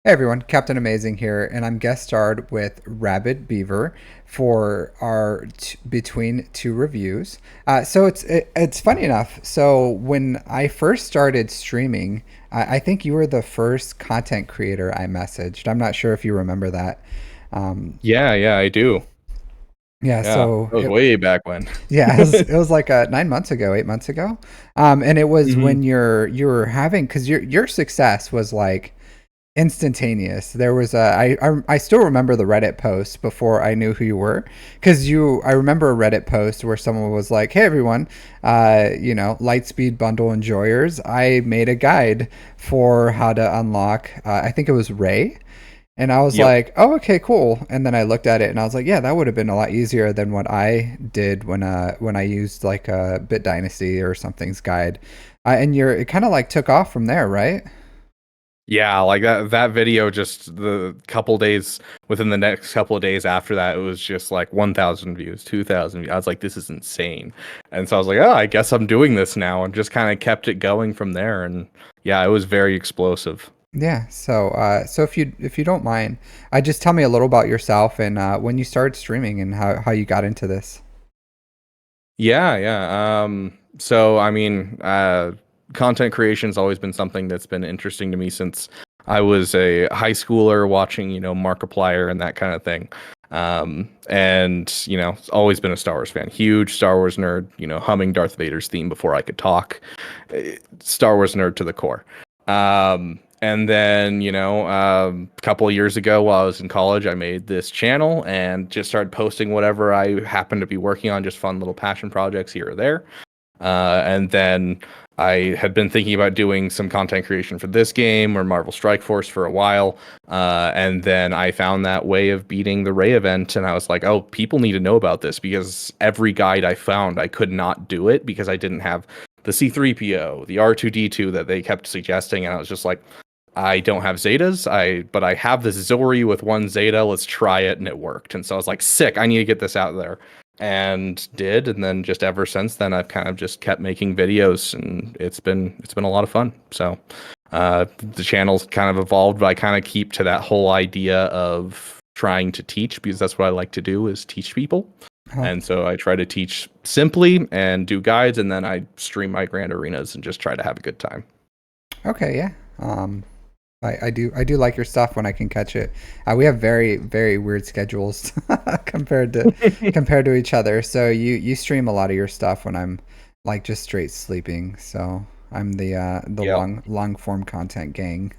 Hey everyone, Captain Amazing here, and I'm guest starred with Rabid Beaver for our between two reviews. It's funny enough. So when I first started streaming, I think you were the first content creator I messaged. I'm not sure if you remember that. Um, Yeah, I do. yeah, Yeah, so that was it, way back when. yeah, it was like 9 months ago, 8 months ago, and it was hmm when you were having because your success was like instantaneous. There was I still remember the Reddit post before I knew who you were, because you I remember a Reddit post where someone was like, "Hey everyone, Lightspeed bundle enjoyers, I made a guide for how to unlock." I think it was Ray. And I was Yep. like, "Oh, okay, cool." And then I looked at it and I was like, "Yeah, that would have been a lot easier than what I did when I used like a Bit Dynasty or something's guide." And it kind of like took off from there, right? Yeah, like that video just the couple days within the next couple of days after that, it was just like 1,000 views, 2,000 views. I was like, this is insane. And so I was like, oh, I guess I'm doing this now, and just kind of kept it going from there. And yeah, it was very explosive. Yeah. So if you don't mind, just tell me a little about yourself and when you started streaming and how you got into this. Yeah. So I mean, content creation's always been something that's been interesting to me since I was a high schooler watching, Markiplier and that kind of thing. And always been a Star Wars fan, huge Star Wars nerd, humming Darth Vader's theme before I could talk. Star Wars nerd to the core. And then, a couple of years ago while I was in college, I made this channel and just started posting whatever I happened to be working on, just fun little passion projects here or there. And then I had been thinking about doing some content creation for this game or Marvel Strike Force for a while. And then I found that way of beating the Ray event. And I was like, oh, people need to know about this, because every guide I found, I could not do it because I didn't have the C3PO, the R2D2 that they kept suggesting. And I was just like, I don't have Zetas, but I have this Zori with one Zeta. Let's try it, and it worked. And so I was like, sick, I need to get this out there. And did, and then just ever since then I've kind of just kept making videos, and it's been a lot of fun. So the channel's kind of evolved, but I kind of keep to that whole idea of trying to teach, because that's what I like to do, is teach people. Oh, And so I try to teach simply and do guides, and then I stream my grand arenas and just try to have a good time. okay, yeah. I do like your stuff when I can catch it. We have very weird schedules compared to each other. So you stream a lot of your stuff when I'm like just straight sleeping. So I'm the Yep. long form content gang.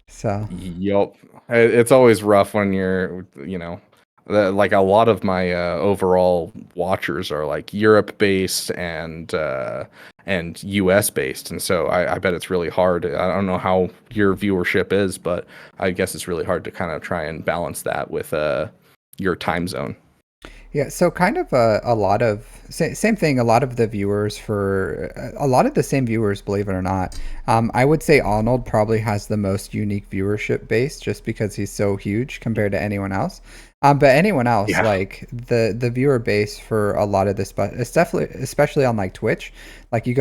So Yup. It's always rough when like a lot of my overall watchers are like Europe based and US based, and so I bet it's really hard. I don't know how your viewership is, but I guess it's really hard to kind of try and balance that with your time zone. yeah, so kind of a lot of same thing. A lot of the viewers for a lot of the same viewers, believe it or not. I would say Arnold probably has the most unique viewership base just because he's so huge compared to anyone else. But anyone else, Yeah. like the viewer base for a lot of this, but it's definitely especially on like Twitch. Like you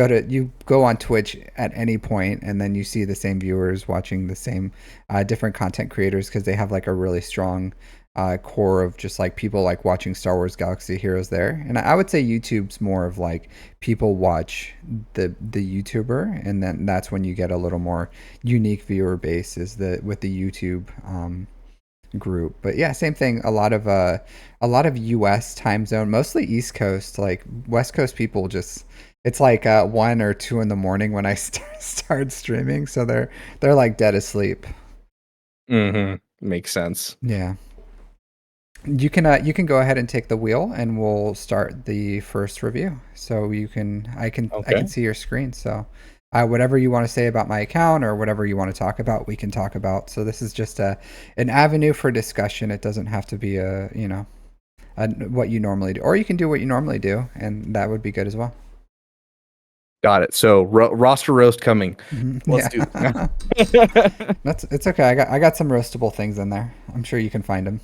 go on Twitch at any point, and then you see the same viewers watching the same different content creators because they have like a really strong core of just like people like watching Star Wars Galaxy Heroes there. And I would say YouTube's more of like people watch the YouTuber, and then that's when you get a little more unique viewer base is the with the YouTube group. But yeah, same thing. A lot of US time zone, mostly East Coast, like West Coast people just it's like 1 or 2 in the morning when I start streaming, so they're like dead asleep. Makes sense. Yeah. You can go ahead and take the wheel and we'll start the first review. So I can Okay. see your screen. So whatever you want to say about my account or whatever you want to talk about, we can talk about. So this is just an avenue for discussion. It doesn't have to be what you normally do, or you can do what you normally do, and that would be good as well. Got it. So roster roast coming. Let's Yeah, do this. that's it's okay. I got some roastable things in there. I'm sure you can find them.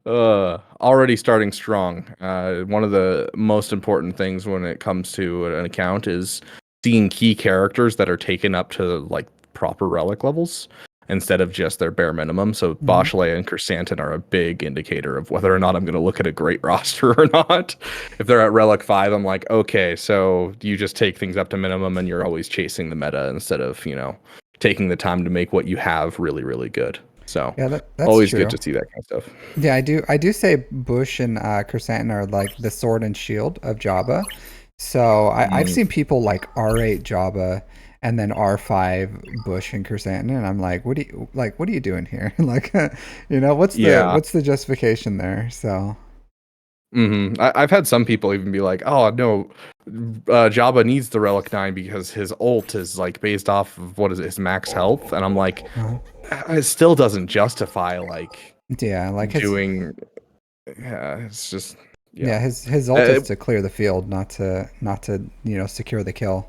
Already starting strong. One of the most important things when it comes to an account is seeing key characters that are taken up to like proper relic levels instead of just their bare minimum. So Mhm. Bachelet and Chrysanthemum are a big indicator of whether or not I'm going to look at a great roster or not. If they're at relic 5, I'm like, okay, so you just take things up to minimum and you're always chasing the meta instead of, taking the time to make what you have really, really good. So Yeah, that's always good true. to see that kind of stuff. Yeah, I do say Bush and Chrysanthemum are like the sword and shield of Jabba. So I've Mm, seen people like R8 Jabba and then R5 Bush and Chrysanthemum, and I'm like, what are you doing here? Like, what's the yeah. what's the justification there? So I've had some people even be like, "Oh no, Jabba needs the Relic 9 because his ult is like based off of what is it, his max health," and I'm like, uh, it still doesn't justify like yeah, like his doing. Yeah, it's just yeah yeah. his ult Uh, is to clear the field, not to secure the kill.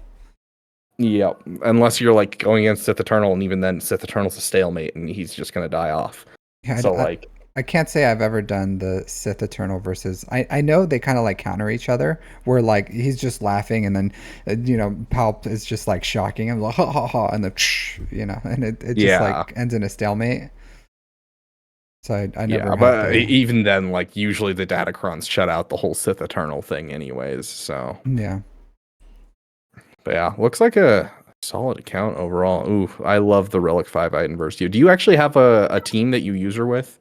yeah, unless you're like going against Sith Eternal, and even then, Sith Eternal's a stalemate, and he's just gonna die off. Yeah, So I, like, I can't say I've ever done the Sith Eternal versus. I know they kind of like counter each other, where like he's just laughing and then, Palp is just like shocking him, like ha ha ha, and then, and it just yeah, like ends in a stalemate. So I yeah, never had but the. even then, like usually the Datacrons shut out the whole Sith Eternal thing, anyways. So. Yeah. But yeah, looks like a solid account overall. Ooh, I love the Relic 5 Iden Versio. Do you actually have a team that you use her with?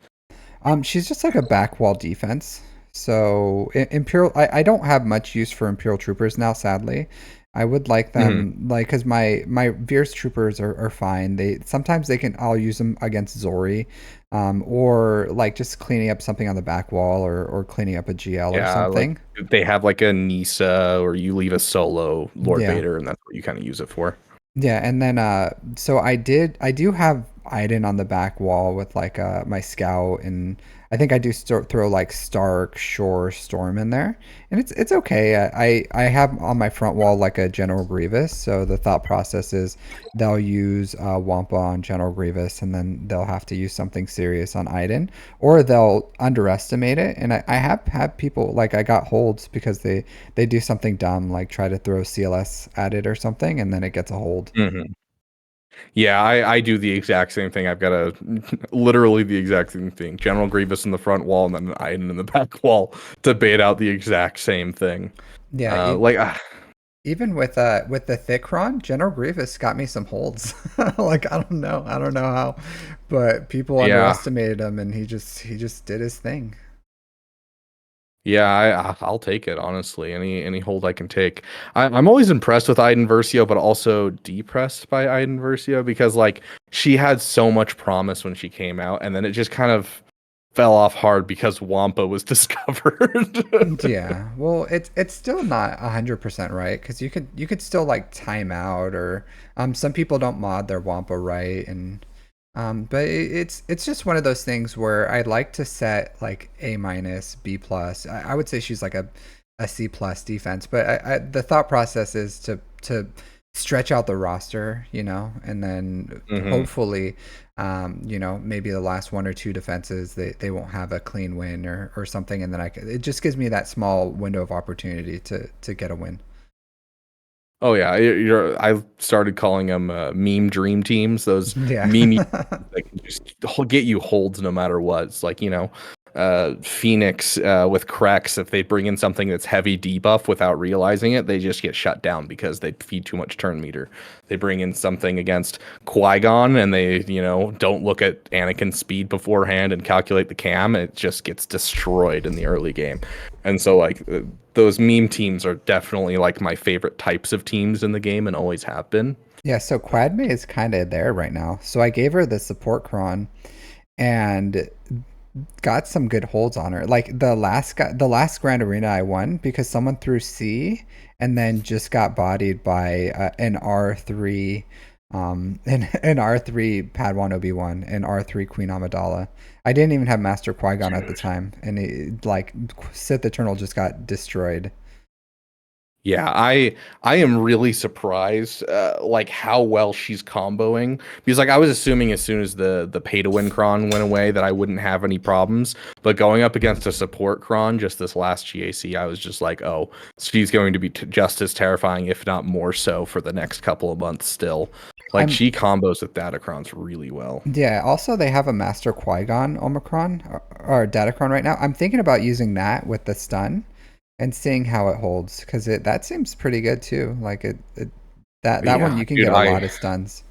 She's just like a back wall defense. So Imperial, I don't have much use for Imperial troopers now. Sadly, I would like Hmm. them like because my Veers troopers are fine. They sometimes they can. I'll use them against Zori, or like just cleaning up something on the back wall or cleaning up a GL or Yeah, like something. they have like a Nisa or you leave a solo Lord Yeah. Vader and that's what you kind of use it for. Yeah, and then so I do have Iden on the back wall with like my scout, and I think I do throw like Stark, Shore, Storm in there, and it's okay. I have on my front wall like a General Grievous, so the thought process is they'll use Wampa on General Grievous, and then they'll have to use something serious on Iden, or they'll underestimate it. And I have had people like I got holds because they do something dumb like try to throw CLS at it or something, and then it gets a hold. Hmm. Yeah, I do the exact same thing. I've got a literally the exact same thing. General Grievous in the front wall and then an Iden in the back wall to bait out the exact same thing. Yeah, Like even with the Thickron, General Grievous got me some holds. Like I don't know how, but people yeah. underestimated him, and he just did his thing. Yeah, I'll take it honestly. Any hold I can take. I'm always impressed with Iden Versio, but also depressed by Iden Versio because like she had so much promise when she came out, and then it just kind of fell off hard because Wampa was discovered. Yeah, well, it's still not 100% right because you could still like time out or some people don't mod their Wampa right and but it's just one of those things where I like to set like A minus B plus. I would say she's like a C plus defense, but the thought process is to stretch out the roster, and then Hmm. hopefully maybe the last one or two defenses they won't have a clean win or something, and then it just gives me that small window of opportunity to get a win. Oh yeah, I started calling them meme dream teams. Those Yeah. meme that can just get you holds no matter what. It's like Phoenix with Krex. If they bring in something that's heavy debuff without realizing it, they just get shut down because they feed too much turn meter. They bring in something against Qui-Gon and they don't look at Anakin's speed beforehand and calculate the cam. It just gets destroyed in the early game. And so like those meme teams are definitely like my favorite types of teams in the game and always have been. Yeah, so Quadme is kind of there right now. So I gave her the support cron and got some good holds on her. Like the last Grand Arena I won because someone threw C and then just got bodied by an R3 an R3 Padawan Obi-Wan and R3 Queen Amidala. I didn't even have Master Qui-Gon at the Dude. time, and like Sith Eternal just got destroyed. Yeah, I am really surprised like how well she's comboing because like I was assuming as soon as the pay to win cron went away that I wouldn't have any problems, but going up against a support cron just this last GAC I was just like, "Oh, she's going to be just as terrifying if not more so for the next couple of months still." Like I'm she combos with Datacrons really well. Yeah, also they have a Master Qui-Gon Omicron or Datacron right now. I'm thinking about using that with the stun and seeing how it holds because it that seems pretty good too. Like that one Yeah, you can dude, get a lot of stuns.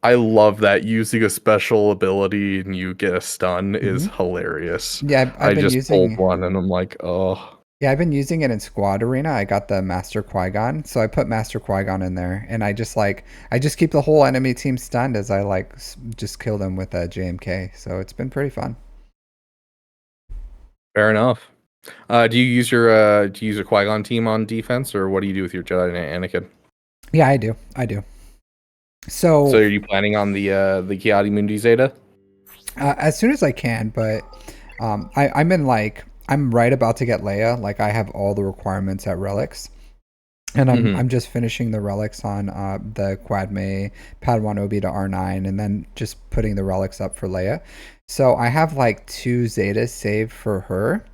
I love that using a special ability and you get a stun is Hmm. hilarious. Yeah, I just pulled one and I'm like, oh, I've been using it in Squad Arena. I got the Master Qui-Gon, so I put Master Qui-Gon in there, and I just keep the whole enemy team stunned as I just kill them with a JMK. So it's been pretty fun. fair enough. Do you use a Qui-Gon team on defense, or what do you do with your Jedi and Anakin? Yeah, I do. I do. So So are you planning on the Kiadi Mundi Zeta? as soon as I can, but I'm in I'm right about to get Leia. Like I have all the requirements at Relics, and Hmm. I'm just finishing the relics on the Quadme Padawan Obi to R9, and then just putting the relics up for Leia. So I have like two Zetas saved for her,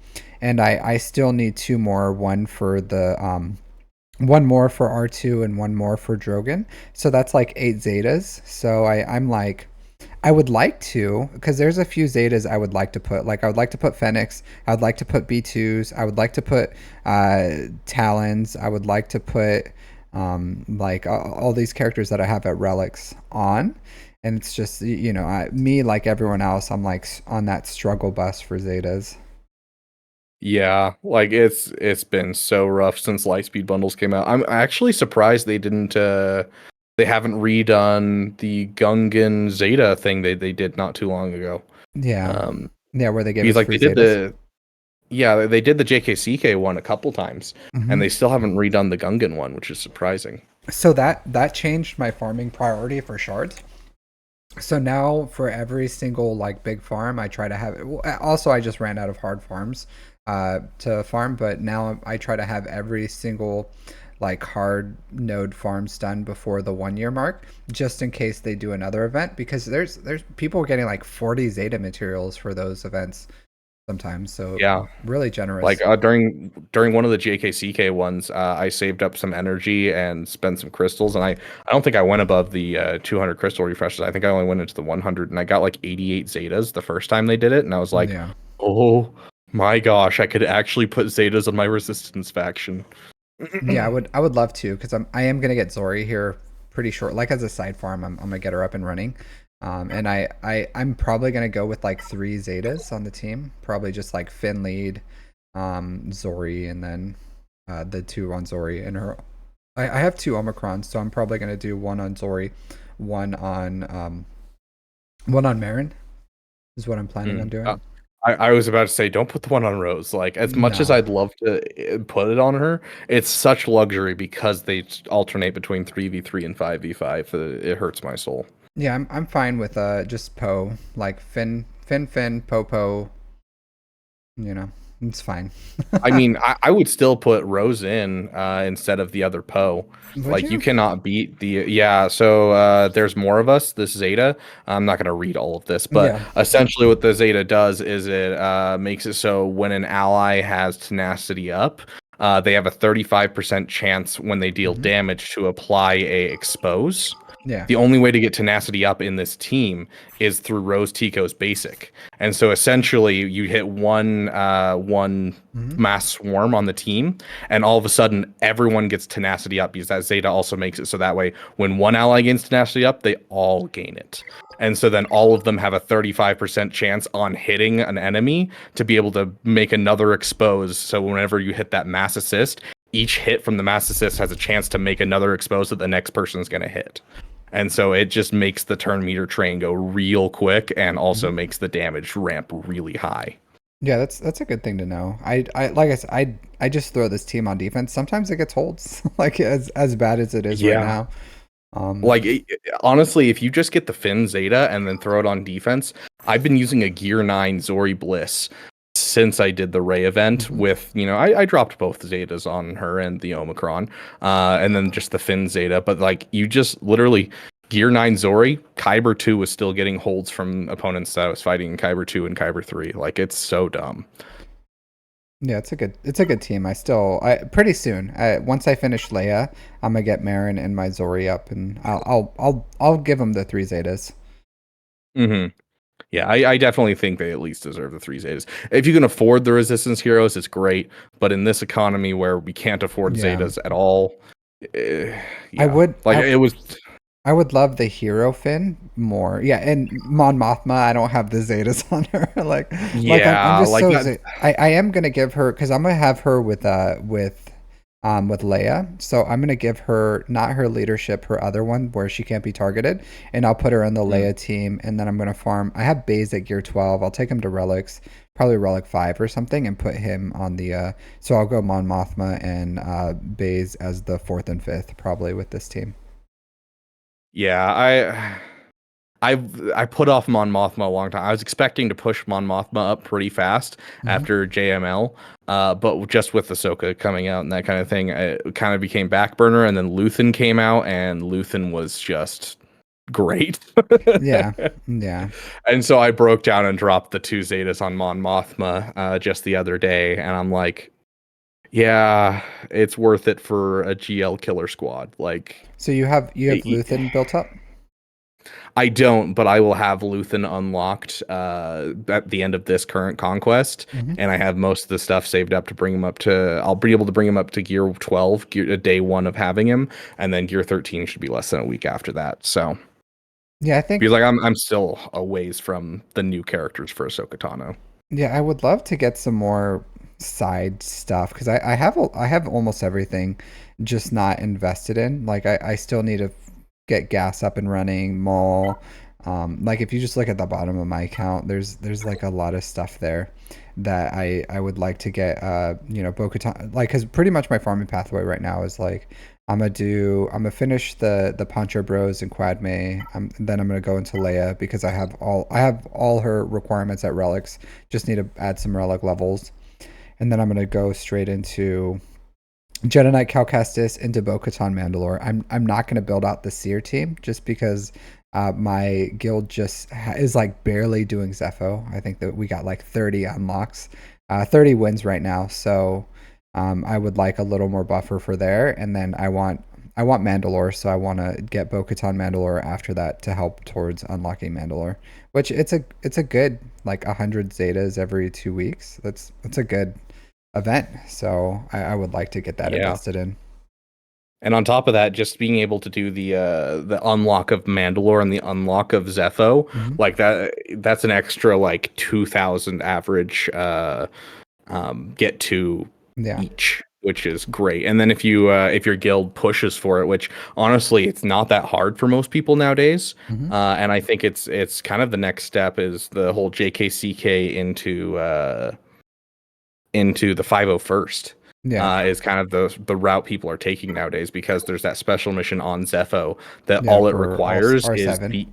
and I still need two more. One more for R2 and one more for Drogon. So that's like eight Zetas. So I'm like I would like to, because there's a few Zetas I would like to put. Like I would like to put Fennec. I would like to put B2s. I would like to put Talons. I would like to put all these characters that I have at Relics on. And it's just me like everyone else. I'm like on that struggle bus for Zetas. Yeah, like it's been so rough since Lightspeed bundles came out. I'm actually surprised they haven't redone the Gungan Zeta thing they did not too long ago. Yeah, Um, yeah, where they gave because us like free Zetas. they did the JKCK one a couple times, and Hmm. they still haven't redone the Gungan one, which is surprising. So that changed my farming priority for shards. So now for every single like big farm, I try to have it. Also, I just ran out of hard farms to farm, but now I try to have every single like hard node farms done before the 1 year mark, just in case they do another event. Because there's people getting like 40 Zeta materials for those events sometimes. So Yeah, really like generous. during one of the JKCK ones, I saved up some energy and spent some crystals, and I don't think I went above the 200 crystal refreshes. I think I only went into the 100, and I got like 88 Zetas the first time they did it, and I was like, Yeah. oh my gosh, I could actually put Zetas on my resistance faction. Yeah, I would love to because I am gonna get Zori here pretty short. Like as a side farm, I'm gonna get her up and running. And I'm probably gonna go with like three Zetas on the team. Probably just like Finn lead, Zori, and then the two on Zori and her. I have two Omicrons, so I'm probably gonna do one on Zori, one on one on Marin is what I'm planning on Mm. doing. I was about to say, don't put the one on Rose. Like, as much as No. I'd love to put it on her, it's such luxury because they alternate between 3v3 and 5v5 that it hurts my soul. Yeah, I'm fine with just Poe, like Finn, Poe. It's fine. I mean, I would still put Rose in instead of the other Poe. Would Like, you you? cannot beat the yeah. So there's more of us. This Zeta. I'm not gonna read all of this, but Yeah. essentially, what the Zeta does is it makes it so when an ally has tenacity up, they have a 35% chance when they deal Hmm. damage to apply a expose. Yeah. The only way to get tenacity up in this team is through Rose Tico's basic. And so essentially you hit one Hmm. mass swarm on the team, and all of a sudden everyone gets tenacity up because that Zeta also makes it so that way when one ally gains tenacity up, they all gain it. And so then all of them have a 35% chance on hitting an enemy to be able to make another expose. So whenever you hit that mass assist, each hit from the mass assist has a chance to make another expose that the next person is going to hit. And so it just makes the turn meter train go real quick and also Hmm. makes the damage ramp really high. Yeah, that's a good thing to know. I like I said, I just throw this team on defense. Sometimes it gets holds, like as bad as it is right Yeah. now. Um, Like honestly, if you just get the Finn Zeta and then throw it on defense, I've been using a Gear 9 Zori Bliss since I did the Ray event mhm. with, I dropped both Zetas on her and the Omicron, and then just the Finn Zeta. But like you just literally Gear 9 Zori, Kyber 2 was still getting holds from opponents that I was fighting in Kyber 2 and Kyber 3. Like it's so dumb. Yeah, it's a good team. I pretty soon. Once I finish Leia, I'm gonna get Marin and my Zori up, and I'll give them the three Zetas. Hmm. Yeah, I definitely think they at least deserve the three Zetas. If you can afford the Resistance heroes, it's great. But in this economy where we can't afford Yeah, Zetas at all, eh, I yeah, would like I it was. I would love the hero Finn more. Yeah, and Mon Mothma, I don't have the Zetas on her. I'm Yeah, just like so that. I am gonna give her because I'm gonna have her with Leia. So I'm gonna give her not her leadership, her other one where she can't be targeted, and I'll put her in the Mm, Leia team, and then I'm gonna farm. I have Baze at gear 12. I'll take him to relics, probably relic 5 or something, and put him on the. So I'll go Mon Mothma and Baze as the fourth and fifth probably with this team. yeah, I put off Mon Mothma a long time. I was expecting to push Mon Mothma up pretty fast Hmm. after JML, but just with Ahsoka coming out and that kind of thing, it kind of became back burner. And then Luthen came out, and Luthen was just great. Yeah, yeah. And so I broke down and dropped the two Zetas on Mon Mothma just the other day, and I'm like, yeah, it's worth it for a GL killer squad. Like, So you have it, Luthen built up. I don't, but I will have Luthen unlocked at the end of this current conquest, Hmm. and I have most of the stuff saved up to bring him up to. I'll be able to bring him up to gear 12, day one of having him, and then gear 13 should be less than a week after that. So Yeah, I because think like I'm still a ways from the new characters for Ahsoka Tano. yeah, I would love to get some more side stuff because I have almost everything, just not invested in. I still need to get gas up and running, mall. Like if you just look at the bottom of my account, there's like a lot of stuff there that I would like to get. Bo-Katan, like because pretty much my farming pathway right now is like I'm gonna finish the Poncho Bros and Quad May. Then I'm gonna go into Leia because I have all her requirements at relics. Just need to add some relic levels, and then I'm gonna go straight into Jedi Knight Cal Kestis into Bo-Katan Mandalore. I'm not gonna build out the Seer team just because my guild is like barely doing Zepho. I think that we got like 30 unlocks, 30 wins right now. So I would like a little more buffer for there, and then I want Mandalore, so I want to get Bo-Katan Mandalore after that to help towards unlocking Mandalore. Which it's a good like 100 Zetas every 2 weeks. That's a good event. So I would like to get that Yeah. invested in. And on top of that, just being able to do the unlock of Mandalore and the unlock of Zepho, Hmm. like that's an extra like 2,000 average get to Yeah. each, which is great. And then if your guild pushes for it, which honestly it's not that hard for most people nowadays. Hmm. And I think it's kind of the next step is the whole JKCK into the 501st Yeah. is kind of the route people are taking nowadays because there's that special mission on Zepho that Yeah. all it For all requires is R7. the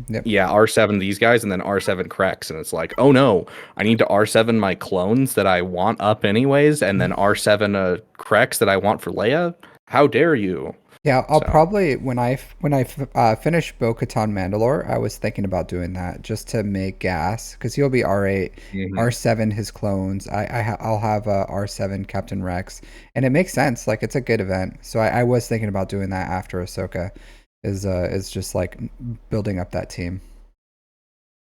Yep. yeah R7 these guys and then R7 Krex and it's like oh no I need to R7 my clones that I want up anyways and then R7 Krex that I want for Leia. How dare you? Yeah, I'll So probably when I finish Bo-Katan Mandalore, I was thinking about doing that just to make gas because he'll be R8, mhm. R7 his clones. I'll have R7 Captain Rex, and it makes sense. Like it's a good event. So I was thinking about doing that after Ahsoka is just like building up that team.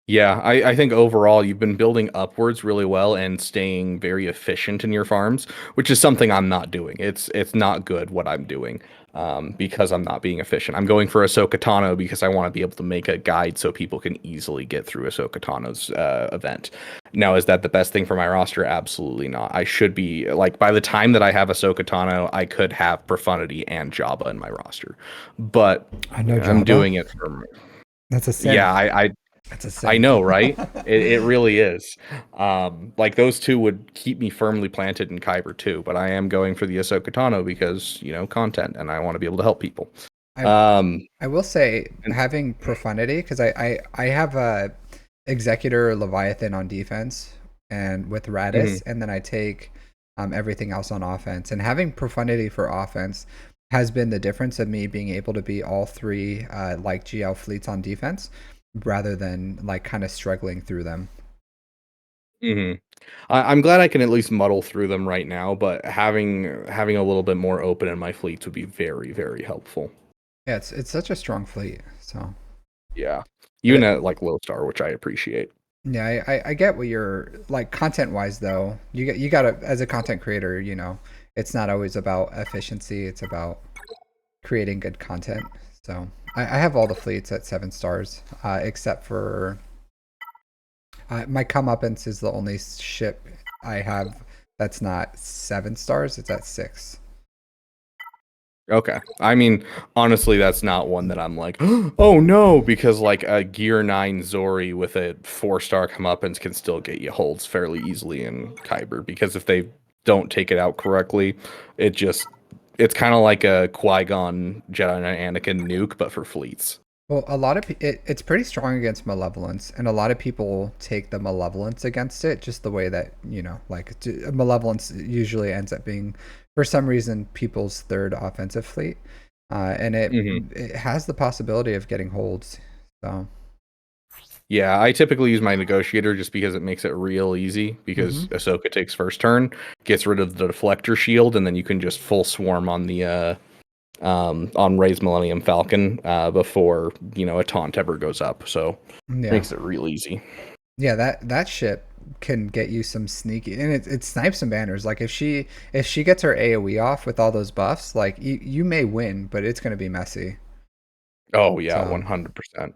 Yeah, I think overall you've been building upwards really well and staying very efficient in your farms, which is something I'm not doing. It's not good what I'm doing because I'm not being efficient. I'm going for Ahsoka Tano because I want to be able to make a guide so people can easily get through Ahsoka Tano's event. Now, is that the best thing for my roster? Absolutely not. I should be like by the time that I have Ahsoka Tano, I could have Profundity and Jabba in my roster, but I know I'm Jabba. doing it for That's a sin. yeah. That's a I sin. know, right? It really is. Like those two would keep me firmly planted in Kyber too, but I am going for the Ahsoka Tano because, content and I want to be able to help people. I Um, I will say and having profundity because I have a executor Leviathan on defense and with mhm. Radis, and then I take everything else on offense. And having profundity for offense has been the difference of me being able to be all three like GL fleets on defense rather than like kind of struggling through them. Hmm. I'm glad I can at least muddle through them right now, but having a little bit more open in my fleets would be very, very helpful. Yeah, it's such a strong fleet. So Yeah. but Even at like low star, which I appreciate. yeah, I get what you're like content wise though. You gotta as a content creator, it's not always about efficiency. It's about creating good content. So I have all the fleets at 7 stars, except for my comeuppance is the only ship I have that's not 7 stars. It's at 6. Okay. I mean, honestly, that's not one that I'm like, oh no, because like a Gear 9 Zori with a 4-star comeuppance can still get you holds fairly easily in Kyber, because if they don't take it out correctly, it just it's kind of like a Qui-Gon Jedi and Anakin nuke, but for fleets. Well, a lot of it's pretty strong against malevolence, and a lot of people take the malevolence against it, just the way that like malevolence usually ends up being, for some reason, people's third offensive fleet, and Hmm. it has the possibility of getting holds. So, Yeah, I typically use my negotiator just because it makes it real easy, hmm because Ahsoka takes first turn, gets rid of the deflector shield, and then you can just full swarm on Ray's Millennium Falcon before a taunt ever goes up. So yeah, makes it real easy. yeah, that ship can get you some sneaky, and it snipes some banners. Like if she gets her AOE off with all those buffs, like you may win, but it's gonna be messy. Oh yeah, So 100%.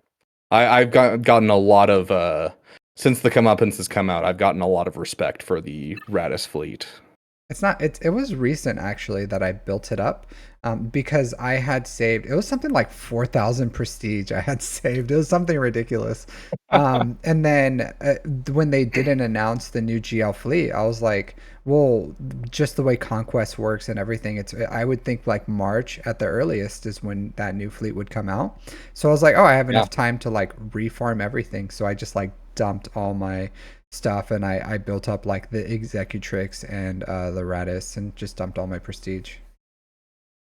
I've gotten a lot of since the comeuppance has come out, I've gotten a lot of respect for the Radis fleet. it's not. It was recent actually that I built it up, because I had saved. It was something like 4,000 prestige. I had saved. It was something ridiculous. And then when they didn't announce the new GL fleet, I was like, well, just the way Conquest works and everything, I would think like March at the earliest is when that new fleet would come out. So I was like, oh, I have Yeah. enough time to like refarm everything. So I just like dumped all my stuff, and I built up like the executrix and the Radis, and just dumped all my prestige.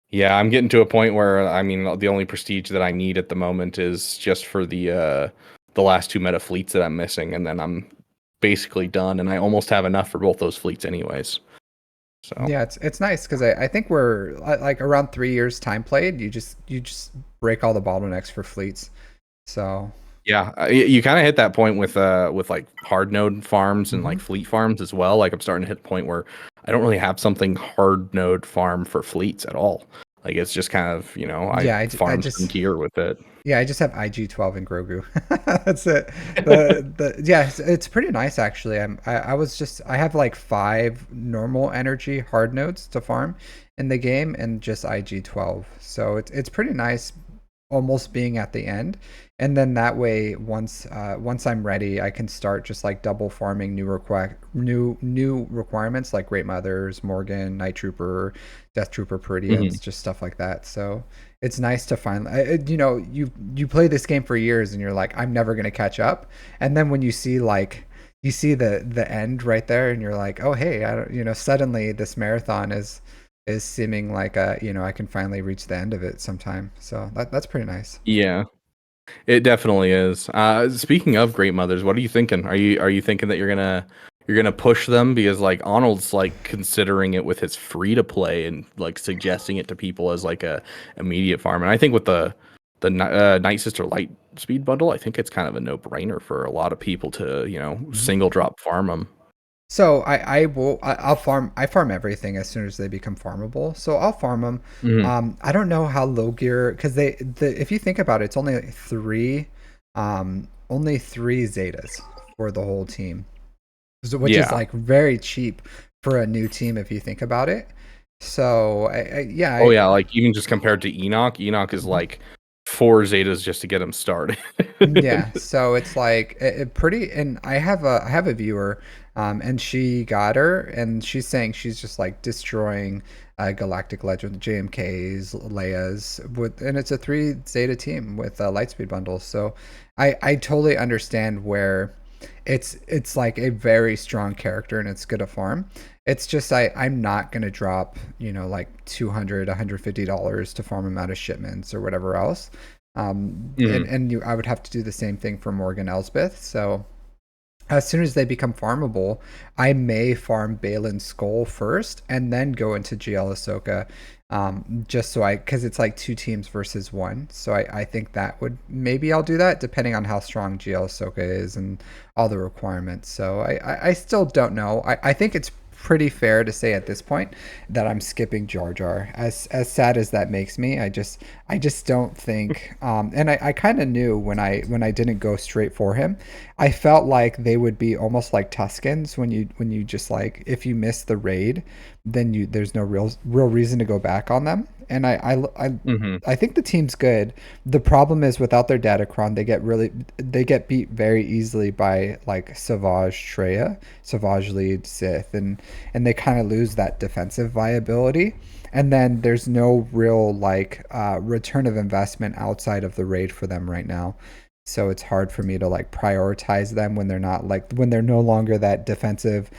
Yeah, I'm getting to a point where I mean the only prestige that I need at the moment is just for the last two meta fleets that I'm missing, and then I'm basically done, and I almost have enough for both those fleets anyways. So Yeah, it's nice because I think we're like around 3 years time played. You just break all the bottlenecks for fleets. So yeah, you kind of hit that point with like hard node farms and like mhm. fleet farms as well. Like I'm starting to hit the point where I don't really have something hard node farm for fleets at all. Like it's just kind of, I Yeah, I farm some just gear with it. yeah, I just have IG-12 and Grogu. That's it. The yeah, it's pretty nice actually. I was just I have like 5 normal energy hard nodes to farm in the game, and just IG-12. So it's pretty nice almost being at the end, and then that way once I'm ready, I can start just like double farming new requirements like Great Mothers, Morgan, Night Trooper, Death Trooper, Hmm. Peridians, just stuff like that. So it's nice to finally, you play this game for years and you're like, I'm never gonna catch up, and then when you see the end right there, and you're like, oh hey, I don't, suddenly this marathon is seeming like I can finally reach the end of it sometime. So that's pretty nice. Yeah, it definitely is. Speaking of Great Mothers, what are you thinking? Are you thinking that you're gonna push them, because like Arnold's like considering it with his free to play and like suggesting it to people as like a immediate farm. And I think with the Night Sister Light Speed bundle, I think it's kind of a no brainer for a lot of people to Mhm. single drop farm them. So I'll farm. I farm everything as soon as they become farmable. So I'll farm them. Hmm. I don't know how low gear, because if you think about it, it's only three Zetas for the whole team, which is Yeah. like very cheap for a new team if you think about it. So yeah, Oh yeah. Like even just compared to Enoch, Enoch is mhm. like 4 Zetas just to get him started. Yeah, so it's like pretty, and I have a viewer, and she got her, and she's saying she's just like destroying Galactic Legend, JMKs, Leia's, and it's a 3 Zeta team with Lightspeed bundles. So I totally understand where it's like a very strong character and it's good to farm. It's just I'm not gonna drop like 200 $150 to farm him out of shipments or whatever else. And Hmm. I would have to do the same thing for Morgan Elsbeth. So as soon as they become farmable, I may farm Balin's Skull first and then go into GL Ahsoka. Just so because it's like two teams versus one. So I think that would, maybe I'll do that depending on how strong GL Ahsoka is and all the requirements. So I still don't know. I think it's pretty fair to say at this point that I'm skipping Jar Jar. As sad as that makes me, I just don't think. And I kind of knew when I didn't go straight for him, I felt like they would be almost like Tuscans when you just like, if you miss the raid, then there's no real reason to go back on them. And Hmm. I think the team's good. The problem is without their Datacron, they get beat very easily by like Savage Treya, Savage lead Sith, and they kind of lose that defensive viability. And then there's no real like return of investment outside of the raid for them right now. So it's hard for me to like prioritize them when they're not like, when they're no longer that defensive,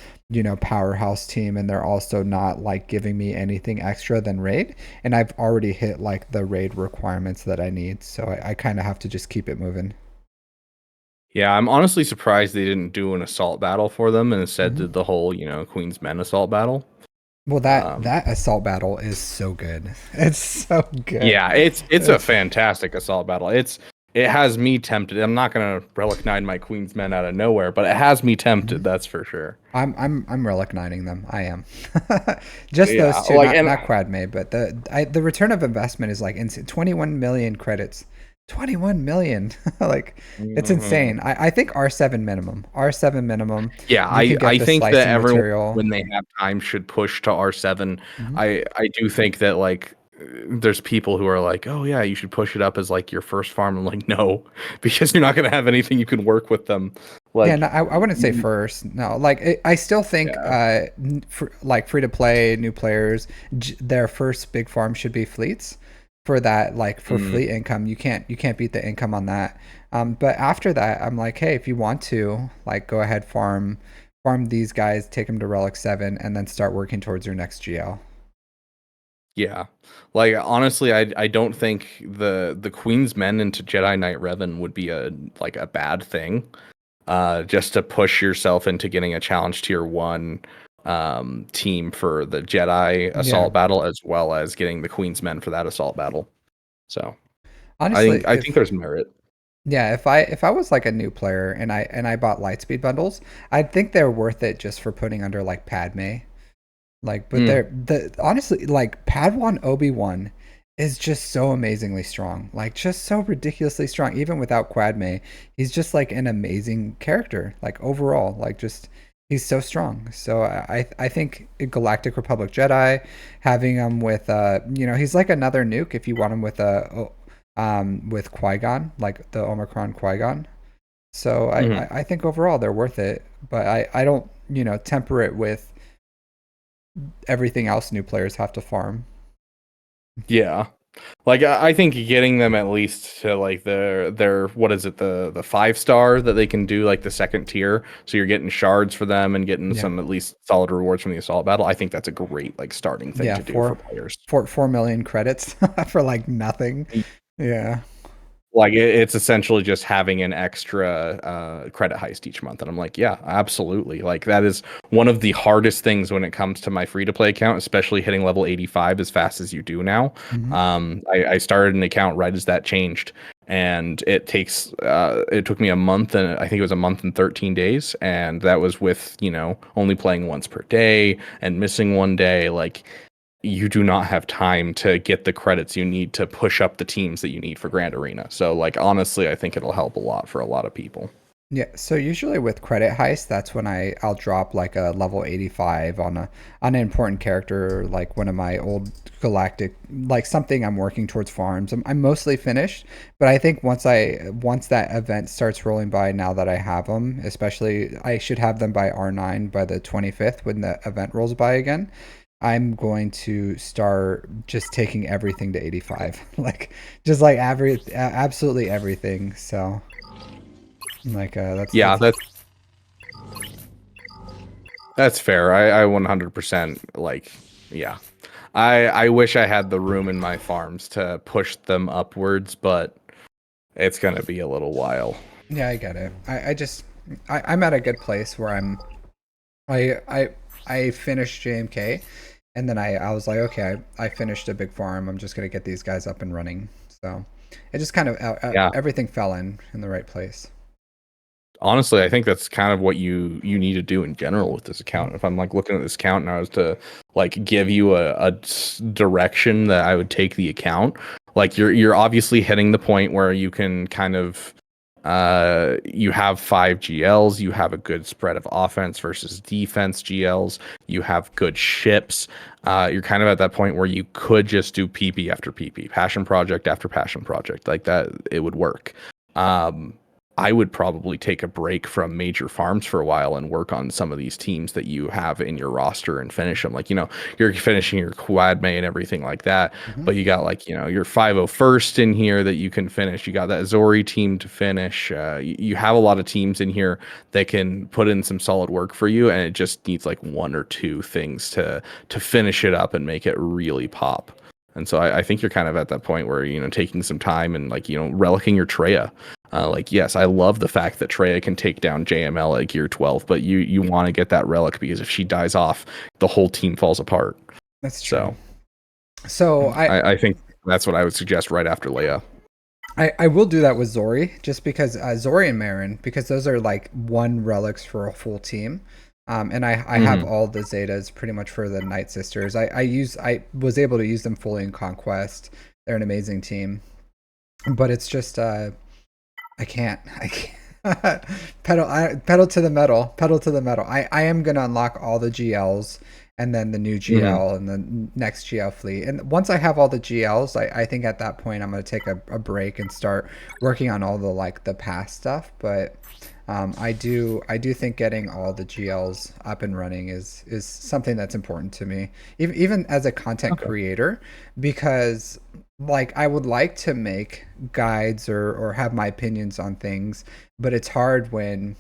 powerhouse team, and they're also not like giving me anything extra than raid. And I've already hit like the raid requirements that I need, so I kind of have to just keep it moving. Yeah, I'm honestly surprised they didn't do an assault battle for them and instead Hmm. did the whole, Queen's Men assault battle. Well, that Um, that assault battle is so good. It's so good. yeah, it's a It's fantastic assault battle. It has me tempted. I'm not gonna relic nine my Queen's Men out of nowhere, but it has me tempted. Mhm. That's for sure. I'm relic knighting them. I am. Just Yeah, those two, like not Quad May, but the return of investment is like insane. 21 million credits. 21 million. Like, it's insane. Mhm. I think R7 minimum. R7 minimum. Yeah, You can get I the think that slicing everyone material. when they have time should push to R7. Mhm. I do think that like there's people who are like, "Oh yeah, you should push it up as like your first farm." I'm like, "No," because you're not going to have anything you can work with them. Yeah, no, Like I wouldn't say mm, first. No, like I still think yeah. like free to play new players, their first big farm should be fleets. For that, like for Mm, fleet income, you can't beat the income on that. But after that, I'm like, hey, if you want to, like, go ahead, farm these guys, take them to Relic 7, and then start working towards your next GL. yeah. Like honestly, I don't think the Queen's Men into Jedi Knight Revan would be a bad thing. Just to push yourself into getting a challenge tier one team for the Jedi Yeah, assault battle, as well as getting the Queen's Men for that assault battle. So honestly, I think if there's merit. yeah, if I was like a new player and I bought Lightspeed bundles, I'd think they're worth it just for putting under like Padme. Like, but Mm, the honestly, like Padawan Obi-Wan is just so amazingly strong. Like, just so ridiculously strong. Even without Quadme, he's just like an amazing character. Like, overall, like, just he's so strong. So I think Galactic Republic Jedi, having him with he's like another nuke if you want him with Qui-Gon, like the Omicron Qui-Gon. So mhm. I think overall they're worth it, but I don't temper it with everything else new players have to farm. Yeah. Like I think getting them at least to like their what is it, the 5 star that they can do like the second tier, so you're getting shards for them and getting Yeah. some at least solid rewards from the assault battle. I think that's a great like starting thing Yeah, to do for players. 4 million credits for like nothing. Yeah. Like it's essentially just having an extra credit heist each month, and I'm like, yeah, absolutely. Like that is one of the hardest things when it comes to my free to play account, especially hitting level 85 as fast as you do now. Hmm. I started an account right as that changed, and it took me a month, and I think it was a month and 13 days, and that was with only playing once per day and missing one day. Like you do not have time to get the credits you need to push up the teams that you need for Grand Arena. So like honestly, I think it'll help a lot for a lot of people. Yeah, so usually with credit heist, that's when I'll drop like a level 85 on an important character, like one of my old galactic, like something I'm working towards farms. I'm mostly finished, but I think once that event starts rolling by, now that I have them, especially I should have them by R9 by the 25th when the event rolls by again. I'm going to start just taking everything to 85, like just like absolutely everything. So like Yeah, that's that's fair. I 100% like yeah. I wish I had the room in my farms to push them upwards, but it's gonna be a little while. Yeah, I get it. I just I'm at a good place where I I I finished JMK, and then I was like, okay, I finished a big farm. I'm just gonna get these guys up and running. So it just kind of Yeah. everything fell in the right place. Honestly, I think that's kind of what you need to do in general with this account. If I'm like looking at this account and I was to like give you a direction that I would take the account, like you're obviously hitting the point where you can kind of you have 5 GLs, you have a good spread of offense versus defense GLs, you have good ships. You're kind of at that point where you could just do PP after PP, passion project after passion project, like that. It would work. Um, I would probably take a break from major farms for a while and work on some of these teams that you have in your roster and finish them. Like, you're finishing your quad May and everything like that, Hmm. but you got like, your 501st in here that you can finish. You got that Zori team to finish. You have a lot of teams in here that can put in some solid work for you, and it just needs like one or two things to finish it up and make it really pop. And so I think you're kind of at that point where, taking some time and like, relicking your Treya. Like, yes, I love the fact that Treya can take down JML at gear 12, but you want to get that relic because if she dies off, the whole team falls apart. That's true. So So I think that's what I would suggest right after Leia. I will do that with Zori, just because Zori and Marin, because those are like one relics for a full team. And I have Hmm. all the Zetas pretty much for the Night Sisters. I was able to use them fully in Conquest. They're an amazing team, but it's just I can't. Pedal to the metal, pedal to the metal. I am gonna unlock all the GLs and then the new Hmm. GL and the next GL fleet. And once I have all the GLs, I think at that point I'm gonna take a break and start working on all the like the past stuff. But I do think getting all the GLs up and running is something that's important to me, even as a content Okay. creator, because like I would like to make guides or have my opinions on things, but it's hard when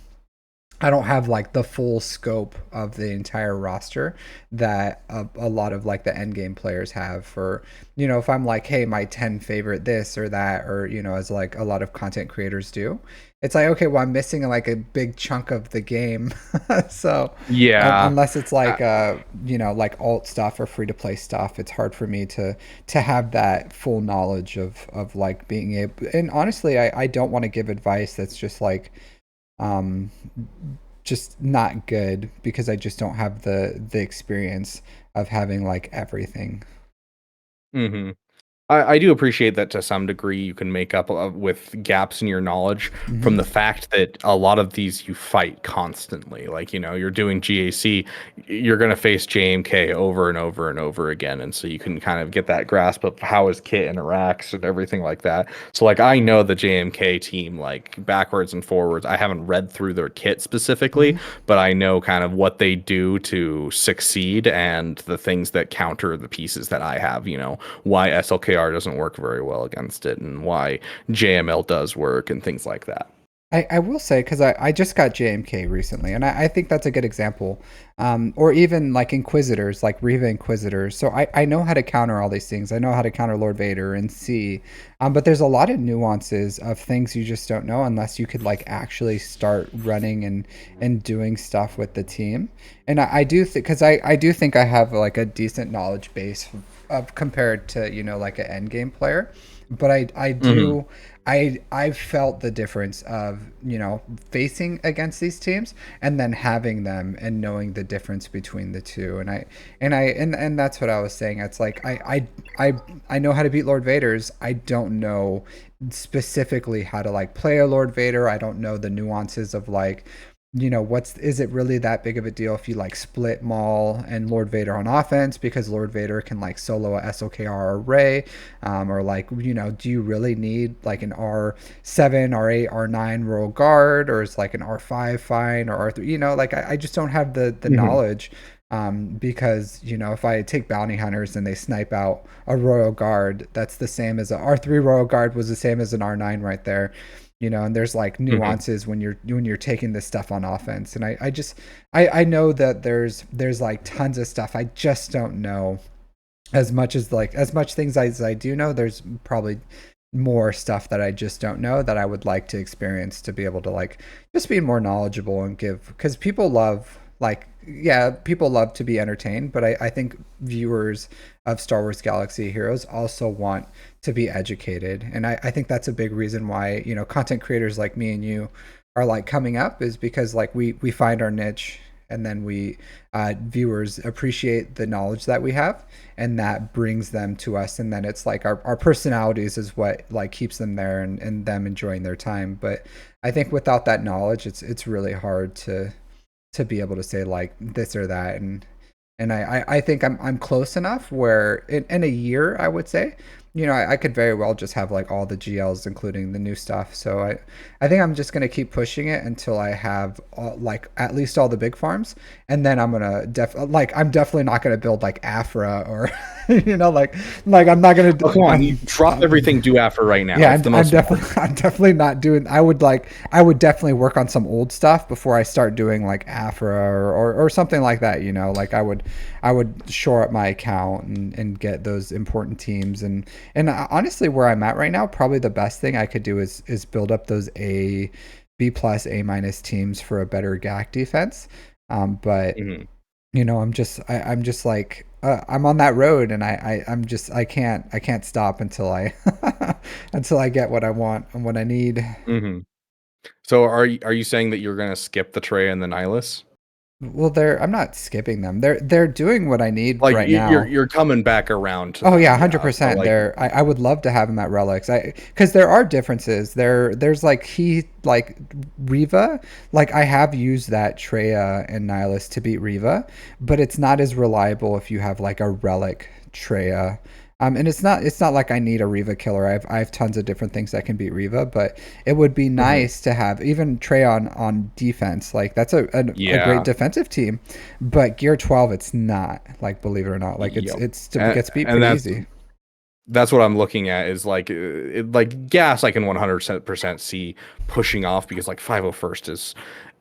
I don't have like the full scope of the entire roster that a lot of like the end game players have. For, if I'm like, hey, my 10 favorite this or that, or as like a lot of content creators do, it's like, okay, well, I'm missing like a big chunk of the game. So Yeah. unless it's Uh, like like alt stuff or free to play stuff, it's hard for me to have that full knowledge of like being able. And honestly, I don't want to give advice that's just like um just not good, because I just don't have the experience of having like everything. mhm. I do appreciate that to some degree you can make up with gaps in your knowledge from Hmm. the fact that a lot of these you fight constantly. Like, you're doing GAC, you're going to face JMK over and over and over again. And so you can kind of get that grasp of how his kit interacts and everything like that. So, like, I know the JMK team, like, backwards and forwards. I haven't read through their kit specifically, Hmm. but I know kind of what they do to succeed and the things that counter the pieces that I have, why SLKR doesn't work very well against it and why JML does work and things like that. I will say, because I just got JMK recently, and I think that's a good example. Or even like Inquisitors, like Riva Inquisitors. So I know how to counter all these things. I know how to counter Lord Vader and C. But there's a lot of nuances of things you just don't know unless you could like actually start running and doing stuff with the team. And I do think, because I do think I have like a decent knowledge base of compared to like an end game player. But I Hmm. do I've felt the difference of facing against these teams and then having them and knowing the difference between the two. And that's what I was saying. It's like I know how to beat Lord Vader's. I don't know specifically how to like play a Lord Vader. I don't know the nuances of like what's is it really that big of a deal if you like split Maul and Lord Vader on offense, because Lord Vader can like solo a SOKR array, or like do you really need like an R7, R8, R9 Royal Guard, or is like an R5 fine, or R3? Like I just don't have the Hmm. knowledge. Because if I take bounty hunters and they snipe out a Royal Guard, that's the same as a R3 Royal Guard was the same as an R9 right there. And there's like Hmm. nuances when you're taking this stuff on offense. And I know that there's like tons of stuff I just don't know as much things as I do know. There's probably more stuff that I just don't know that I would like to experience to be able to like just be more knowledgeable and give, because people love like, yeah, people love to be entertained, but I think viewers of Star Wars Galaxy Heroes also want to be educated. And I think that's a big reason why, you know, content creators like me and you are like coming up, is because like we find our niche, and then we viewers appreciate the knowledge that we have, and that brings them to us, and then it's like our personalities is what like keeps them there, and them enjoying their time. But I think without that knowledge, it's really hard to be able to say like this or that. And I think I'm close enough where in a year I would say, you know, I could very well just have like all the GLs, including the new stuff. So I think I'm just gonna keep pushing it until I have all, like at least all the big farms, and then I'm gonna I'm definitely not gonna build like Afra or you know, like I'm not gonna Oh, come on, you I'm, drop everything do after right now. yeah, It's the I'm most definitely important. I'm definitely not doing. I would definitely work on some old stuff before I start doing like Afra or something like that. You know, like I would shore up my account and get those important teams. And honestly, where I'm at right now, probably the best thing I could do is build up those B plus A minus teams for a better GAC defense. But Mhm. you know, I'm just like I'm on that road, and I'm just I can't stop until I until I get what I want and what I need. Mhm. So are you saying that you're gonna skip the Trey and the Nihilus? Well, I'm not skipping them. They're doing what I need Like right now. you're coming back around to Oh yeah, them, hundred yeah. But percent. like, There, I would love to have him at relics. Because there are differences. There's like like Riva. Like I have used that Treya and Nihilus to beat Riva, but it's not as reliable if you have like a relic Treya. And it's not like I need a Riva killer. I have tons of different things that can beat Riva, but it would be mhm. nice to have even Treya on defense. Like that's a great Yeah. defensive team, but Gear 12 it's not. Like believe it or not, like Yep. it gets beat And pretty easy. that's what I'm looking at is like like gas I can 100% see pushing off because like 501st is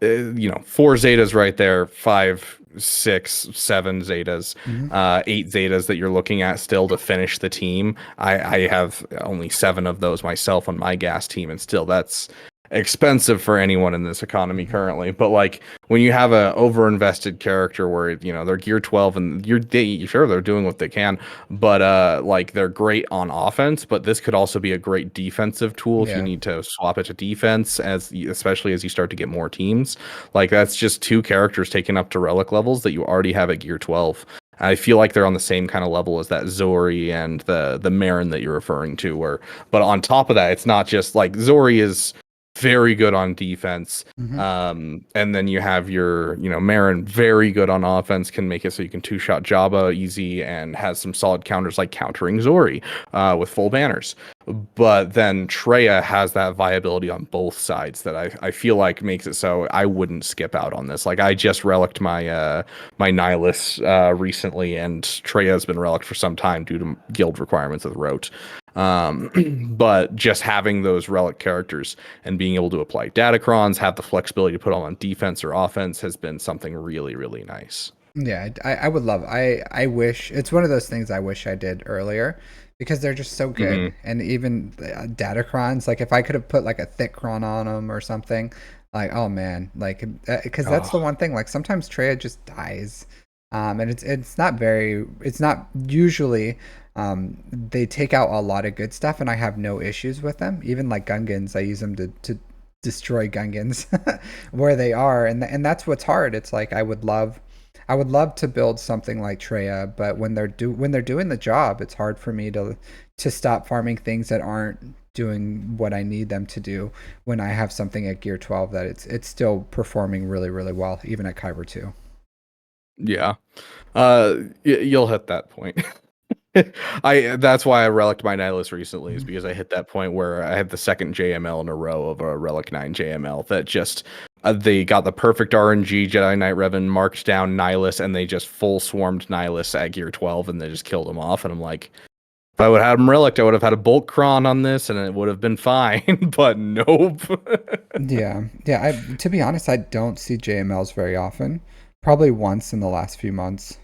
you know, 4 Zetas right there, 5, 6, 7 Zetas, Hmm. 8 Zetas that you're looking at still to finish the team. I have only 7 of those myself on my gas team, and still that's expensive for anyone in this economy currently. But like when you have a overinvested character where you know they're gear 12 and sure they're doing what they can, but like they're great on offense, but this could also be a great defensive tool if you Yeah. need to swap it to defense, especially as you start to get more teams. Like that's just 2 characters taken up to relic levels that you already have at gear 12. I feel like they're on the same kind of level as that Zori and the Marin that you're referring to, where but on top of that, it's not just like Zori is very good on defense. Hmm. And then you have your, you know, Marin, very good on offense, can make it so you can two-shot Jabba easy and has some solid counters like countering Zori with full banners. But then Treya has that viability on both sides that I feel like makes it so I wouldn't skip out on this. Like I just relicked my Nihilus recently, and Treya has been relicked for some time due to guild requirements of the rote. But just having those relic characters and being able to apply datacrons, have the flexibility to put on defense or offense has been something really, really nice. Yeah, I would love. I wish it's one of those things I wish I did earlier, because they're just so good. Hmm. And even Datacrons, like if I could have put like a thick cron on them or something, like oh man, like because that's the Oh, one thing. Like sometimes Treya just dies, and it's not very. It's not usually. They take out a lot of good stuff, and I have no issues with them. Even like Gungans, I use them to destroy Gungans where they are, and that's what's hard. It's like I would love to build something like Treya, but when they're doing the job, it's hard for me to stop farming things that aren't doing what I need them to do when I have something at Gear 12 that it's still performing really well, even at Kyber 2. yeah. You'll hit that point. I That's why I relicked my Nihilus recently, is Mhm. because I hit that point where I had the second JML in a row of a Relic 9 JML that just they got the perfect RNG Jedi Knight Revan marked down Nihilus, and they just full swarmed Nihilus at gear 12 and they just killed him off. And I'm like, if I would have had him relicked, I would have had a bolt cron on this and it would have been fine. But nope. Yeah, yeah. To be honest, I don't see JMLs very often. Probably once in the last few months.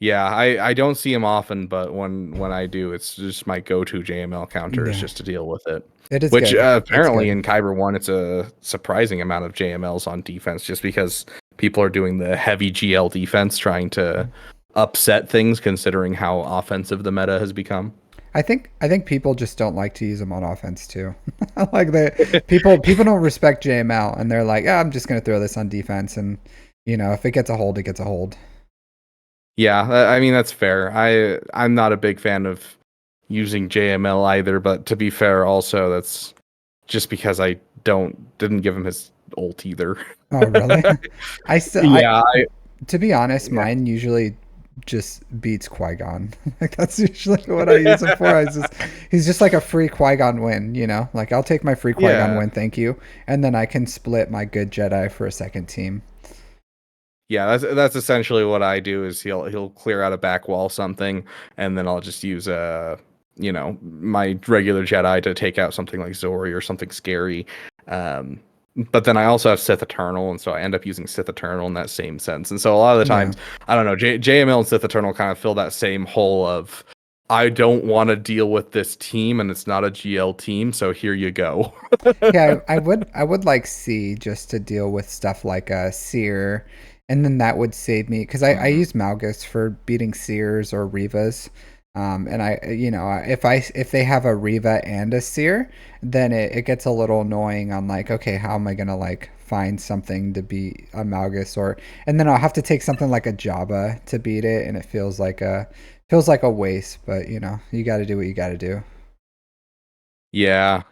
Yeah, I don't see him often, but when I do, it's just my go-to JML counter is Yeah, just to deal with it. it is Which good. It's apparently good. in Kyber 1, it's a surprising amount of JMLs on defense just because people are doing the heavy GL defense trying to upset things considering how offensive the meta has become. I think people just don't like to use them on offense too. Like the people don't respect JML and they're like, I'm just gonna throw this on defense, and if it gets a hold, it gets a hold. Yeah, I mean that's fair. I'm not a big fan of using JML either, but to be fair, also that's just because I didn't give him his ult either. Oh, really? I still I Yeah, To be honest, yeah, mine usually just beats Qui-Gon. Like that's usually what I use him for. He's just like a free Qui-Gon win. Like I'll take my free Qui-Gon yeah, win, thank you, and then I can split my good Jedi for a second team. yeah. That's essentially what I do. Is he'll clear out a back wall something, and then I'll just use my regular Jedi to take out something like Zori or something scary. Um, but then I also have Sith Eternal, and so I end up using Sith Eternal in that same sense. And so a lot of the Yeah. times, I don't know, JML and Sith Eternal kind of fill that same hole of I don't want to deal with this team, and it's not a GL team, so here you go. Yeah, I would like C just to deal with stuff like Seer, and then that would save me because I Mhm. use Malgus for beating Seers or Rivas. And if they have a Riva and a Seer, then it gets a little annoying on like, okay, how am I gonna like find something to beat a Malgus, and then I'll have to take something like a Jabba to beat it, and it feels like a waste, but you got to do what you got to do. Yeah,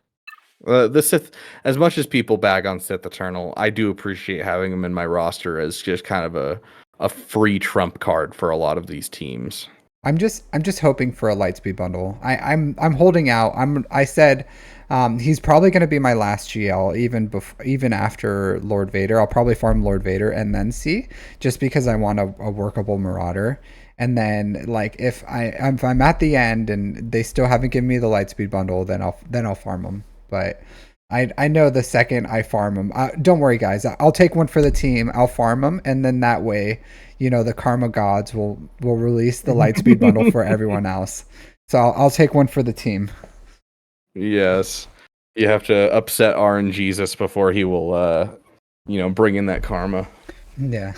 the Sith, as much as people bag on Sith Eternal, I do appreciate having them in my roster as just kind of a free trump card for a lot of these teams. I'm just hoping for a Lightspeed bundle. I'm holding out. I said he's probably going to be my last GL even after Lord Vader. I'll probably farm Lord Vader and then see, just because I want a workable Marauder. And then like if I'm at the end and they still haven't given me the Lightspeed bundle, then I'll farm them. But I know the second I farm them, don't worry guys. I'll take one for the team. I'll farm them, and then that way, the karma gods will release the Lightspeed bundle for everyone else. So I'll take one for the team. Yes, you have to upset RNGesus before he will, bring in that karma. Yeah.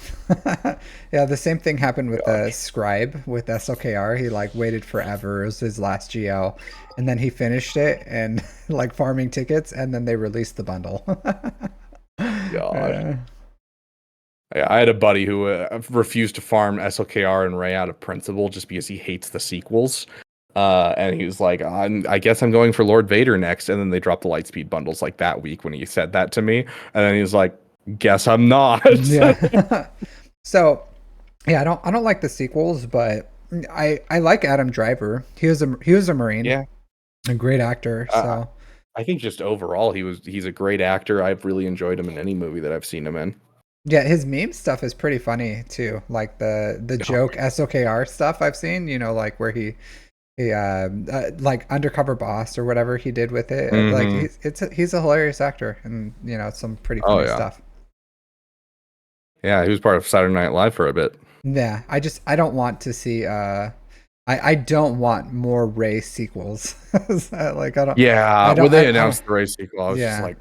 Yeah, the same thing happened with the scribe with SLKR. He like waited forever. It was his last GL. And then he finished it and like farming tickets, and then they released the bundle. God. Yeah. I had a buddy who refused to farm SLKR and Ray out of principle just because he hates the sequels. And he was like, I guess I'm going for Lord Vader next. And then they dropped the Lightspeed bundles like that week when he said that to me. And then he was like, guess I'm not. Yeah. So yeah, I don't like the sequels, but I like Adam Driver. He was a Marine, Yeah. a great actor. Uh, So I think just overall he's a great actor. I've really enjoyed him in any movie that I've seen him in. yeah, his meme stuff is pretty funny too. Like the Oh, joke SOKR stuff I've seen, like where like undercover boss or whatever he did with it. Like mm-hmm. he's a hilarious actor, and some pretty Oh funny yeah. stuff. Yeah, he was part of Saturday Night Live for a bit. Yeah, I don't want to see I don't want more Ray sequels. Like Yeah, I when don't they I don't announced the race sequel, I was just yeah. like,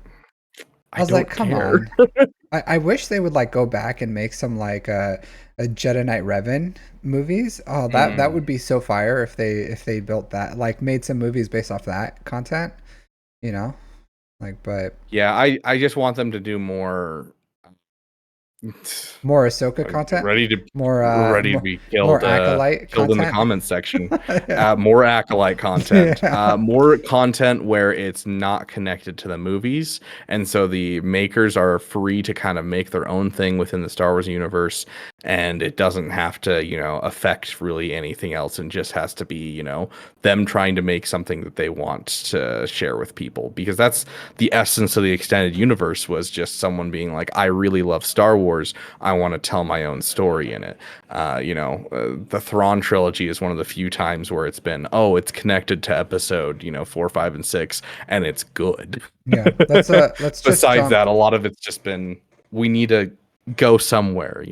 I I was like, don't come care. on. I wish they would like go back and make some like a Jedi Knight Revan movies. Oh, that Mm. would be so fire if they built that, like made some movies based off that content, you know? Like, but Yeah, I just want them to do more. more Ahsoka content, Ready to more ready to be more killed acolyte killed in the content. comments section. Yeah. More acolyte content, Yeah. more content where it's not connected to the movies, and so the makers are free to kind of make their own thing within the Star Wars universe, and it doesn't have to affect really anything else, and just has to be them trying to make something that they want to share with people, because that's the essence of the extended universe, was just someone being like, I really love Star Wars, I want to tell my own story in it. The Thrawn trilogy is one of the few times where it's been, oh, it's connected to episode 4, 5, and 6, and it's good. Yeah. Let's just Besides jump. that, a lot of it's just been, we need to go somewhere.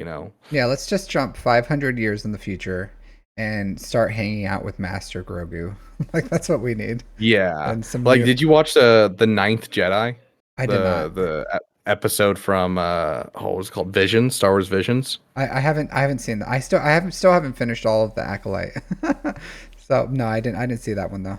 Yeah, let's just jump 500 years in the future, and start hanging out with Master Grogu. Like that's what we need. Yeah. And some Like, new. did you watch the Ninth Jedi? I did not. Episode from what was it called? Visions, Star Wars Visions. I haven't seen that. Still haven't finished all of the Acolyte. So no, I didn't see that one though.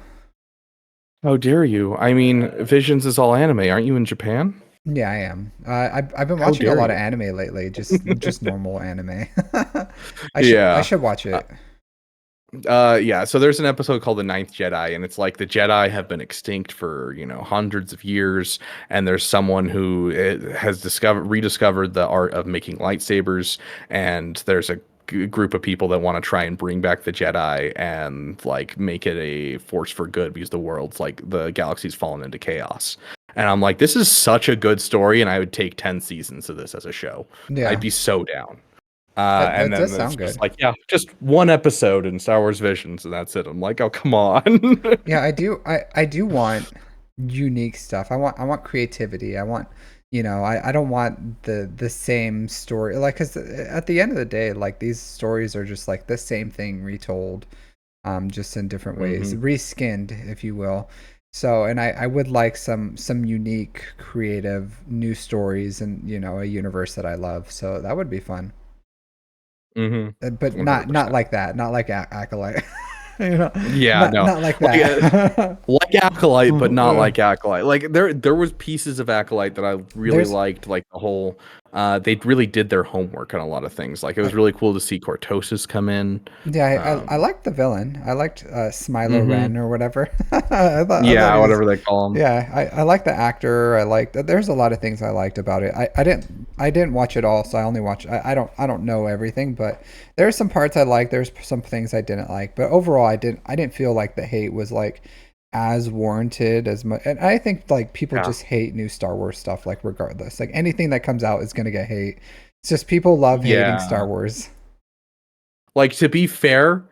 How dare you? I mean, Visions is all anime. Aren't you in Japan? Yeah, I am. I've been How watching a dare lot of you? anime lately, just normal anime. I Yeah. should watch it. Yeah, so there's an episode called The Ninth Jedi, and it's like the Jedi have been extinct for, hundreds of years, and there's someone who has rediscovered the art of making lightsabers, and there's a group of people that want to try and bring back the Jedi and like make it a force for good because the world's like the galaxy's fallen into chaos. And I'm like, this is such a good story, and I would take 10 seasons of this as a show. I'd Yeah, be so down. And that then does it's sound just good. like, yeah, just one episode in Star Wars Visions, and that's it. I'm like, oh, come on. Yeah, I do want unique stuff. I want creativity. I want, I don't want the same story. Like, cause at the end of the day, like these stories are just like the same thing retold, just in different ways, hmm reskinned, if you will. So, and I would like some unique, creative, new stories and a universe that I love. So that would be fun. hmm But not 100%. like that. Not like Acolyte. Yeah, no. Not like Like that. like Acolyte, but not like Acolyte. Like there was pieces of Acolyte that I really There's liked, like the whole they really did their homework on a lot of things. Like it was I, really cool to see Cortosis come in. yeah, I Um liked the villain. I liked Smilo mhm. Ren or whatever. I thought Yeah, he was. whatever they call them. Yeah, I like the actor. I liked. There's a lot of things I liked about it. I didn't watch it all, so I only watched. I don't know everything, but there's some parts I liked. There's some things I didn't like, but overall, I didn't feel like the hate was like as warranted as much. And I think like people Yeah. just hate new Star Wars stuff. Like regardless, like anything that comes out is gonna get hate. It's just people love hating Star Yeah. Wars. Like to be fair,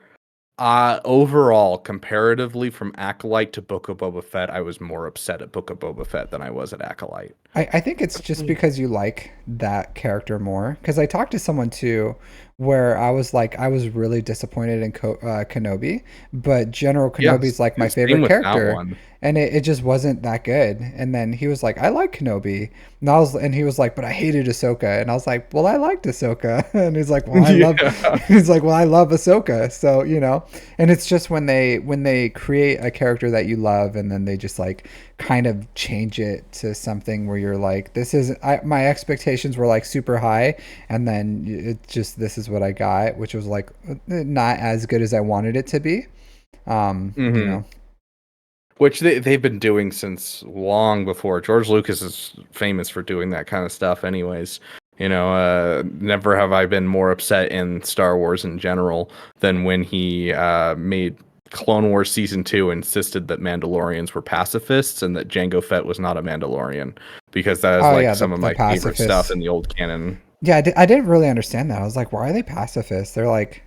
overall, comparatively from Acolyte to Book of Boba Fett, I was more upset at Book of Boba Fett than I was at Acolyte. I think it's just because you like that character more. Because I talked to someone too, where I was like, I was really disappointed in Kenobi, but General Yes, Kenobi's like my and same favorite with that character, one. and it just wasn't that good. And then he was like, I like Kenobi, and he was like, but I hated Ahsoka, and I was like, well, I liked Ahsoka, and he's like, well, I love, Yeah. he's like, well, I love Ahsoka, so and it's just when they create a character that you love, and then they just like kind of change it to something where you're like, this is my expectations were like super high, and then it just this is what I got, which was like not as good as I wanted it to be. You hmm know. Which they've been doing since long before. George Lucas is famous for doing that kind of stuff, anyways. Never have I been more upset in Star Wars in general than when he made Clone Wars Season 2 insisted that Mandalorians were pacifists and that Jango Fett was not a Mandalorian, because that is Oh like yeah, some of the my favorite stuff pacifists. in the old canon. Yeah, I didn't really understand that. I was like, why are they pacifists? They're like,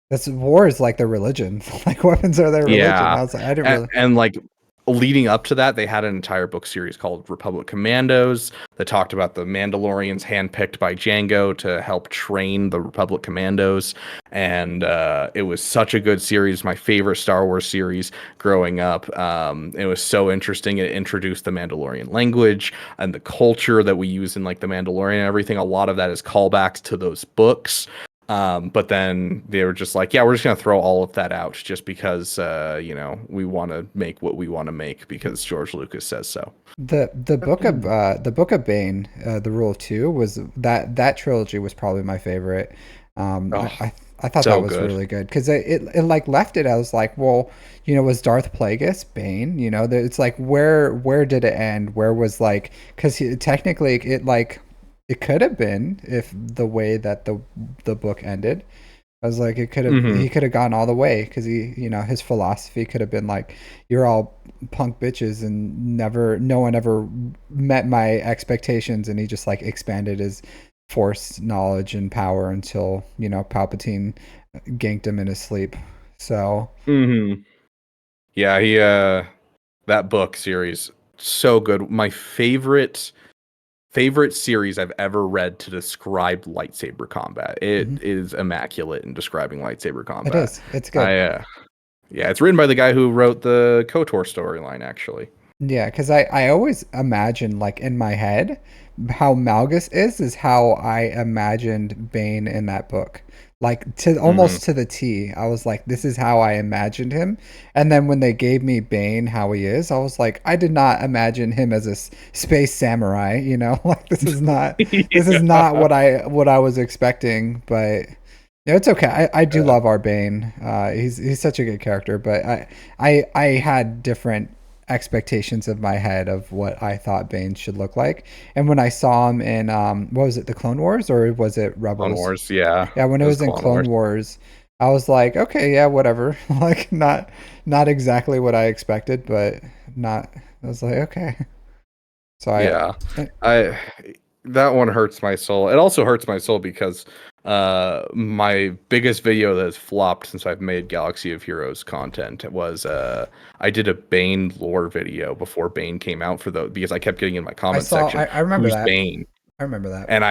this war is like their religion. Like weapons are their religion. Yeah, I was like, I didn't and, really. and like leading up to that, they had an entire book series called Republic Commandos that talked about the Mandalorians handpicked by Django to help train the Republic Commandos, and it was such a good series. My favorite Star Wars series growing up. It was so interesting. It introduced the Mandalorian language and the culture that we use in like the Mandalorian and everything. A lot of that is callbacks to those books. But then they were just like, yeah, we're just gonna throw all of that out just because we want to make what we want to make because George Lucas says so. The book of Bane, the Rule of Two was that trilogy was probably my favorite. Oh, I thought that so was good. really good because it like left it. I was like, well, was Darth Plagueis Bane? It's like where did it end? Where was like because technically it like it could have been if the way that the book ended. I was like, hmm he could have gone all the way because his philosophy could have been like, you're all punk bitches and no one ever met my expectations. And he just like expanded his force knowledge and power until, Palpatine ganked him in his sleep. So, hmm Yeah, he that book series so good. My favorite. favorite series I've ever read to describe lightsaber combat. It Hmm. is immaculate in describing lightsaber It combat. is. It's good. I Yeah, it's written by the guy who wrote the KOTOR storyline, actually. Yeah, because I always imagine like in my head how Malgus is how I imagined Bane in that book. Like to Hmm. almost to the T. I was like, this is how I imagined him. And then when they gave me Bane how he is, I was like, I did not imagine him as a space samurai, you know? Like this is not Yeah. what I was expecting, but yeah, it's okay. I do Yeah. love our Bane. He's such a good character, but I had different expectations of my head of what I thought Bane should look like. And when I saw him in what was it, the Clone Wars or was it Clone Rebels? Wars, yeah. Yeah, when It it was was in Clone Wars. Clone Wars, I was like, okay, yeah, whatever. Like not exactly what I expected, but not I was like, okay. So Yeah. eh, I That one hurts my soul. It also hurts my soul because my biggest video that has flopped since I've made Galaxy of Heroes content was I did a Bane lore video before Bane came out for the because I kept getting in my comment section, I remember who's that. Bane? I remember that. And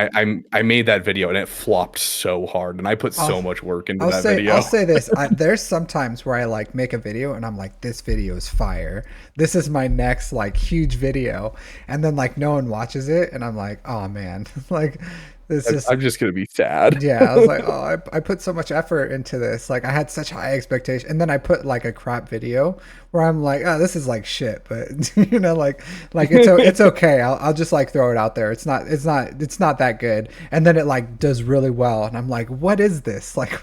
I made that video and it flopped so hard and I put I'll so much work into that I'll video. say this. There's some times where I like make a video and I'm like, this video is fire. This is my next like huge video, and then like no one watches it, and I'm like, oh man, like this just I'm just gonna be sad. yeah. I was like, oh, I put so much effort into this. Like I had such high expectations, and then I put like a crap video where I'm like, oh, this is like shit. But you know, like it's okay. I'll just like throw it out there. It's not that good. And then it like does really well, and I'm like, what is this? Like,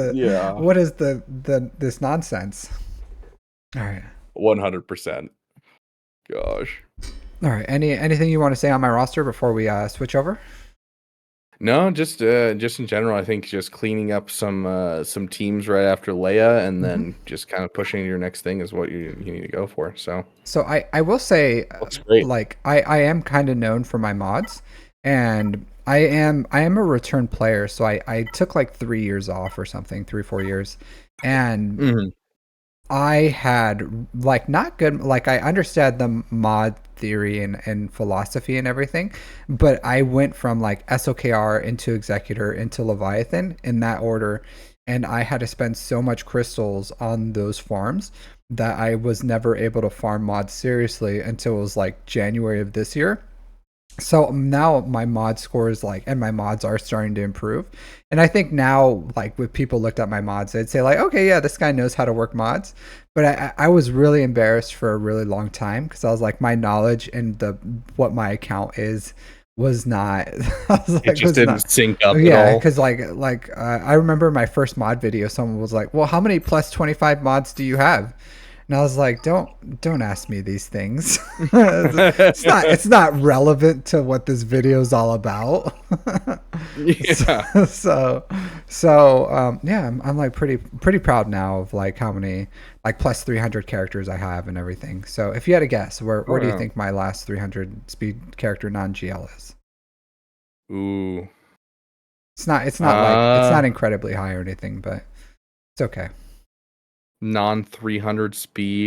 Yeah, what is the this nonsense? All right, 100%. Gosh. all right. Anything you want to say on my roster before we switch over? No, just in general, I think just cleaning up some teams right after Leia, and Hmm. then just kind of pushing your next thing is what you need to go for. So So I will say, looks great. like I am kind of known for my mods, and I am a return player. So I took like 3 years off or something, 3 4 years, and Hmm. I had like not good like I understand the mod theory and philosophy and everything, but I went from like SOKR into Executor into Leviathan in that order, and I had to spend so much crystals on those farms that I was never able to farm mods seriously until it was like January of this year. So now my mod score is like, and my mods are starting to improve. And I think now, like, if people looked at my mods, they'd say, like, okay, yeah, this guy knows how to work mods. But I was really embarrassed for a really long time because I was like, my knowledge and the what my account is was not, I was It like, just was didn't not, sync up at yeah, all. because I remember my first mod video, someone was like, well, how many plus 25 mods do you have? And I was like, don't ask me these things. It's not relevant to what this video is all about. Yeah. so yeah, I'm like pretty proud now of like how many like plus 300 characters I have and everything. So if you had to guess, Oh where do you yeah. think my last 300 speed character non GL is? Ooh. It's not like it's Uh, not incredibly high or anything, but it's okay. non 300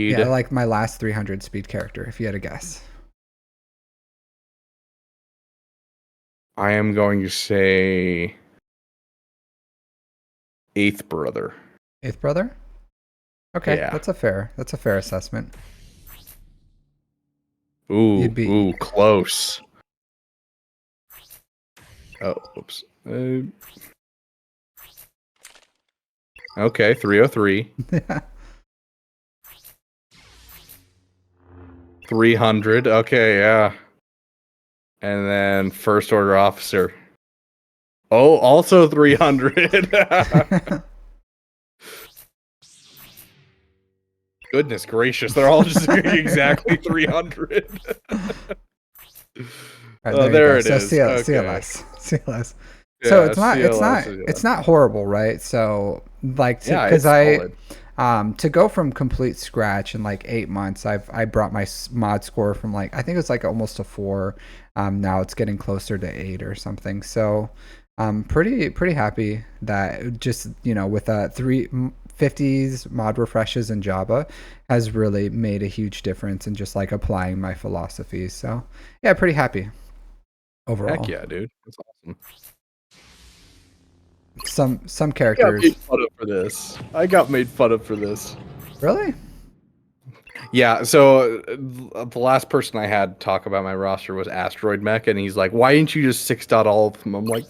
Yeah, speed. like my last 300 speed character if you had to guess. I am going to say eighth brother. Eighth brother? Okay, Yeah. that's a fair assessment. You'd be Ooh, close. Oh, oops. Okay, 303. 300. Okay, yeah. And then first order officer. Oh, also 300. Goodness gracious, they're all just exactly 300. All right, Oh, there you go. there it So is. Okay. CLS, CLS. So Yeah, CLS is it's yeah. not horrible, right? So like to Yeah, because it's I solid. to go from complete scratch in like 8 months, I brought my mod score from like I think it's like almost a 4. Now it's getting closer to 8 or something. So I'm pretty happy that just with 350s mod refreshes in Java has really made a huge difference in just like applying my philosophies. So yeah, pretty happy. Heck overall. yeah, dude. That's awesome. Some I got made characters. fun of for this. I got made fun of for this. Really? Yeah, so the last person I had talk about my roster was Asteroid Mech, and he's like, "Why didn't you just 6 dot all of them?" I'm like,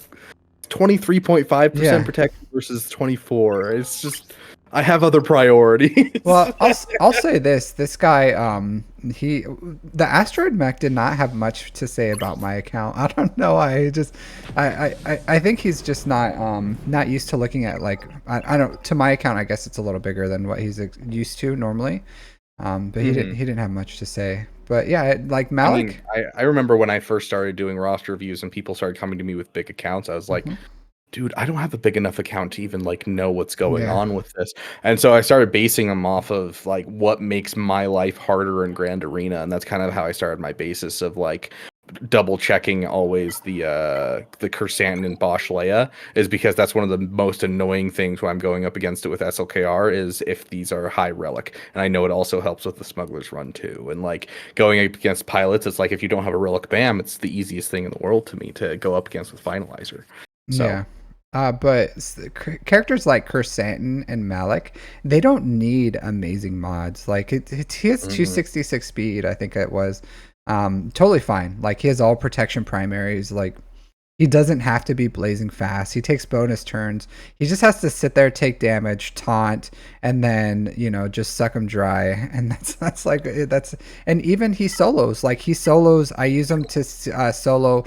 23.5% Yeah. protection versus 24. It's just I have other priorities. Well, I'll say this. This guy, he the asteroid mech did not have much to say about my account. I don't know why. He just, I think he's just not used to looking at like I don't to my account. I guess it's a little bigger than what he's used to normally. But Mhm. he didn't have much to say. But yeah, like I mean, Malik. I remember when I first started doing roster reviews and people started coming to me with big accounts, I was like, Mhm. dude, I don't have a big enough account to even like know what's going Yeah, on with this. And so I started basing them off of like what makes my life harder in Grand Arena. And that's kind of how I started my basis of like double checking always the Kersantin and Bosch Leia is because that's one of the most annoying things when I'm going up against it with SLKR is if these are high relic. And I know it also helps with the smuggler's run too. And like going up against pilots, it's like if you don't have a relic bam, it's the easiest thing in the world to me to go up against with finalizer. So yeah. But characters like Kersantin and Malik, they don't need amazing mods. Like he has mhm. 266 speed, I think it was. Totally fine. Like he has all protection primaries. Like he doesn't have to be blazing fast. He takes bonus turns. He just has to sit there, take damage, taunt, and then just suck him dry. And that's like that's and even he solos. Like he solos. I use him to solo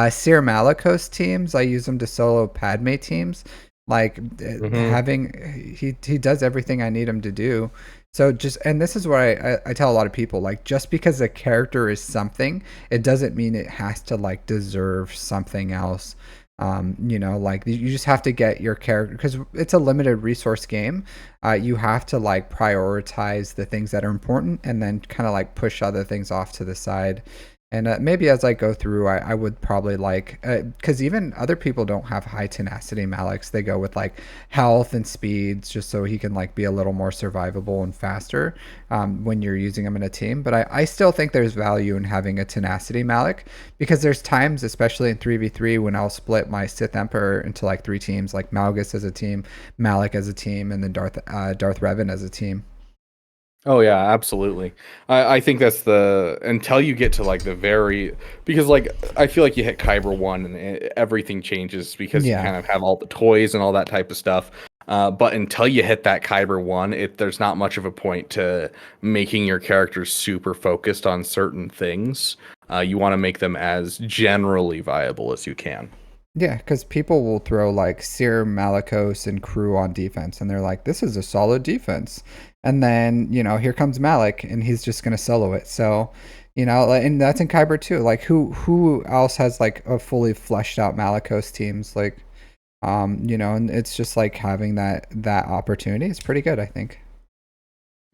Sir Malicos teams. I use him to solo Padme teams. Like Mhm. having he does everything I need him to do. So just and this is what I tell a lot of people like just because a character is something it doesn't mean it has to like deserve something else. Like you just have to get your character because it's a limited resource game. You have to like prioritize the things that are important and then kind of like push other things off to the side. And maybe as I go through, I would probably like because even other people don't have high tenacity Maliks. They go with like health and speeds just so he can like be a little more survivable and faster when you're using him in a team. But I still think there's value in having a tenacity Malik because there's times, especially in 3v3, when I'll split my Sith Emperor into like three teams, like Malgus as a team, Malik as a team, and then Darth Revan as a team. Oh yeah, absolutely. I think that's the until you get to like the very because like I feel like you hit Kyber 1 and everything changes because you Yeah. kind of have all the toys and all that type of stuff. But until you hit that Kyber 1, there's not much of a point to making your characters super focused on certain things. You want to make them as generally viable as you can. Yeah, because people will throw like Seer, Malikos, and crew on defense, and they're like, "This is a solid defense." And then here comes Malik, and he's just gonna solo it. So, and that's in Kyber too. Like, who else has like a fully fleshed out Malikos teams? Like, and it's just like having that opportunity. It's pretty good, I think.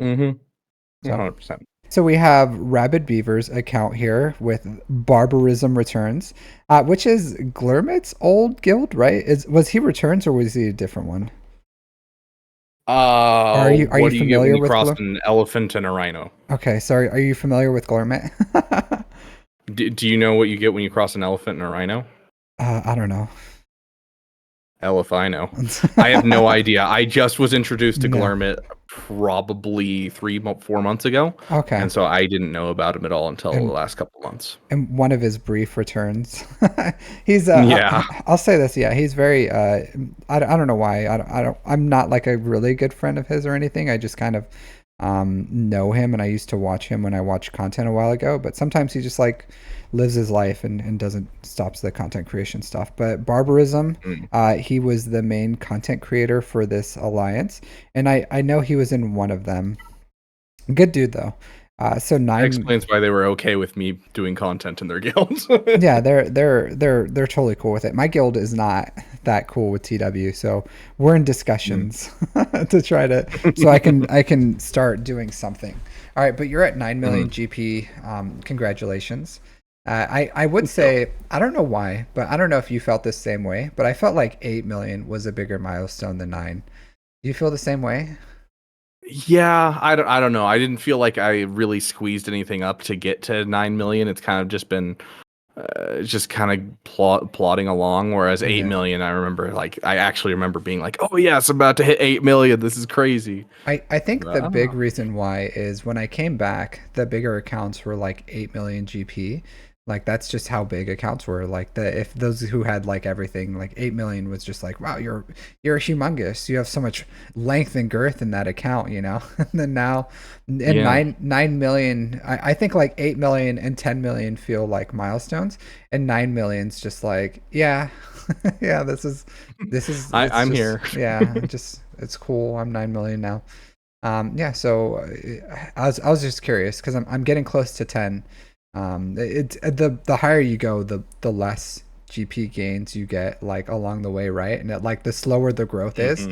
Mm-hmm. So. 100%. So we have Rabid Beaver's account here with Barbarism Returns, which is Glurmit's old guild, right? Was he Returns or was he a different one? Or are you What do you get when familiar you with cross Glurmit? an elephant and a rhino? Okay, sorry. Are you familiar with Glurmit? Do you know what you get when you cross an elephant and a rhino? I don't know. Hell if I know. I have no idea. I just was introduced to No. Glarmit probably 4 months ago, Okay. and so I didn't know about him at all until the And last couple months. one of his brief returns. He's Yeah. I'll say this, yeah, he's very I don't know why. I'm not like a really good friend of his or anything. I just kind of know him and I used to watch him when I watched content a while ago, but sometimes he just like lives his life and doesn't stops the content creation stuff. But Barbarism, Mm. he was the main content creator for this alliance and I know he was in one of them. Good dude though. So That nine. explains why they were okay with me doing content in their guild. Yeah, they're totally cool with it. My guild is not that cool with TW, so we're in Mm. discussions to try to so I can start doing something. All right, but you're at 9 million Mhm. GP. Congratulations. I would Thank you. say I don't know why, but I don't know if you felt the same way. But I felt like 8 million was a bigger milestone than nine. Do you feel the same way? Yeah, I don't know. I didn't feel like I really squeezed anything up to get to 9 million. It's kind of just been just kind of plodding along. Whereas 8 Yeah. million, I remember like I actually remember being like, oh yeah, it's about to hit 8 million. This is crazy. I think But the I don't big know. reason why is when I came back, the bigger accounts were like 8 million GP. Like that's just how big accounts were. Like the if those who had like everything, like 8 million was just like, wow, you're humongous. You have so much length and girth in that account, you know? And then now and Yeah. 9 million, I think like 8 million and 10 million feel like milestones. And 9 million's just like, yeah, yeah, this is it's I'm just here. yeah, just it's cool. I'm 9 million now. Yeah, so I was just curious because I'm getting close to 10. It's the higher you go, the less GP gains you get like along the way, right? And like the slower the growth is.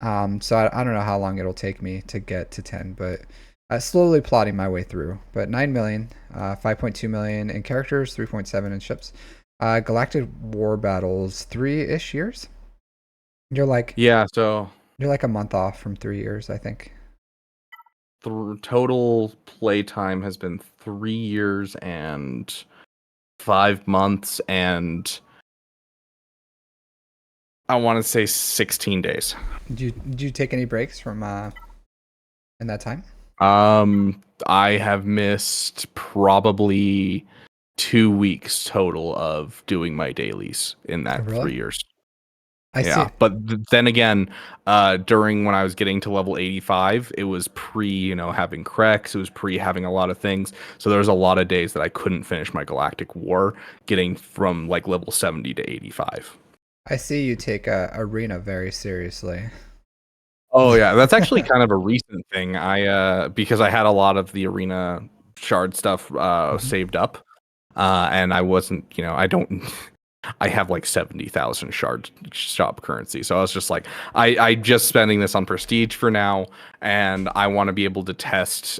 Mhm. So I don't know how long it'll take me to get to 10, but slowly plotting my way through. But 9 million, 5.2 million in characters, 3.7 in ships. Galactic War Battles, 3-ish years. You're like Yeah. So you're like a month off from 3 years, I think. total play time has been 3 years and 5 months, and I want to say 16 days. Did you take any breaks from in that time? I have missed probably 2 weeks total of doing my dailies in Oh, that really? 3 years. I Yeah, see. but then again, during when I was getting to level 85, it was pre, having Crex. It was pre having a lot of things. So there was a lot of days that I couldn't finish my Galactic War, getting from like level 70 to 85. I see you take arena very seriously. Oh yeah, that's actually kind of a recent thing. I because I had a lot of the arena shard stuff Mhm. saved up, and I wasn't, I don't. I have like 70,000 shard shop currency. So I was just like, I just spending this on prestige for now. And I want to be able to test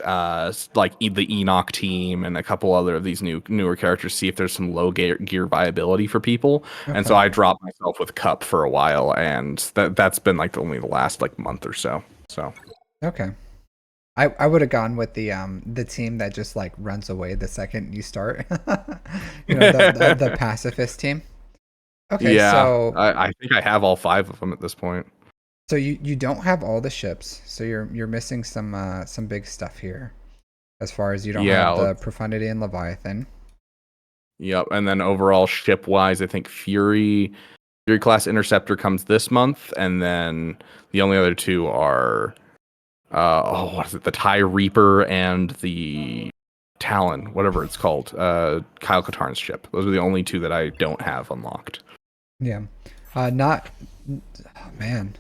like the Enoch team and a couple other of these newer characters, see if there's some low gear viability for people. And so Okay. I dropped myself with Cup for a while, and that's been like only the last like month or so. So Okay. I would have gone with the team that just like runs away the second you start. The pacifist team. Okay, yeah, so I think I have all five of them at this point. you don't have all the ships, so you're missing some big stuff here. As far as you don't Yeah, have the Profundity and Leviathan. yep. And then overall ship wise, I think Fury class interceptor comes this month, and then the only other two are what is it? The TIE Reaper and the Talon, whatever it's called. Kyle Katarn's ship. Those are the only two that I don't have unlocked. Yeah. Not oh, man.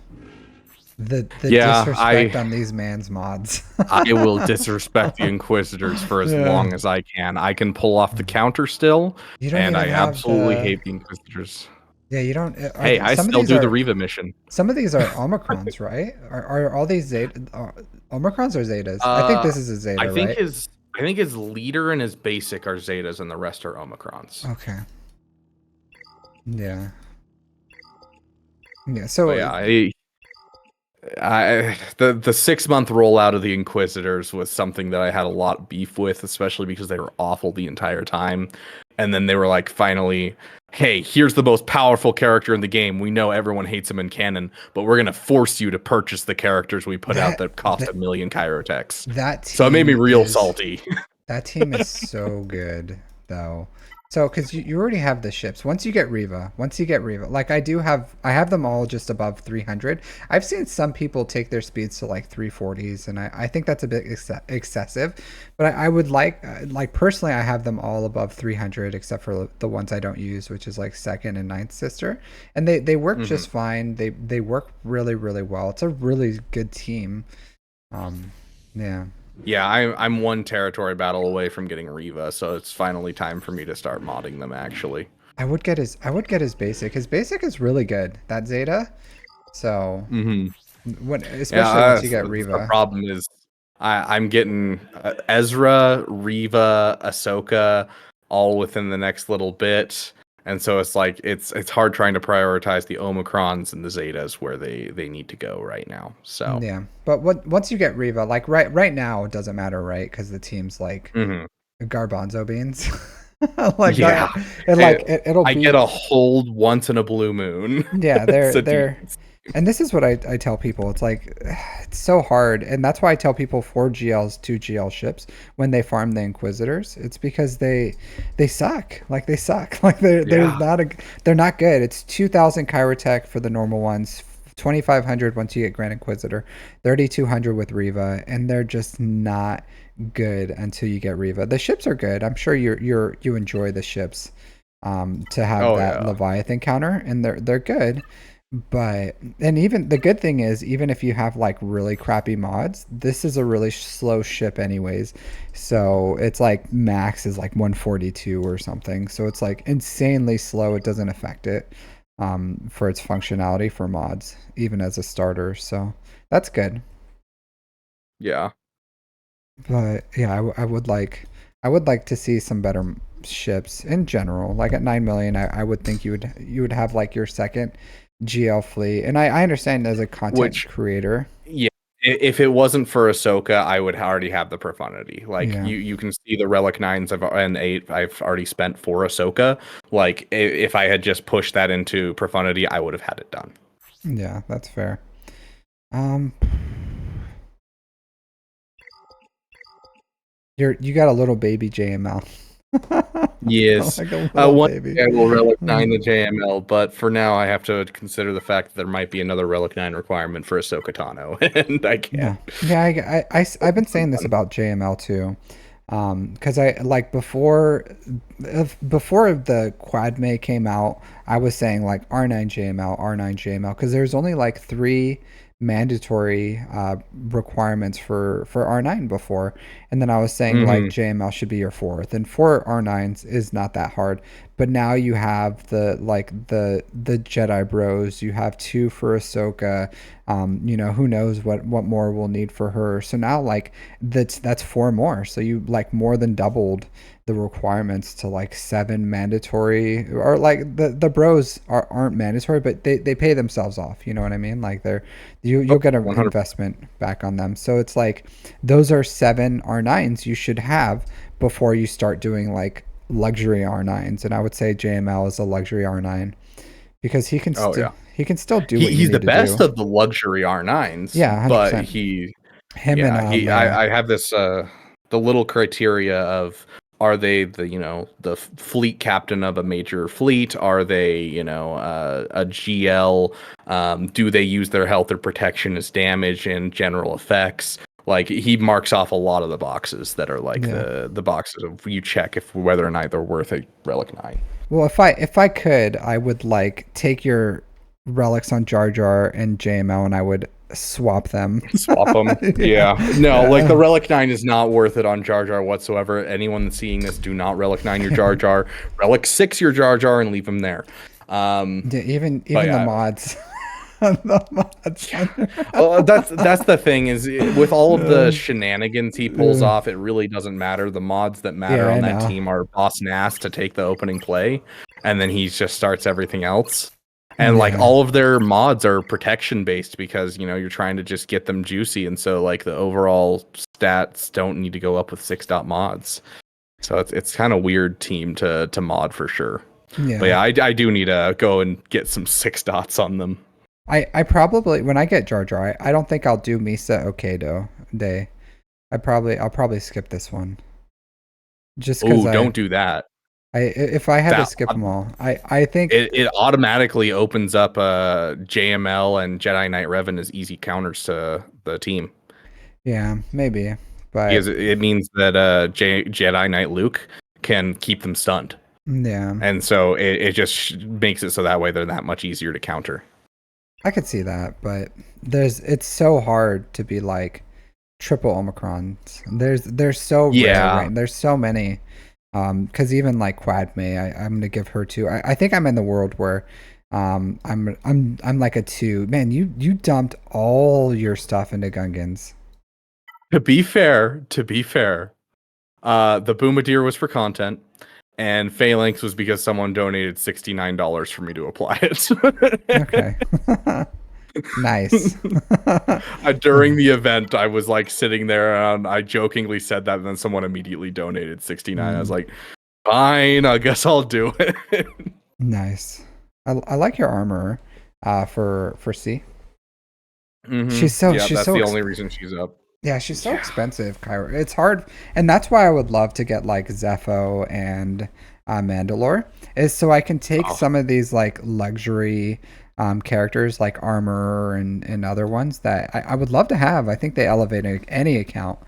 The Yeah, disrespect on these man's mods. I will disrespect the Inquisitors for as Yeah. long as I can. I can pull off the counter still, You don't and even I have absolutely the hate the Inquisitors. yeah, you don't Hey, I still do the Riva mission. some of these are Omicrons, right? Are all these Zeta Omicrons or Zetas? I think Uh, this is a I Zeta, think right? his I think his leader and his basic are Zetas, and the rest are Omicrons. Okay. Yeah. Yeah. But So yeah, the 6 month rollout of the Inquisitors was something that I had a lot of beef with, especially because they were awful the entire time. And then they were like, finally, hey, here's the most powerful character in the game. We know everyone hates him in canon, but we're gonna force you to purchase the characters we put out that that cost that 1 million Kyrotechs. that So it made me team real is salty. That team is so good, though. So, because you already have the ships. Once you get Riva, like I have them all just above 300. I've seen some people take their speeds to like 340s, and I think that's a bit excessive. But I would like personally, I have them all above 300, except for the ones I don't use, which is like second and ninth sister, and they work Mhm. just fine. They work really well. It's a really good team. Um, yeah. Yeah, I'm one territory battle away from getting Riva, so it's finally time for me to start modding them actually. I would get his basic. His basic is really good. That Zeta. So Hmm. when Yeah, especially once you get that's the Riva. problem is I'm getting Ezra, Riva, Ahsoka all within the next little bit, and so it's like it's hard trying to prioritize the Omicrons and the Zetas where they need to go right now. So, Yeah. But once you get Riva, like right now it doesn't matter, right? Because the team's like mhm. garbanzo beans. Like Yeah. that, and I, like it'll I get be a hold once in a blue moon. yeah, It's a they're defense. and this is what I tell people. It's like it's so hard, and that's why I tell people 4 GLs, 2 GL ships when they farm the Inquisitors. It's because they suck. Like they suck. Like Yeah. they're not good. It's 2,000 Chirotech for the normal ones, 2,500 once you get Grand Inquisitor, 3,200 with Riva, and they're just not good until you get Riva. The ships are good. I'm sure you enjoy the ships to have Oh that yeah. Leviathan counter, and they're good. But and even the good thing is, even if you have like really crappy mods, this is a really slow ship anyways. So it's like max is like 142 or something. So it's like insanely slow. It doesn't affect it for its functionality for mods, even as a starter. So that's good. Yeah. But yeah, I would like to see some better ships in general. Like at 9 million, I would think you would have like your second GL fleet. And I understand as a content Which, creator. yeah, if it wasn't for Ahsoka, I would already have the Profundity. Like Yeah. you can see the Relic Nines and 8 I've already spent for Ahsoka. Like if I had just pushed that into Profundity, I would have had it done. Yeah, that's fair. Um you got a little baby JML. Yes. Like a little One baby. day I will Relic 9 Mm. the JML, but for now I have to consider the fact that there might be another Relic 9 requirement for Ahsoka Tano, and I can't. Yeah. Yeah, I've been saying this about JML too. Because I like before the Quad May came out, I was saying like R9 JML, R9 JML, because there's only like three mandatory requirements for R9 before, and then I was saying like Hmm. JML should be your fourth, and four R9s is not that hard. But now you have the Jedi Bros, you have two for Ahsoka. You know, who knows what more we'll need for her. So now like that's four more. So you like more than doubled the requirements to like seven mandatory, or like the bros aren't mandatory, but they pay themselves off. You know what I mean? Like Oh, you'll get an 100. investment back on them. So it's like those are seven R9s you should have before you start doing like luxury R9s. And I would say JML is a luxury R9 because Oh yeah. he can still do what you He's the need to best do. of the luxury R9s, Yeah, but 100%. he Him and yeah, Leia. I have this the little criteria of, are they the, the fleet captain of a major fleet? Are they, a GL? Do they use their health or protection as damage and general effects? Like he marks off a lot of the boxes that are like Yeah. the boxes of you check if whether or not they're worth a relic 9. Well, if I could, I would like take your relics on Jar Jar and JML, and I would swap them. Swap them. Yeah. Yeah. No, like the Uh, Relic 9 is not worth it on Jar Jar whatsoever. Anyone that's seeing this, do not Relic 9 your Jar Jar. Relic 6 your Jar Jar and leave him there. yeah, But even the yeah. mods. The mods. Yeah. Well, that's the thing is, with all of the Uh, shenanigans he pulls uh, off, it really doesn't matter. The mods that matter yeah, I on that know. team are Boss Nass to take the opening play, and then he just starts everything else. And like Yeah. all of their mods are protection based because you're trying to just get them juicy, and so like the overall stats don't need to go up with 6 dot mods. So it's kind of weird team to mod for sure. But Yeah. yeah, I do need to go and get some 6 dots on them. I probably when I get Jar Jar, I don't think I'll do Misa Okado day. I'll probably skip this one. Just because Oh, don't do that. if I had to That skip them all, I think it automatically opens up JML and Jedi Knight Revan as easy counters to the team, yeah, maybe. But because it means that Jedi Knight Luke can keep them stunned, yeah, and so it just makes it so that way they're that much easier to counter. I could see that, but it's so hard to be like triple Omicrons. They're so rare, Yeah, right? There's so many. Because even like Quad May, I'm gonna give her two. I think I'm in the world where I'm like a two. Man, you dumped all your stuff into Gungans. to be fair, the Boomadeer was for content, and Phalanx was because someone donated $69 for me to apply it. Okay. Nice. During the event, I was like sitting there and I jokingly said that, and then someone immediately donated 69. I was Mm. like, Fine, I guess I'll do it. Nice. I like your armor for C. Yeah, She's that's so the only reason she's up. yeah, she's so Yeah. expensive, Kyra. It's hard, and that's why I would love to get like Zepho and Mandalore, is so I can take Oh, some of these like luxury characters like Armor and other ones that I would love to have. I think they elevate any account.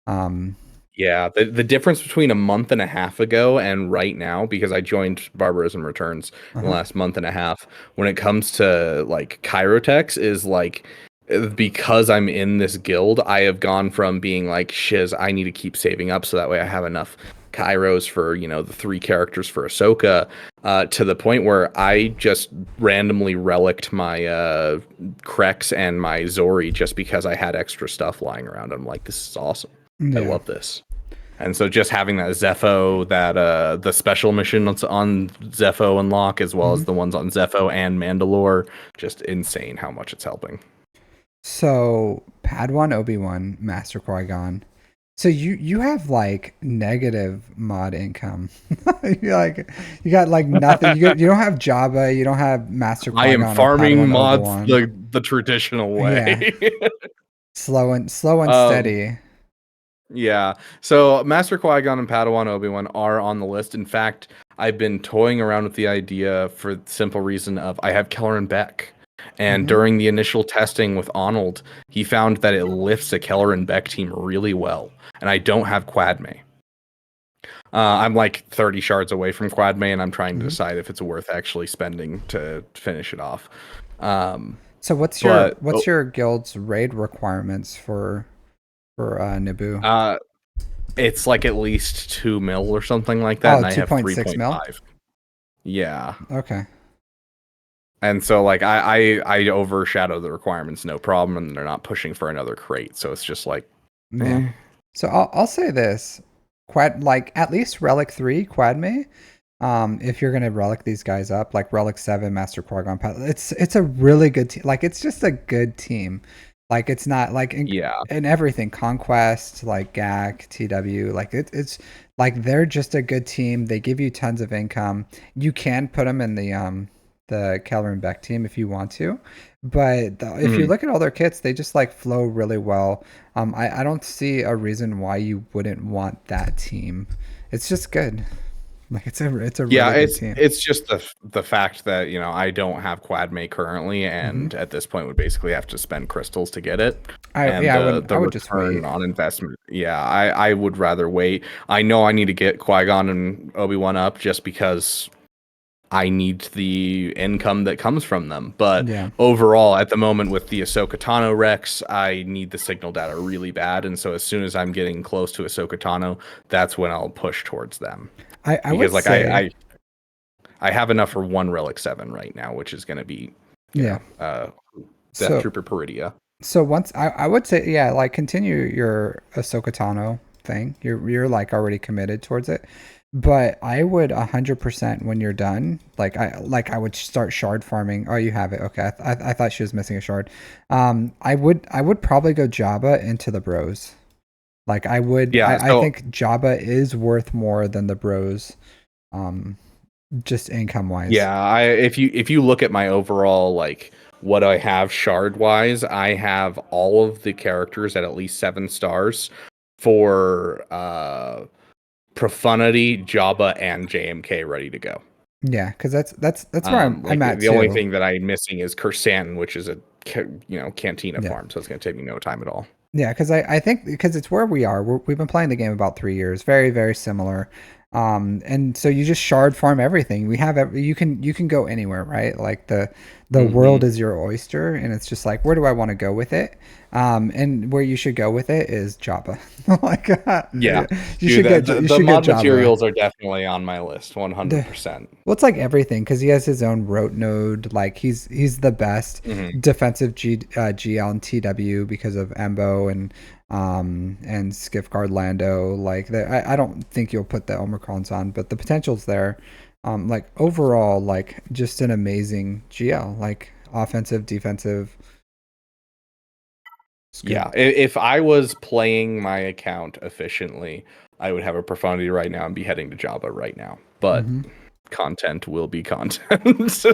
Um, yeah. The difference between a month and a half ago and right now, because I joined Barbarism Returns in the uh-huh. last month and a half, when it comes to like Chirotex, is like because I'm in this guild, I have gone from being like, shiz, I need to keep saving up so that way I have enough Kairos for, the three characters for Ahsoka, to the point where I just randomly relicked my Krex and my Zori just because I had extra stuff lying around. I'm like, this is awesome. I Yeah. love this. And so just having that Zepho, that the special mission that's on Zepho unlock, as well hmm as the ones on Zepho and Mandalore, just insane how much it's helping. So Padawan Obi-Wan, Master Qui-Gon. So you have like negative mod income. you like you got like nothing. You don't have Jabba. You don't have Master I am Qui-Gon or farming Padawan mods Obi-Wan. the traditional Yeah, way. slow and um, steady. yeah. So Master Qui-Gon and Padawan Obi-Wan are on the list. In fact, I've been toying around with the idea for the simple reason of I have Keller and Beck. And hmm during the initial testing with Arnold, he found that it lifts a Keller and Beck team really well. And I don't have Quadme. I'm like 30 shards away from Quadme, and I'm trying to hmm decide if it's worth actually spending to finish it off. Um, So but what's your guild's raid requirements for Naboo? it's like at least 2 mil or something like that, Oh, and I have 2.6 mil. 3.5. Yeah. Okay. And so like I overshadow the requirements no problem, and they're not pushing for another crate. So it's just like Yeah. eh. So I'll say this. Quad like at least Relic 3 Quadme. If you're gonna relic these guys up, like Relic 7, Master Qui-Gon, it's a really good team. Like it's just a good team. Like it's not like Yeah. in everything, Conquest, like GAC, TW, like it's like they're just a good team. They give you tons of income. You can put them in the Keller and Beck team if you want to. But if you Mhm. look at all their kits, they just like flow really well. I don't see a reason why you wouldn't want that team. It's just good. Like it's a Yeah, really good team. it's just the fact that, I don't have Quadmate currently, hmm and at this point would basically have to spend crystals to get it. I And yeah, the I would just return wait. on investment, yeah, I would rather wait. I know I need to get Qui-Gon and Obi-Wan up just because I need the income that comes from them. But Yeah. overall, at the moment with the Ahsoka Tano Rex, I need the signal data really bad. And so as soon as I'm getting close to Ahsoka Tano, that's when I'll push towards them. I would Because like say I have enough for one Relic 7 right now, which is gonna be, yeah. Death So Trooper Peridia. so once I would say yeah, like continue your Ahsoka Tano thing. You're like already committed towards it. But I would 100% when you're done, I would start shard farming. Oh, you have it. Okay. I thought she was missing a shard. I would probably go Jabba into the bros. Like Yeah, I so think Jabba is worth more than the bros. Um, just income wise. yeah, I if you look at my overall like what I have shard wise, I have all of the characters at least 7 stars for Profanity, Jabba, and JMK ready to go. Yeah, because that's where I'm Like at the only too. thing that I'm missing is Kersantin, which is a cantina Yeah. farm, so it's gonna take me no time at all. Yeah, because I think because it's where we are. We've been playing the game about 3 years, very very similar. And so you just shard farm everything. You can go anywhere, right? Like the Hmm. world is your oyster, and it's just like where do I want to go with it? And where you should go with it is Java. Like Yeah, you dude, should get you the should get mod Java. materials are definitely on my list, The 100%. Well, it's like everything because he has his own rote node. Like he's the best Hmm. defensive GL and TW because of Embo and Skiffguard Lando. Like I don't think you'll put the Omicrons on, but the potential's there. Like overall, like just an amazing GL. Like offensive, defensive, It's Yeah, good. if I was playing my account efficiently, I would have a profundity right now and be heading to Java right now. But Hmm. content will be content.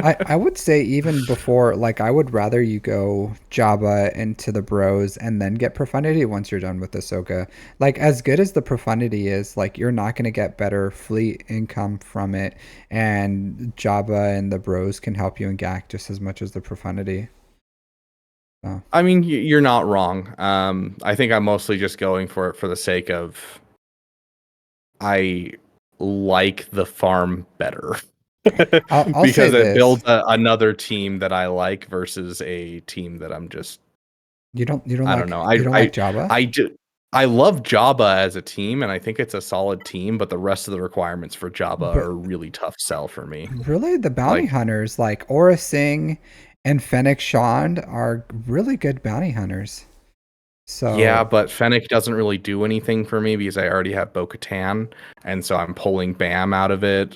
I would say even before, like, I would rather you go Java into the bros and then get profundity once you're done with Ahsoka. Like, as good as the profundity is, like, you're not going to get better fleet income from it. And Java and the bros can help you in GAC just as much as the profundity. So, I mean, you're not wrong. I think I'm mostly just going for it for the sake of I like the farm better I'll say because it this. builds another team that I like versus a team that I'm just I don't know. You don't like Java? I do, I love Jabba as a team, and I think it's a solid team. But the rest of the requirements for Jabba are But a really tough sell for me. really, the bounty Like, hunters like Aura Singh and Fennec Shand are really good bounty hunters. yeah, So, but Fennec doesn't really do anything for me because I already have Bo-Katan, and so I'm pulling Bam out of it.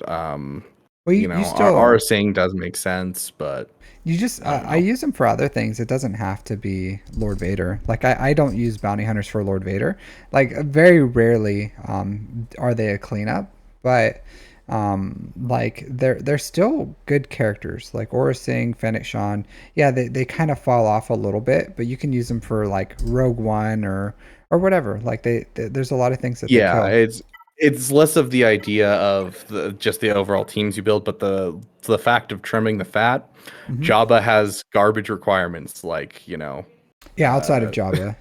well, You you know, still our saying does make sense, but you just I don't I know. use them for other things. It doesn't have to be Lord Vader. Like I don't use bounty hunters for Lord Vader. Like very rarely are they a cleanup, but like they're still good characters. Like Aura Singh, Fennec Shan. Yeah, they kind of fall off a little bit, but you can use them for like Rogue One or whatever. Like there's a lot of things that they Yeah, kill. it's less of the idea of just the overall teams you build, but the fact of trimming the fat. Hmm. Jabba has garbage requirements, like Yeah, outside of uh, Java.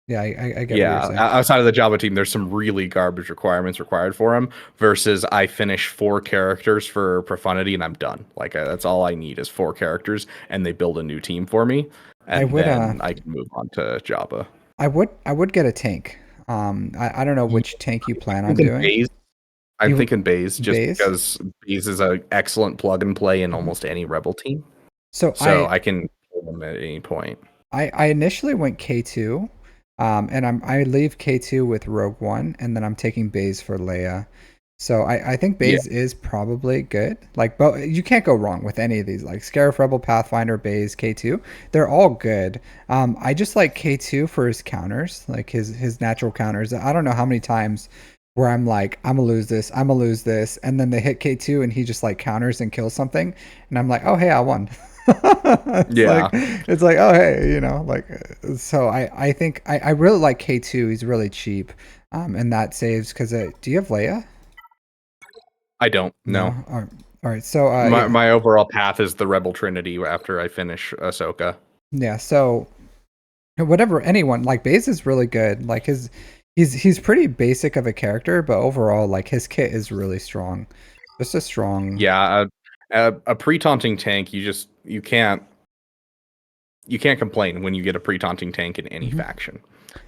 Yeah, I get what you're yeah, saying. outside of the Jabba team, there's some really garbage requirements required for him. Versus, I finish 4 characters for profundity and I'm done. Like that's all I need is 4 characters, and they build a new team for me, I and would then I can move on to Jabba. I would get a tank. I don't know Yeah, which tank you I'm plan on thinking doing. Baze. I'm You thinking Baze just base. because Baze is an excellent plug and play in Mhm. almost any rebel team. So So I can pull them at any point. I initially went K2, and I leave K2 with Rogue One, and then I'm taking Baze for Leia. So I think Yeah. Baze is probably good. Like, but you can't go wrong with any of these. Like Scarif Rebel, Pathfinder, Baze, K2, they're all good. I just like K2 for his counters, like his natural counters. I don't know how many times where I'm like, I'm gonna lose this, I'm gonna lose this, and then they hit K2 and he just like counters and kills something, and I'm like, oh hey, I won. Yeah. It's like oh hey, like so I think I really like K2. He's really cheap, and that saves because do you have Leia? I don't know. No. All right. So yeah, My overall path is the Rebel Trinity after I finish Ahsoka. yeah. So whatever anyone like, Baze is really good. Like he's pretty basic of a character, but overall like his kit is really strong. Just a strong. Yeah, a pre-taunting tank, you can't complain when you get a pre-taunting tank in any Mhm. faction.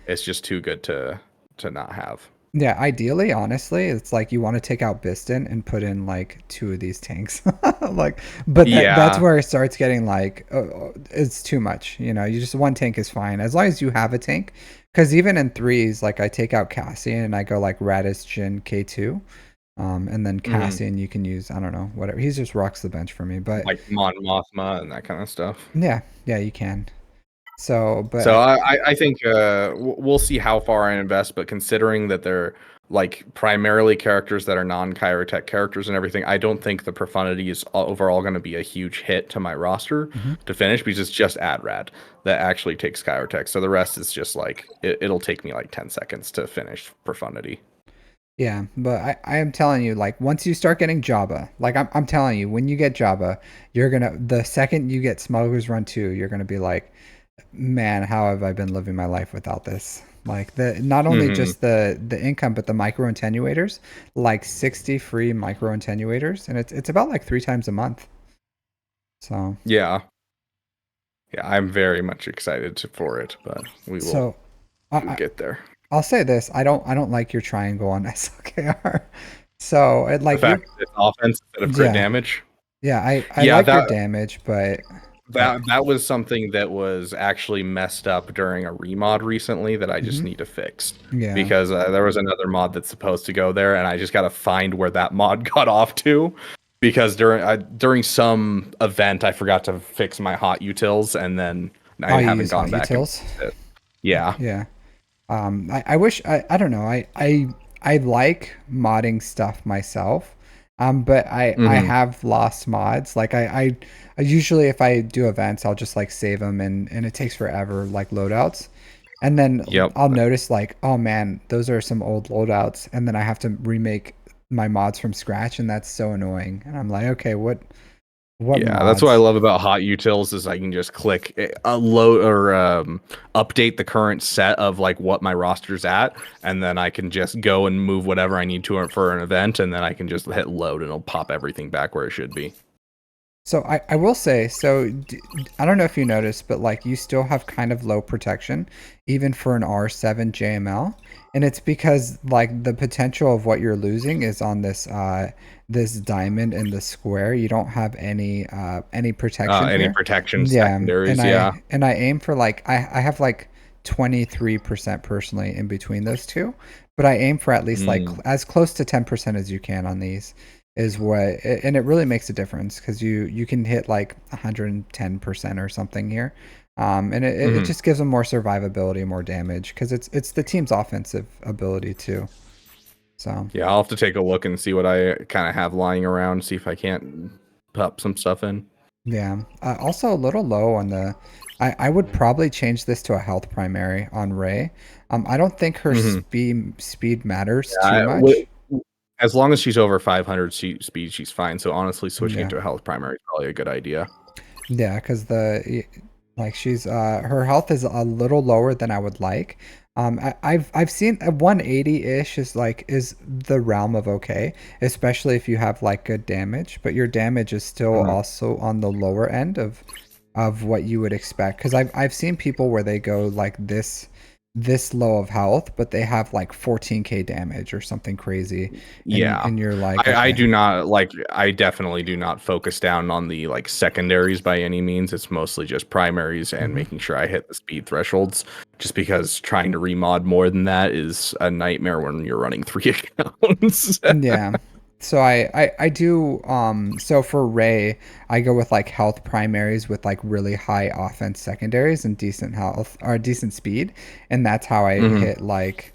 It's just too good to not have. Yeah, ideally, honestly, it's like you want to take out Biston and put in like two of these tanks. Like, but that's Yeah. where it starts getting like it's too much. You just one tank is fine as long as you have a tank. Because even in threes, like I take out Cassian and I go like Radis, Jin, K2, and then Hmm. Cassian you can use I don't know whatever. He's just rocks the bench for me. But Like Mon Mothma and that kind of stuff. yeah, yeah, you can. So, So but I think we'll see how far I invest, but considering that they're like primarily characters that are non-Kyrotech characters and everything, I don't think the profundity is overall going to be a huge hit to my roster mhm. to finish because it's just Adrad that actually takes Kyrotech. So the rest is just like it'll take me like 10 seconds to finish profundity. Yeah, but I am telling you, like once you start getting Jabba, like I'm telling you, when you get Jabba, the second you get Smuggler's Run 2, you're gonna be like, man, how have I been living my life without this? Like the not only Hmm. just the income, but the micro attenuators, like 60 free micro attenuators, and it's about like 3 times a month. So Yeah, yeah, I'm very much excited for it, but so we'll I get there. I'll say this, I don't like your triangle on SLKR. So it The like fact you're that it's offense instead of crit yeah. damage. Yeah, I Yeah, like your that damage, but that was something that was actually messed up during a remod recently that I just mhm, need to fix yeah. because there was another mod that's supposed to go there and I just got to find where that mod got off to because during some event I forgot to fix my hot utils and then I Oh, you haven't use gone hot back and utils? fixed it. Yeah. Yeah. I wish I don't know. I like modding stuff myself. But I Hmm. have lost mods. Like I usually if I do events, I'll just like save them and it takes forever like loadouts. And then Yep. I'll notice like, oh man, those are some old loadouts and then I have to remake my mods from scratch and that's so annoying. And I'm like, okay, what Yeah, that's what I mods? love about hot utils is I can just click load or update the current set of like what my roster's at, and then I can just go and move whatever I need to for an event, and then I can just hit load and it'll pop everything back where it should be. So I will say, I don't know if you noticed, but like you still have kind of low protection, even for an R7 JML, and it's because like the potential of what you're losing is on this diamond and the square. You don't have any protection Any here. protection Yeah, secondaries, yeah. and I aim for like I have like 23% personally in between those two, but I aim for at least like Mm. as close to 10% as you can on these is what and it really makes a difference because you can hit like 110% or something here, and it Hmm. just gives them more survivability and more damage because it's the team's offensive ability too. So Yeah, I'll have to take a look and see what I kind of have lying around, see if I can't pop some stuff in. yeah, also a little low on the. I would probably change this to a health primary on Ray. I don't think her Hmm. speed matters Yeah, too much. as long as she's over 500 speed, she's fine. So honestly, switching it Yeah. to a health primary is probably a good idea. Yeah, because like she's her health is a little lower than I would like. I've seen a 180-ish is the realm of okay, especially if you have like good damage, but your damage is still Hmm. also on the lower end of what you would expect. Because I've seen people where they go like this low of health, but they have like 14k damage or something crazy, Yeah. and you're like, I okay, do not like I definitely do not focus down on the like secondaries by any means. It's mostly just primaries and hmm making sure I hit the speed thresholds just because trying to remod more than that is a nightmare when you're running three accounts. yeah. So I do so for Ray, I go with like health primaries with like really high offense secondaries and decent health or decent speed. And that's how I Hmm. hit like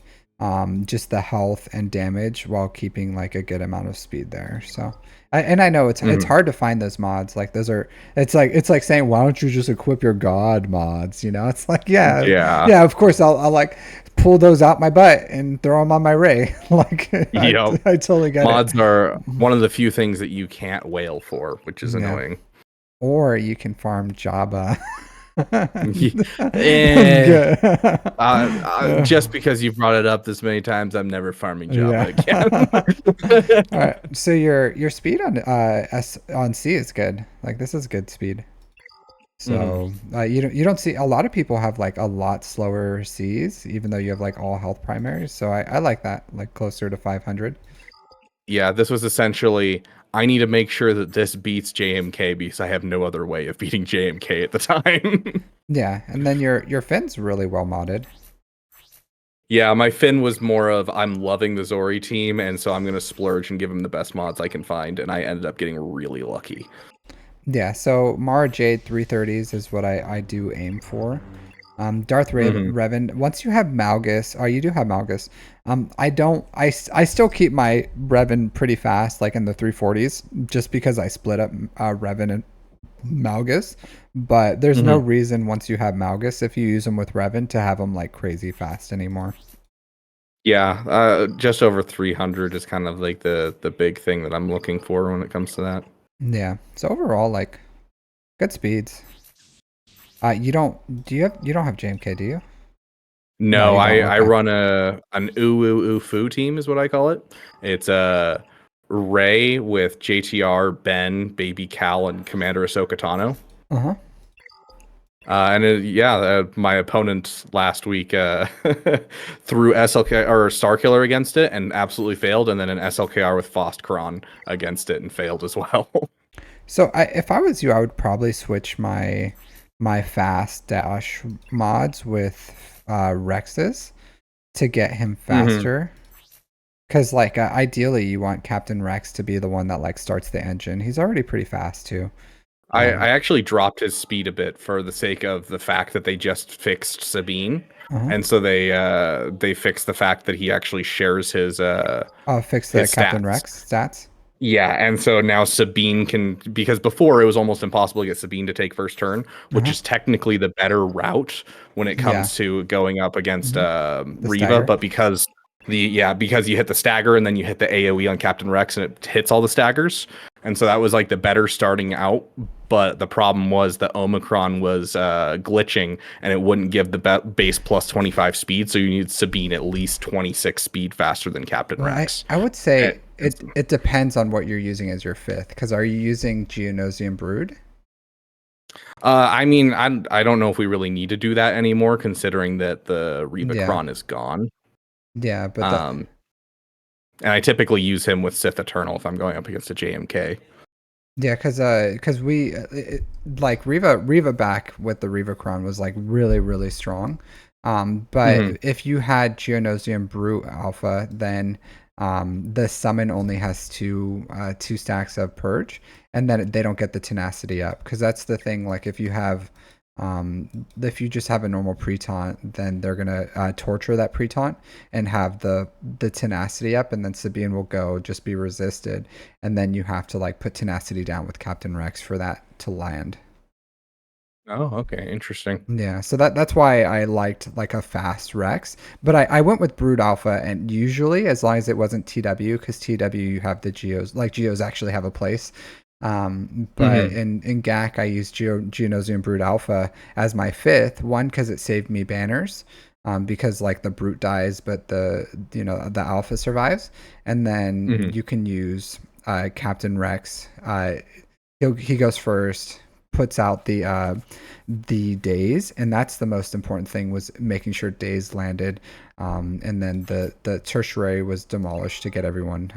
just the health and damage while keeping like a good amount of speed there. So and I know it's Hmm. hard to find those mods. Like those are it's like saying why don't you just equip your god mods, you know? It's like yeah, Yeah. yeah, of course I'll like pull those out my butt and throw them on my Ray. Like Yep. I totally get it. Mods are one of the few things that you can't wail for, which is Yeah. annoying. Or you can farm Java. Eh, Good. just because you brought it up this many times, I'm never farming Java Yeah. again. All right. So your speed on S on C is good. Like this is good speed. Hmm. So you don't see a lot of people have like a lot slower Cs, even though you have like all health primaries. So I like that, like closer to 500. Yeah, this was essentially I need to make sure that this beats JMK because I have no other way of beating JMK at the time. Yeah, and then your Finn's really well modded. Yeah, my Finn was more of I'm loving the Zori team, and so I'm gonna splurge and give him the best mods I can find, and I ended up getting really lucky. Yeah, so Mara Jade 330s is what I do aim for. Darth Hmm. Revan. Once you have Malgus, oh, you do have Malgus. I don't. I still keep my Revan pretty fast, like in the 340s, just because I split up Revan and Malgus. But there's no Hmm. reason once you have Malgus, if you use them with Revan, to have them like crazy fast anymore. Yeah, just over 300 is kind of like the big thing that I'm looking for when it comes to that. Yeah. So overall, like good speeds. You don't have JMK, do you? No, No, you don't. I Okay. run an ooh ooh ooh foo team is what I call it. It's Ray with JTR, Ben, Baby Cal, and Commander Ahsoka Tano. Uh huh. My opponent last week threw SLK or Starkiller against it and absolutely failed, and then an SLKR with Fostcron against it and failed as well. So if I was you, I would probably switch my fast dash mods with Rex's to get him Hmm. faster. Because like ideally, you want Captain Rex to be the one that like starts the engine. He's already pretty fast too. I actually dropped his speed a bit for the sake of the fact that they just fixed Sabine. Uh-huh. and so they fixed the fact that he actually shares Oh, fix the his Captain stats. Rex stats. Yeah, and so now Sabine can, because before it was almost impossible to get Sabine to take first turn, which Uh-huh. is technically the better route when it Yeah. comes to going up against Hmm. The Riva, stagger. but because you hit the stagger and then you hit the AoE on Captain Rex and it hits all the staggers, and so that was like the better starting out. But the problem was the Omicron was glitching and it wouldn't give the base plus 25 speed, so you need Sabine at least 26 speed faster than Captain Well, Rex. I would And, say it depends on what you're using as your fifth. Because are you using Geonosian Brood? I mean, I don't know if we really need to do that anymore, considering that the Yeah. Rebacron is gone. Yeah, but the Um, and I typically use him with Sith Eternal if I'm going up against a JMK. yeah, because we like Riva back with the Riva Cron was like really strong. But Hmm. if you had Geonosian Brute Alpha, then the summon only has two stacks of Purge, and then they don't get the tenacity up. Because that's the thing. Like if you just have a normal pre-taunt, then they're gonna torture that pre-taunt and have the tenacity up, and then Sabine will go just be resisted, and then you have to like put tenacity down with Captain Rex for that to land. Oh, okay, interesting. Yeah, so that's why I liked like a fast Rex, but I went with Brood Alpha, and usually as long as it wasn't TW, because TW you have the Geos, like Geos actually have a place. But Hmm. in GAC I used Geonosian Brood Alpha as my fifth one because it saved me banners. Because like the brute dies, but the alpha survives, and then Hmm. you can use Captain Rex. He goes first, puts out the days, and that's the most important thing was making sure days landed, and then the tertiary was demolished to get everyone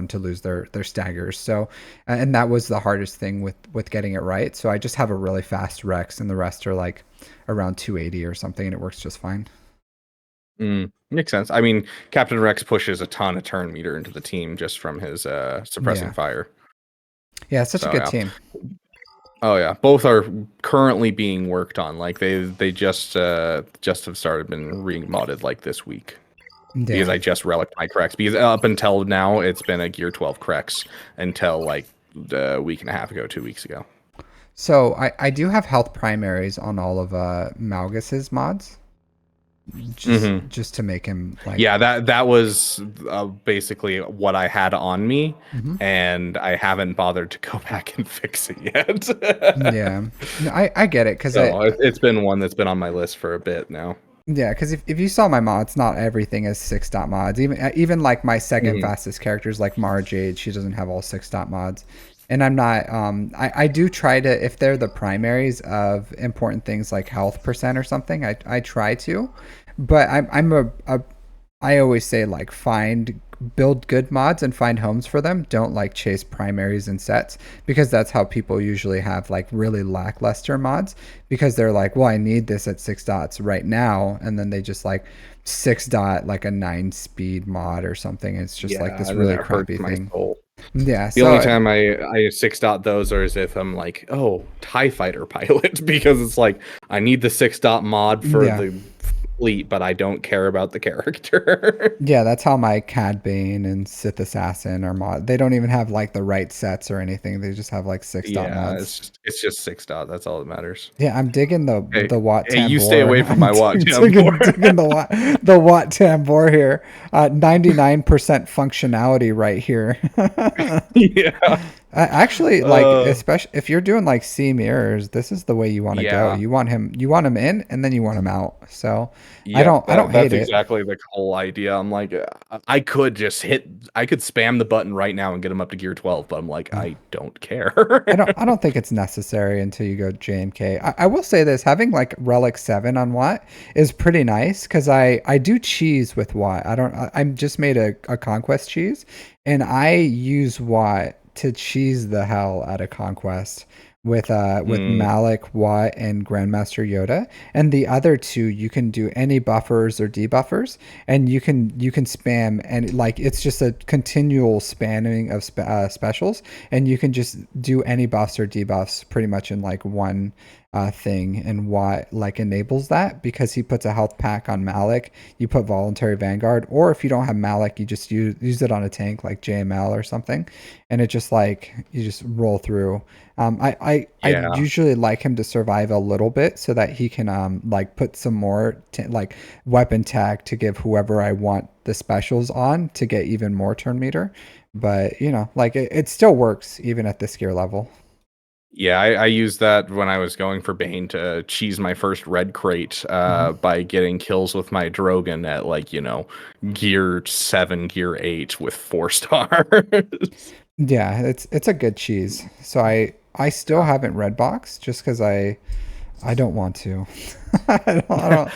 to lose their staggers. So, and that was the hardest thing with getting it right. So I just have a really fast Rex, and the rest are like around 280 or something, and it works just fine. Makes sense. I mean, Captain Rex pushes a ton of turn meter into the team just from his suppressing Yeah, fire. yeah, it's such a So good yeah. team. Oh yeah, both are currently being worked on. Like they just have started been remodded like this week. Because Yeah. I just relicked my Crex. Because up until now, it's been a Gear 12 Crex until like a week and a half ago, 2 weeks ago. So I do have health primaries on all of Malgus's mods, Hmm. just to make him like. Yeah, that was basically what I had on me, Mhm. and I haven't bothered to go back and fix it yet. Yeah, no, I get it because So it's been one that's been on my list for a bit now. yeah, because if you saw my mods, not everything is 6 dot mods. Even like my second Hmm. fastest characters, like Mara Jade, she doesn't have all 6 dot mods. And I'm not. I do try to, if they're the primaries of important things like health percent or something. I try to, but I'm a I always say like build good mods and find homes for them. Don't like chase primaries and sets, because that's how people usually have like really lackluster mods, because they're like, well, I need this at 6 dots right now, and then they just like 6 dot like a 9 speed mod or something. It's just like Yeah, this and then really it hurts crappy my thing. soul. Yeah, The only so time I 6 dot those are as if I'm like, oh, TIE fighter pilot, because it's like I need the 6 dot mod for yeah. the fleet, but I don't care about the character. Yeah, that's how my Cad Bane and Sith Assassin are mod. They don't even have like the right sets or anything. They just have like 6 dot Yeah, mods. it's just 6 dot. That's all that matters. Yeah, I'm digging Hey, the Watt hey, you stay Tambor. away from my watch, Digging Tambor. the Watt Tambor here. 99% functionality right here. Yeah. Actually, like Uh, especially if you're doing like C mirrors, this is the way you want to go. yeah. You want him in, and then you want him out. So Yep, I don't that's hate it. exactly the whole idea. I'm like, I could spam the button right now and get him up to Gear 12, but I'm like, I don't care. I don't think it's necessary until you go J and K. I will say this, having like Relic 7 on Watt is pretty nice, because I do cheese with Watt. I just made a conquest cheese, and I use Watt to cheese the hell out of conquest with Mm, Malik, Watt, and Grandmaster Yoda. And the other two, you can do any buffers or debuffers, and you can spam, and like it's just a continual spamming of specials, and you can just do any buffs or debuffs pretty much in like one thing. And Watt like enables that because he puts a health pack on Malik. You put voluntary Vanguard, or if you don't have Malik, you just use it on a tank like JML or something, and it just like you just roll through. I yeah. usually like him to survive a little bit so that he can like put some more like weapon tag to give whoever I want the specials on to get even more turn meter. But like it still works even at this gear level. Yeah, I used that when I was going for Bane to cheese my first red crate Hmm. by getting kills with my Drogon at like, gear 7, gear 8 with 4 stars. Yeah, it's a good cheese. So I still haven't red box just because I don't want to. I don't.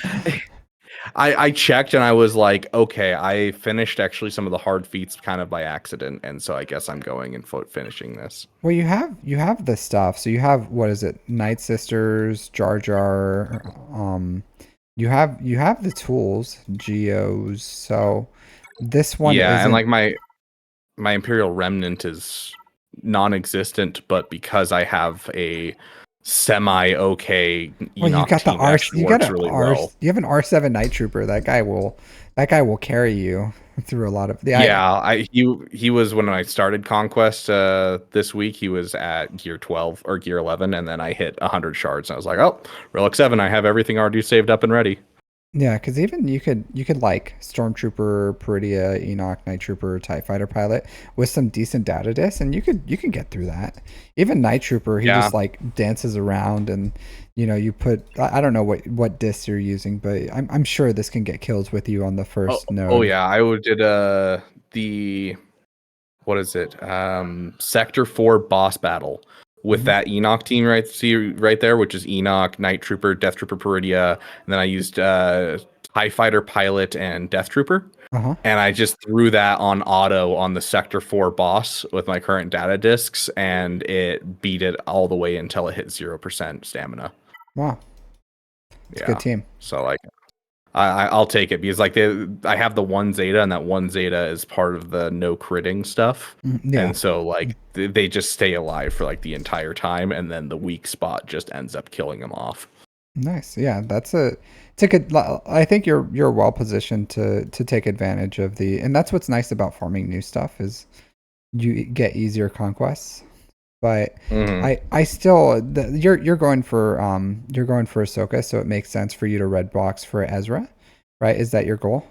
I checked and I was like, okay, I finished actually some of the hard feats kind of by accident, and so I guess I'm going and finishing this. Well, you have the stuff. So you have what is it? Night Sisters, Jar Jar. You have the tools, geos. So this one Yeah, and isn't. like my Imperial Remnant is non-existent, but because I have a semi-okay Well, you Enoch got the team, it R. actually You got works a really R. well. You have an R7 Night Trooper. That guy will carry you through a lot of the. I Yeah, he was when I started Conquest this week, he was at gear 12 or gear 11, and then I hit 100 shards, and I was like, oh, Relic 7, I have everything already saved up and ready. Yeah, because even you could like Stormtrooper, Peridia, Enoch, Night Trooper, TIE Fighter pilot with some decent data discs, and you can get through that. Even Night Trooper, he Yeah. just like dances around, and you put I don't know what discs you're using, but I'm sure this can get kills with you on the Oh, first oh node. yeah, I would did the what is it? Sector 4 boss battle with Hmm. that Enoch team right there, which is Enoch, Night Trooper, Death Trooper Peridia, and then I used TIE Fighter Pilot and Death Trooper. Uh-huh. And I just threw that on auto on the Sector 4 boss with my current data discs, and it beat it all the way until it hit 0% stamina. Wow, it's a good Yeah. team. So like I'll take it because like I have the one Zeta, and that one Zeta is part of the no critting stuff, Yeah. and so like they just stay alive for like the entire time, and then the weak spot just ends up killing them off. Nice. Yeah, it's a good. I think you're well positioned to take advantage of and that's what's nice about farming new stuff is you get easier conquests. But Hmm. I still you're going for Ahsoka, so it makes sense for you to red box for Ezra, right? Is that your goal?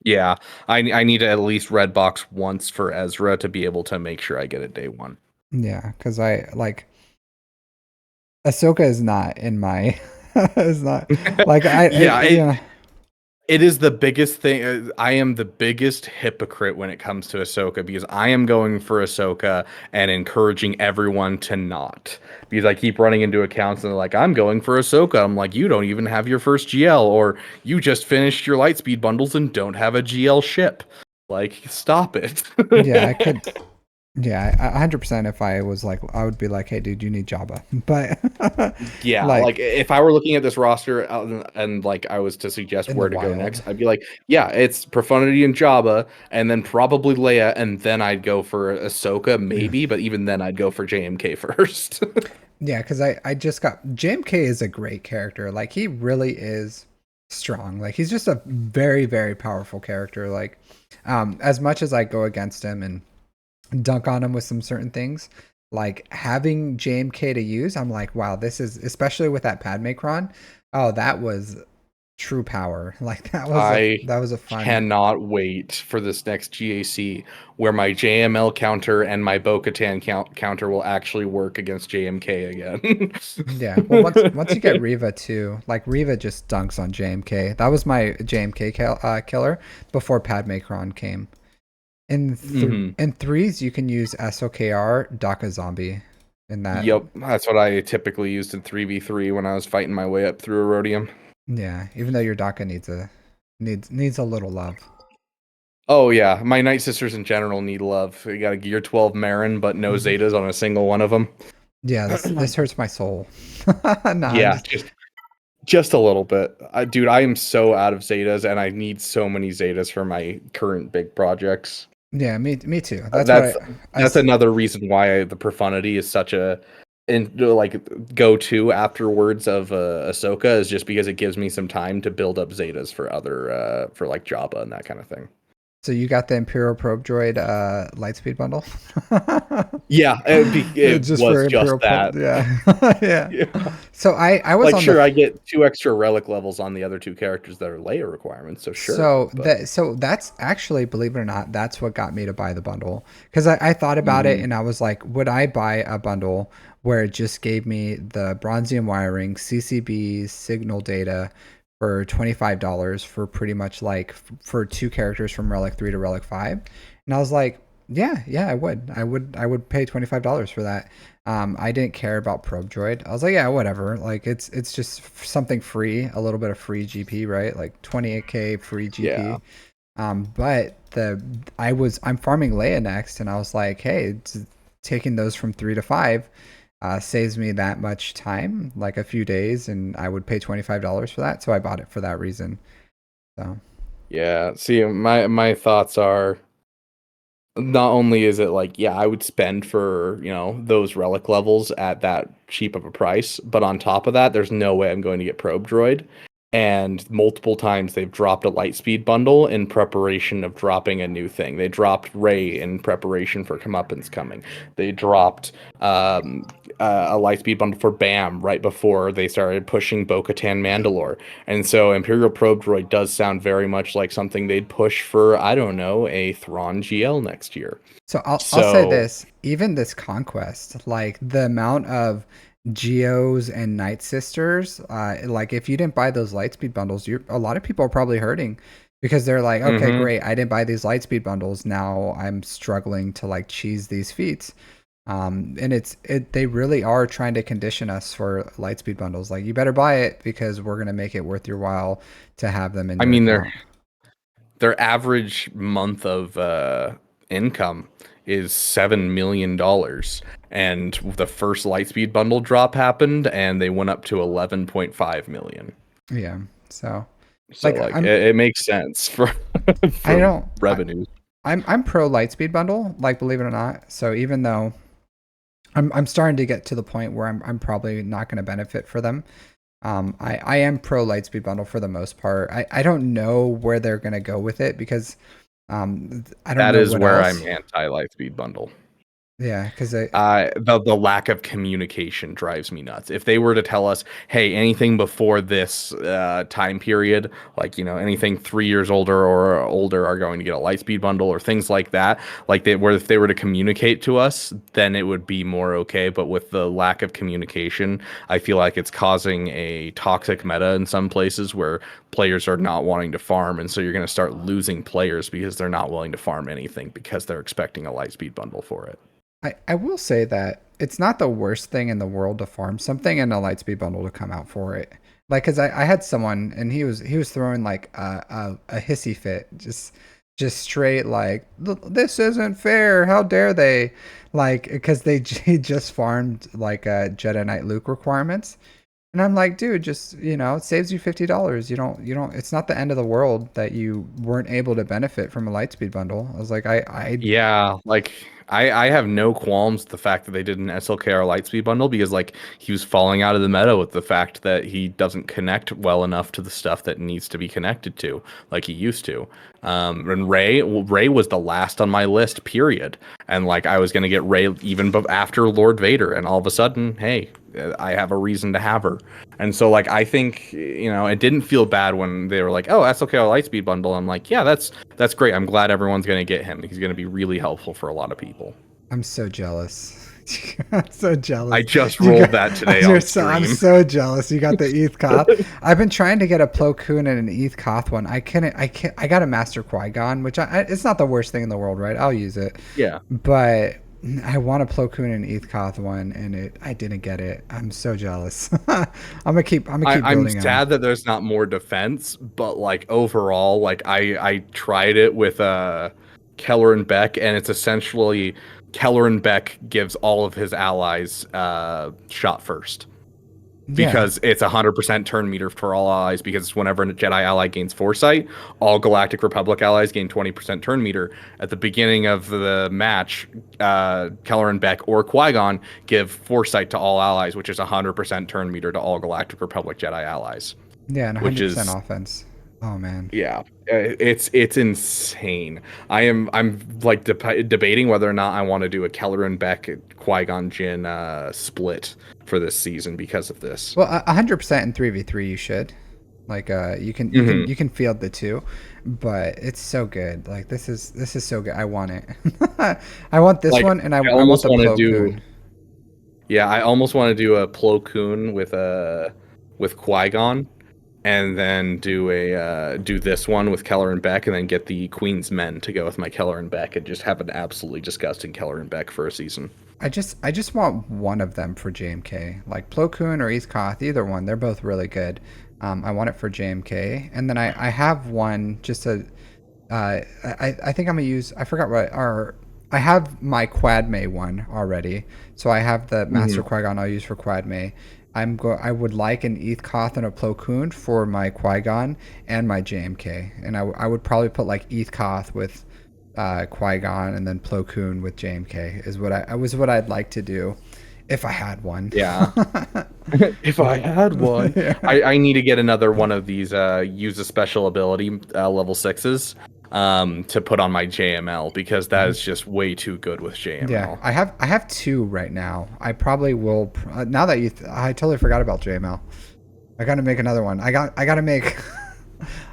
Yeah, I need to at least red box once for Ezra to be able to make sure I get it day one. Yeah, because I like Ahsoka is not in my is not like Yeah, yeah. it is the biggest thing. I am the biggest hypocrite when it comes to Ahsoka because I am going for Ahsoka and encouraging everyone to not. Because I keep running into accounts and they're like, I'm going for Ahsoka. I'm like, you don't even have your first GL, or you just finished your Lightspeed bundles and don't have a GL ship. Like, stop it. Yeah, I could. Yeah, 100%. If I was like, I would be like, hey, dude, you need Jabba. But Yeah, like like if I were looking at this roster and like I was to suggest in the where to go wild. next, I'd be like, yeah, it's Profundity and Jabba, and then probably Leia, and then I'd go for Ahsoka, Yeah. maybe, but even then I'd go for JMK first. Yeah, because I just got JMK is a great character. Like he really is strong. Like he's just a very, very powerful character. Like as much as I go against him and dunk on him with some certain things, like having JMK to use, I'm like, wow, this is especially with that Padme Cron. Oh, that was true power. Like I that was a fun. cannot wait for this next GAC where my JML counter and my Bo-Katan counter will actually work against JMK again. Yeah. Well, once you get Riva too, like Riva just dunks on JMK. That was my JMK killer before Padme Cron came. Hmm. In threes, you can use SOKR Daka Zombie in that. Yep, that's what I typically used in 3v3 when I was fighting my way up through Erodium. Yeah, even though your Daka needs a little love. Oh yeah, my Night Sisters in general need love. We got a Gear 12 Marin, but no Hmm. Zetas on a single one of them. Yeah, this hurts my soul. No, I'm Yeah, just just a little bit. Dude, I am so out of Zetas, and I need so many Zetas for my current big projects. yeah, me too. Uh, That's what that's I that's another reason why the profundity is such a like go to afterwards of Ahsoka is just because it gives me some time to build up Zetas for other for like Jabba and that kind of thing. So you got the Imperial Probe Droid Lightspeed bundle? Yeah, it Just was for just Imperial Probe, that. yeah. Yeah. Yeah. So I was Like, on the sure, I get 2 extra relic levels on the other 2 characters that are Leia requirements, so sure, but so that's actually, believe it or not, that's what got me to buy the bundle. Because I thought about it mhm. and I was like, would I buy a bundle where it just gave me the bronzium wiring, CCB signal data for $25 for pretty much like for 2 characters from Relic 3 to Relic 5? And I was like, yeah, I would pay $25 for that. I didn't care about Probe Droid. I was like, yeah, whatever. Like it's just something free, a little bit of free GP, right? Like 28k free Yeah. GP. But I'm farming Leia next, and I was like, hey, taking those from 3 to 5 saves me that much time, like a few days, and I would pay $25 for that. So I bought it for that reason. So Yeah. See, my thoughts are not only is it like, yeah, I would spend for, those relic levels at that cheap of a price, but on top of that, there's no way I'm going to get Probe Droid. And multiple times they've dropped a Lightspeed bundle in preparation of dropping a new thing. They dropped Ray in preparation for Comeuppance coming. They dropped a Lightspeed bundle for Bam right before they started pushing Bo-Katan Mandalore. And so Imperial Probe Droid does sound very much like something they'd push for, I don't know, a Thrawn GL next year. So I'll say So, this, even this conquest, like the amount of Geos and Night Sisters, like if you didn't buy those Lightspeed bundles, a lot of people are probably hurting because they're like, okay, hmm great, I didn't buy these Lightspeed bundles. Now I'm struggling to like cheese these feats. And they really are trying to condition us for Lightspeed bundles. Like you better buy it because we're gonna make it worth your while to have them in I your mean, account. their average month of income is $7 million, and the first Lightspeed bundle drop happened, and they went up to 11.5 million. Yeah. So So, like like, it makes sense for I for don't I, revenues. I'm pro Lightspeed bundle, like believe it or not. So even though I'm starting to get to the point where I'm probably not going to benefit for them, I am pro Lightspeed bundle for the most part. I don't know where they're going to go with it because I don't That know is what where I'm else. anti Lightspeed bundle. Yeah, because The lack of communication drives me nuts. If they were to tell us, hey, anything before this time period, like anything 3 years older or older, are going to get a Lightspeed bundle or things like that, like where if they were to communicate to us, then it would be more okay. But with the lack of communication, I feel like it's causing a toxic meta in some places where players are not wanting to farm, and so you're going to start losing players because they're not willing to farm anything because they're expecting a Lightspeed bundle for it. I will say that it's not the worst thing in the world to farm something and a Lightspeed bundle to come out for it. Like, cause I had someone and he was throwing like a hissy fit, just straight like this isn't fair. How dare they? Like, because he just farmed like Jedi Knight Luke requirements, and I'm like, dude, just it saves you $50. You don't. It's not the end of the world that you weren't able to benefit from a Lightspeed bundle. I was like, I Yeah, like I have no qualms with the fact that they did an SLKR Lightspeed bundle because like he was falling out of the meta with the fact that he doesn't connect well enough to the stuff that needs to be connected to like he used to. And Ray was the last on my list, period. And like I was gonna get Ray even after Lord Vader, and all of a sudden, hey, I have a reason to have her. And so like I think it didn't feel bad when they were like, oh, SLKR Lightspeed bundle. I'm like, yeah, that's great. I'm glad everyone's going to get him. He's going to be really helpful for a lot of people. I'm so jealous. I'm so I jealous. just You rolled got that today you're on so I'm stream. so jealous. You got the ETH Koth. I've been trying to get a Plo Koon and an ETH Koth one. I got a Master Qui-Gon, which it's not the worst thing in the world, right? I'll use it. Yeah. But I want a Plo Koon and ETH Koth one and I didn't get it. I'm so jealous. I'm gonna keep I'm building them. sad that there's not more defense, but like overall, like I tried it with Keller and Beck, and it's essentially Kelleran Beck gives all of his allies shot first. Yeah. Because it's 100% turn meter for all allies. Because whenever a Jedi ally gains foresight, all Galactic Republic allies gain 20% turn meter. At the beginning of the match, Kelleran Beck or Qui-Gon give foresight to all allies, which is 100% turn meter to all Galactic Republic Jedi allies. Yeah, and Which 100% is offense. Oh man. yeah, it's insane. I'm like debating whether or not I want to do a Kelleran Beck Qui-Gon Jinn split for this season because of this. Well, 100% in 3v3 you should. Like Hmm. you can field the two, but it's so good. Like this is so good. I want it. I want this Like one, and I I want almost the want to Plo do Koon. yeah, I almost want to do a Plo Koon with Qui-Gon, and then do a do this one with Kelleran Beck, and then get the Queen's Men to go with my Kelleran Beck, and just have an absolutely disgusting Kelleran Beck for a season. I just want one of them for JMK, like Plo Koon or East Koth, either one. They're both really good. I want it for JMK, and then I have one just to I think I'm gonna use. I forgot what our. I have my Quad May one already, so I have the Master Hmm. Qui Gon I'll use for Quad May. I would like an Eth Koth and a Plo Koon for my Qui Gon and my JMK, and I would probably put like Eth Koth with Qui Gon and then Plo Koon with JMK is what I'd like to do if I had one. Yeah. If I had one, Yeah. I need to get another one of these use a special ability level sixes to put on my JML because that is just way too good with Yeah, JML. I have two right now. I probably will now that I totally forgot about JML. I got to make another one. I got to make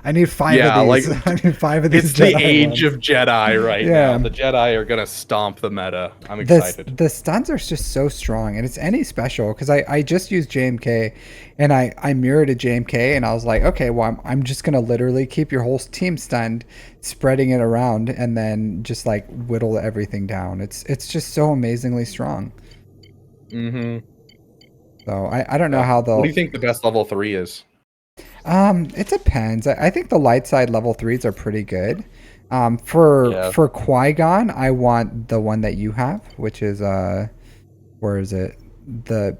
I need five of Yeah, like these. I need five of these it's the Jedi age ones. of Jedi right now. Yeah. The Jedi are gonna stomp the meta. I'm The excited. the stuns are just so strong, and it's any special because I just used JMK, and I mirrored a JMK, and I was like, okay, well I'm just gonna literally keep your whole team stunned, spreading it around, and then just like whittle everything down. It's just so amazingly strong. Hmm. So I don't know Yeah. how What do they'll. you think the best level 3 is? It depends. I think the light side level threes are pretty good. For Qui Gon, I want the one that you have, which is where is it?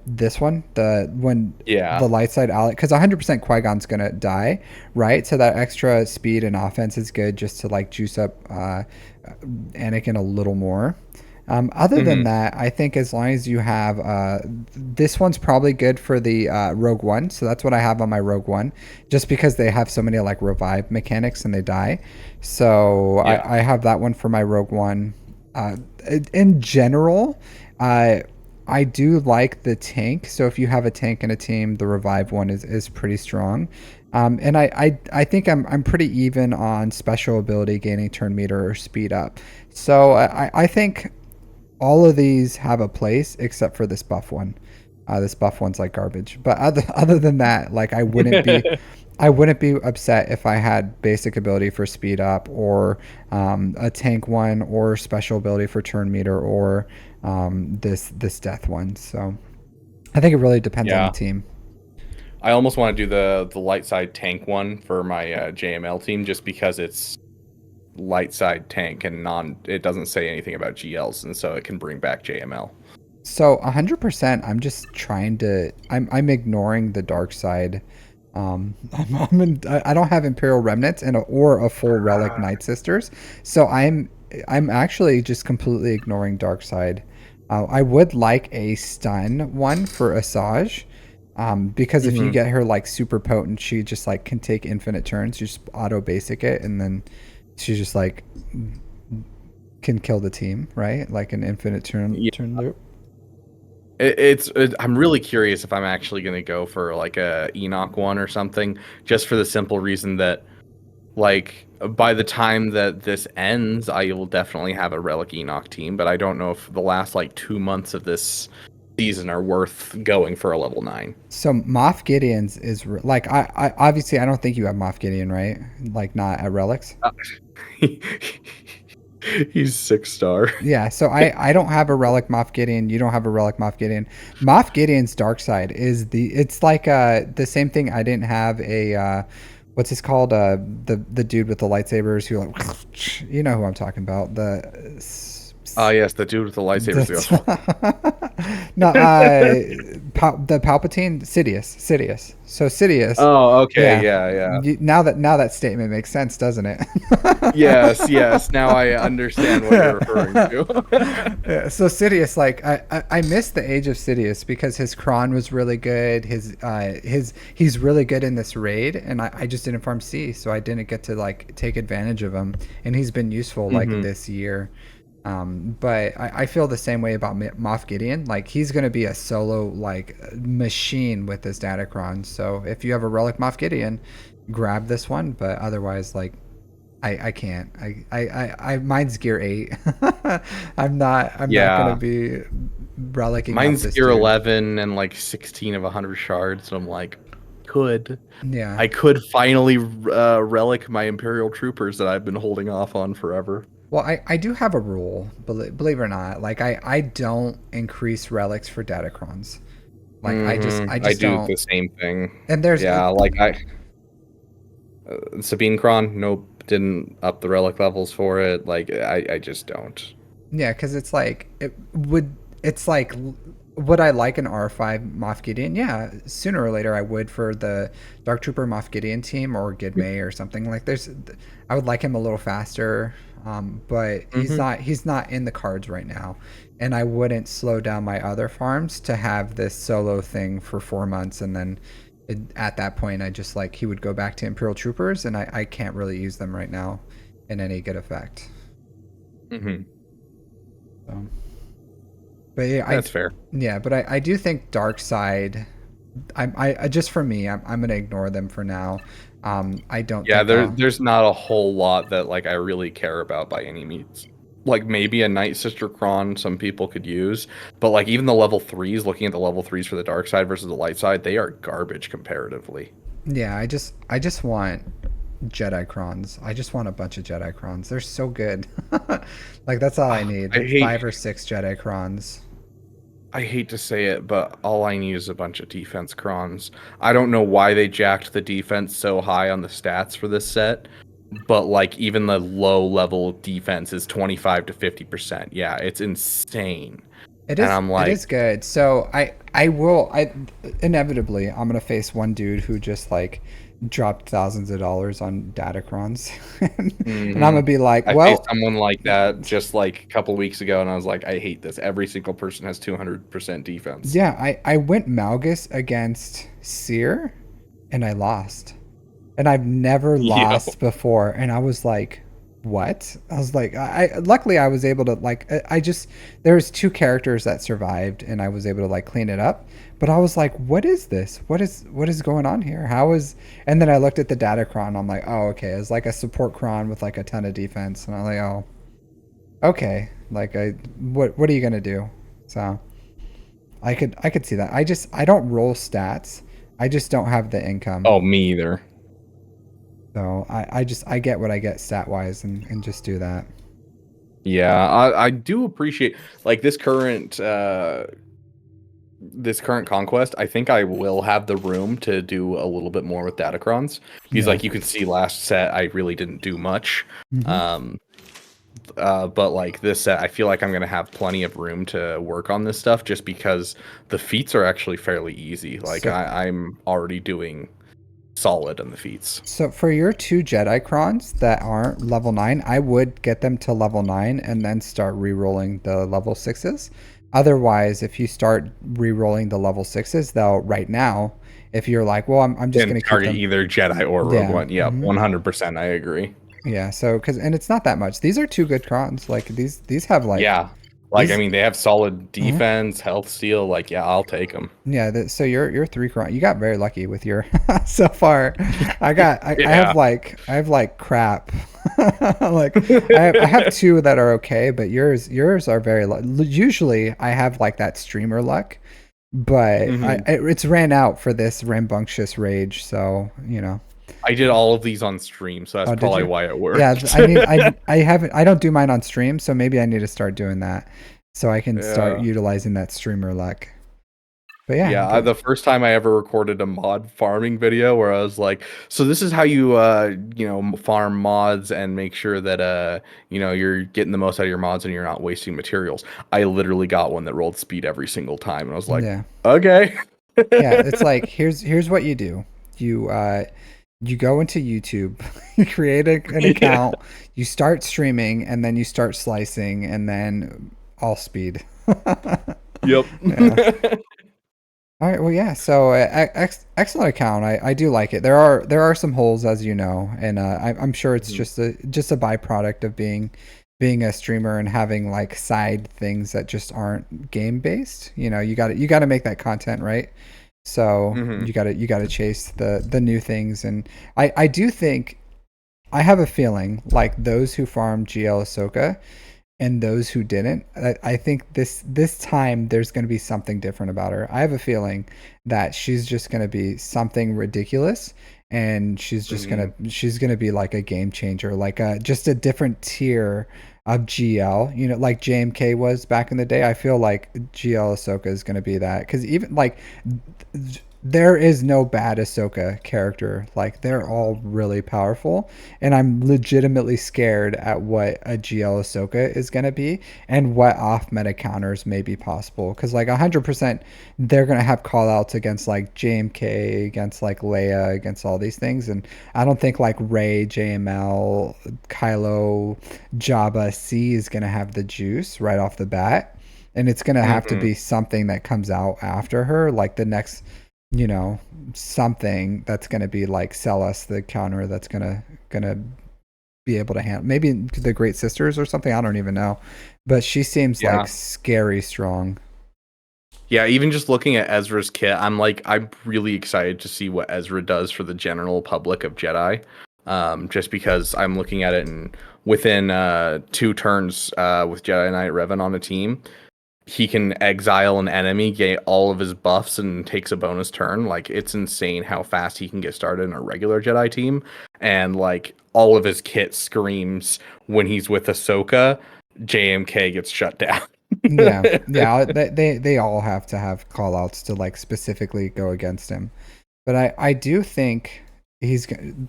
This one, the when Yeah. the light side ally, because 100% Qui Gon's gonna die, right? So that extra speed and offense is good just to like juice up Anakin a little more. Other than Hmm. that, I think as long as you have this one's probably good for the Rogue One, so that's what I have on my Rogue One, just because they have so many like revive mechanics and they die. So Yeah. I have that one for my Rogue One. Uh, in general, uh, I do like the tank. So if you have a tank in a team, the revive one is pretty strong. And I think I'm pretty even on special ability gaining turn meter or speed up. So I think all of these have a place except for this buff one. This buff one's like garbage. But other than that, like I wouldn't be upset if I had basic ability for speed up or a tank one or special ability for turn meter or this death one. So I think it really depends on the Yeah. team. I almost want to do the light side tank one for my JML team just because it's light side tank and non it doesn't say anything about GLs and so it can bring back JML. So 100%, I'm just trying to. I'm ignoring the dark side. I don't have Imperial Remnants or a full Relic Night Sisters, so I'm actually just completely ignoring dark side. I would like a stun one for Asajj, because if you Hmm. get her like super potent, she just like can take infinite turns. You just auto basic it, and then she just like can kill the team, right? Like an infinite turn loop. I'm really curious if I'm actually going to go for like a Enoch one or something, just for the simple reason that like by the time that this ends, I will definitely have a Relic Enoch team, but I don't know if the last like 2 months of this season are worth going for a level 9. So Moff Gideon's like I obviously I don't think you have Moff Gideon, right? Like not at relics. He's 6 star. Yeah, so I don't have a relic Moff Gideon. You don't have a relic Moff Gideon. Moff Gideon's dark side is it's like the same thing. I didn't have a what's this called the dude with the lightsabers who like you know who I'm talking about Oh yes, the dude with the lightsabers That's goes. no, the Palpatine, Sidious. So Sidious, Oh, okay, yeah. yeah, yeah. Now that statement makes sense, doesn't it? Yes, yes. Now I understand what you're referring Yeah. to. Yeah, so Sidious, like I miss the age of Sidious because his cron was really good. He's really good in this raid, and I just didn't farm C, so I didn't get to like take advantage of him. And he's been useful like Hmm. this year. But I feel the same way about Moff Gideon. Like he's gonna be a solo like machine with his Datacron. So if you have a relic Moff Gideon, grab this one. But otherwise, like I can't. I mine's gear 8. I'm not gonna Yeah, be relicking up mine's this gear dude. 11 and like 16 of 100 shards. So I'm like, could Yeah. I could finally relic my Imperial troopers that I've been holding off on forever. Well, I do have a rule, believe it or not. Like I don't increase relics for Datacrons. Like I I just do don't. the same thing. And there's Yeah, like I Sabine Kron, nope, didn't up the relic levels for it. Like I just don't. Yeah, because it's like it's like would I like an R5 Moff Gideon? Yeah, sooner or later I would for the Dark Trooper Moff Gideon team or Gidmay or something. Like I would like him a little faster, but Hmm. he's not in the cards right now, and I wouldn't slow down my other farms to have this solo thing for 4 months and then. At that point, I just like he would go back to Imperial Troopers, and I can't really use them right now in any good effect. Hmm. So. But yeah, That's fair. I do think Dark Side. I just for me, I'm gonna ignore them for now. I don't Yeah, think I'll. there's not a whole lot that like I really care about by any means. Like maybe a Night Sister Cron some people could use, but like even the level threes, looking at the level threes for the dark side versus the light side, they are garbage comparatively. Yeah, I just want Jedi Crons. I just want a bunch of Jedi Crons. They're so good. Like that's all I Ah, need. I Like hate 5 or 6 Jedi Crons. I hate to say it, but all I need is a bunch of defense crons. I don't know why they jacked the defense so high on the stats for this set, but like even the low level defense is 25 to 50%. Yeah, it's insane. And I'm It like, is good. So I inevitably I'm gonna face one dude who just like dropped thousands of dollars on Datacrons, and I'm hmm. gonna be like, I faced well, someone like that just like a couple weeks ago, and I was like, I hate this. Every single person has 200% defense. yeah, I went Malgus against Seer, and I lost. And I've never Yo. lost before. And I was like, what? I was like, luckily I was able to like, I just, there was 2 characters that survived and I was able to like clean it up. But I was like, what is this? What is going on here? How is, and then I looked at the data cron. I'm like, oh, okay. It's like a support cron with like a ton of defense. And I'm like, oh, okay. Like what are you going to do? So I could see that. I don't roll stats. I just don't have the income. Oh, me either. So I get what I get stat wise and just do that. Yeah, I do appreciate like this current conquest. I think I will have the room to do a little bit more with Datacrons because Yeah. like you can see last set I really didn't do much. Hmm. Um but like this set I feel like I'm gonna have plenty of room to work on this stuff just because the feats are actually fairly easy. Like So I'm already doing solid in the feats. so for your 2 Jedi crons that aren't level 9, I would get them to level 9 and then start re-rolling the level 6s. Otherwise, if you start re-rolling the level 6s, they'll right now, if you're like, well, I'm just And gonna keep target them. either Jedi or Rogue Yeah. One. Yeah, Hmm. 100% I agree. Yeah. So because and it's not that much. These are 2 good crons. Like these have like Yeah. Like, I these. mean, they have solid Mhm. defense, health steal. Like, yeah, I'll take them. Yeah, so you're 3 cron. You got very lucky with your so far. Yeah. I have like crap. Like I have 2 that are okay, but yours are very usually I have like that streamer luck, but Hmm. it's ran out for this rambunctious rage. So I did all of these on stream, so that's oh, did probably you? why it Yeah, worked. I haven't I don't do mine on stream, so maybe I need to start doing that so I can start Yeah. utilizing that streamer luck. But yeah, Yeah, but the first time I ever recorded a mod farming video where I was like, so this is how you farm mods and make sure that you're getting the most out of your mods and you're not wasting materials. I literally got one that rolled speed every single time and I was like, yeah. okay. Yeah, it's like here's what you do. You go into YouTube, you create an Yeah. account, you start streaming, and then you start slicing, and then all speed. Yep. Yeah. All right. Well, yeah. So excellent account. I do like it. There are some holes, as you know, and I'm sure it's Mhm. just a byproduct of being a streamer and having like side things that just aren't game based. You got to make that content, right? So Mhm. you got to chase the new things, and I do think I have a feeling like those who farm GL Ahsoka and those who didn't, I think this time there's going to be something different about her. I have a feeling that she's just going to be something ridiculous, and Mhm. she's gonna be like a game changer, like just a different tier of GL. Like JMK was back in the day. I feel like GL Ahsoka is going to be that, because even like there is no bad Ahsoka character. Like they're all really powerful, and I'm legitimately scared at what a GL Ahsoka is going to be and what off meta counters may be possible. Because like 100%, they're going to have call outs against like JMK, against like Leia, against all these things, and I don't think like Rey, JML, Kylo, Jabba, C is going to have the juice right off the bat. And it's going to have to Mhm. be something that comes out after her, like the next, you know, something that's going to be like sell us the counter that's going to be able to handle maybe the Great Sisters or something. I don't even know, but she seems like Yeah. scary strong. Yeah, even just looking at Ezra's kit, I'm really excited to see what Ezra does for the general public of Jedi. Just because I'm looking at it and within 2 turns with Jedi Knight Revan on a team, he can exile an enemy, get all of his buffs, and takes a bonus turn. Like it's insane how fast he can get started in a regular Jedi team. And like all of his kit screams when he's with Ahsoka, JMK gets shut down. Yeah, yeah, they all have to have call outs to like specifically go against him. But I do think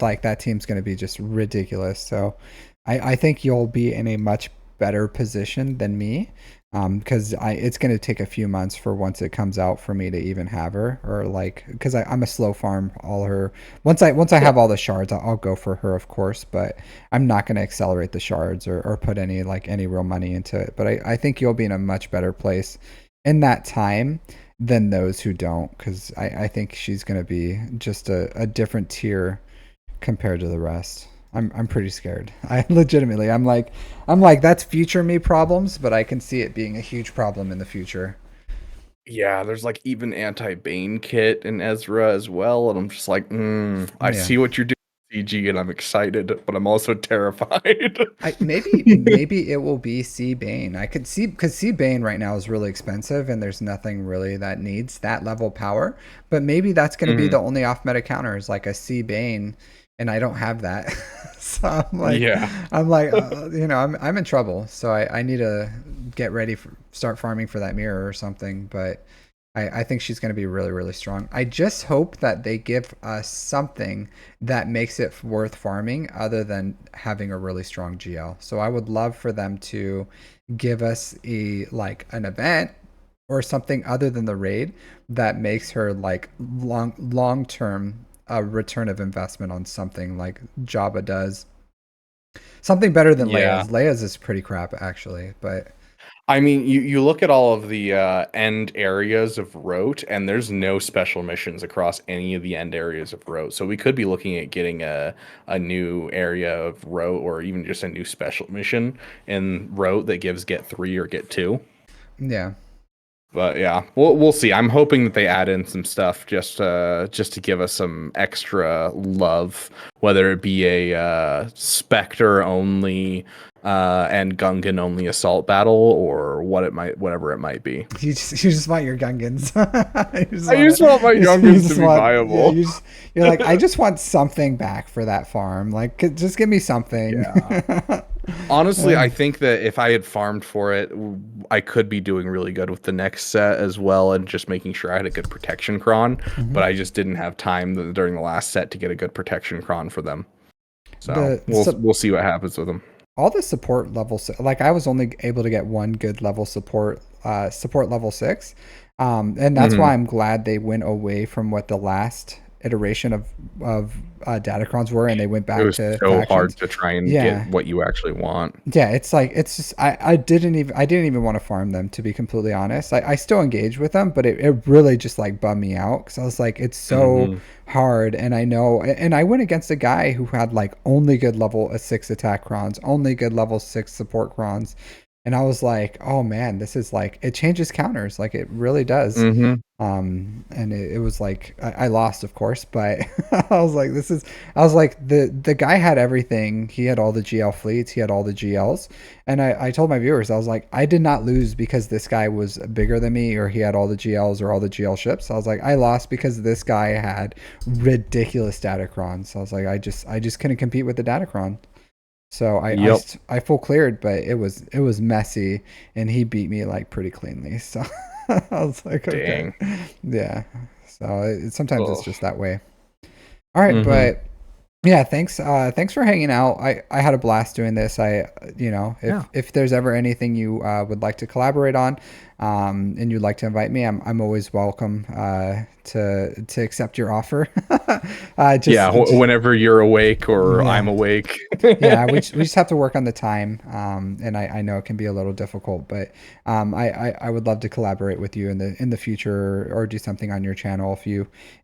like that team's going to be just ridiculous. So I think you'll be in a much better position than me, because it's going to take a few months for once it comes out for me to even have her, or like because I'm a slow farm all her. Once I Yeah. have all the shards, I'll go for her, of course, but I'm not going to accelerate the shards or put any real money into it. But I think you'll be in a much better place in that time than those who don't, because I think she's going to be just a different tier compared to the rest. I'm pretty scared. I legitimately, I'm like that's future me problems, but I can see it being a huge problem in the future. Yeah, there's like even anti-Bane kit in Ezra as well, and I'm just like, I Yeah. see what you're doing, CG, and I'm excited, but I'm also terrified. Maybe it will be C Bane. I could see, because C Bane right now is really expensive and there's nothing really that needs that level power. But maybe that's going to be Mhm. the only off meta counter is like a C Bane, and I don't have that. So Yeah. I'm in trouble. So I need to get ready for start farming for that mirror or something. But I think she's going to be really, really strong. I just hope that they give us something that makes it worth farming other than having a really strong GL. So I would love for them to give us an event or something other than the raid that makes her like long term a return of investment on something like Jabba does. Something better than Yeah. Leia's. Leia's is pretty crap actually, but I mean, you look at all of the end areas of Rote, and there's no special missions across any of the end areas of Rote. So we could be looking at getting a new area of Rote, or even just a new special mission in Rote that gives get 3 or get 2. yeah. But yeah, we'll see. I'm hoping that they add in some stuff just to give us some extra love, whether it be a Spectre only and Gungan only assault battle, or whatever it might be. You just want your Gungans. you just I want just want my you Gungans to just be want yeah. viable. You're like, I just want something back for that farm. Like just give me something. Yeah. Honestly, I think that if I had farmed for it, I could be doing really good with the next set as well, and just making sure I had a good protection cron. But Mhm. I just didn't have time during the last set to get a good protection cron for them. So The we'll see what happens with them. all the support levels, like I was only able to get one good level support, support level 6, and that's Hmm. why I'm glad they went away from what the last iteration of datacrons were, and they went It back was to so factions. hard to try and get Yeah, what you actually want. yeah, it's like it's just I didn't even want to farm them, to be completely honest. I still engage with them, but it really just like bummed me out because I was like, it's so Hmm. hard, and I know, and I went against a guy who had like only good level 6 attack crons, only good level 6 support crons, and I was like, oh man, this is like it changes counters, like it really does. Hmm. And it was like I lost, of course, but I was like, this is. I was like, the guy had everything. He had all the GL fleets. He had all the GLs, and I told my viewers, I was like, I did not lose because this guy was bigger than me or he had all the GLs or all the GL ships. I was like, I lost because this guy had ridiculous datacrons. So I was like, I just couldn't compete with the datacron. So Yep. I full cleared, but it was messy, and he beat me like pretty cleanly. So I was like, okay, Dang. yeah. So sometimes it's Oh. just that way. All right, Hmm. but yeah, thanks. Thanks for hanging out. I had a blast doing this. You know, Yeah. if there's ever anything you would like to collaborate on, and you'd like to invite me, I'm always welcome to accept your offer. Yeah. Just Whenever you're awake or I'm yeah. awake. Yeah, we just have to work on the time, and I know it can be a little difficult, but I would love to collaborate with you in the future or do something on your channel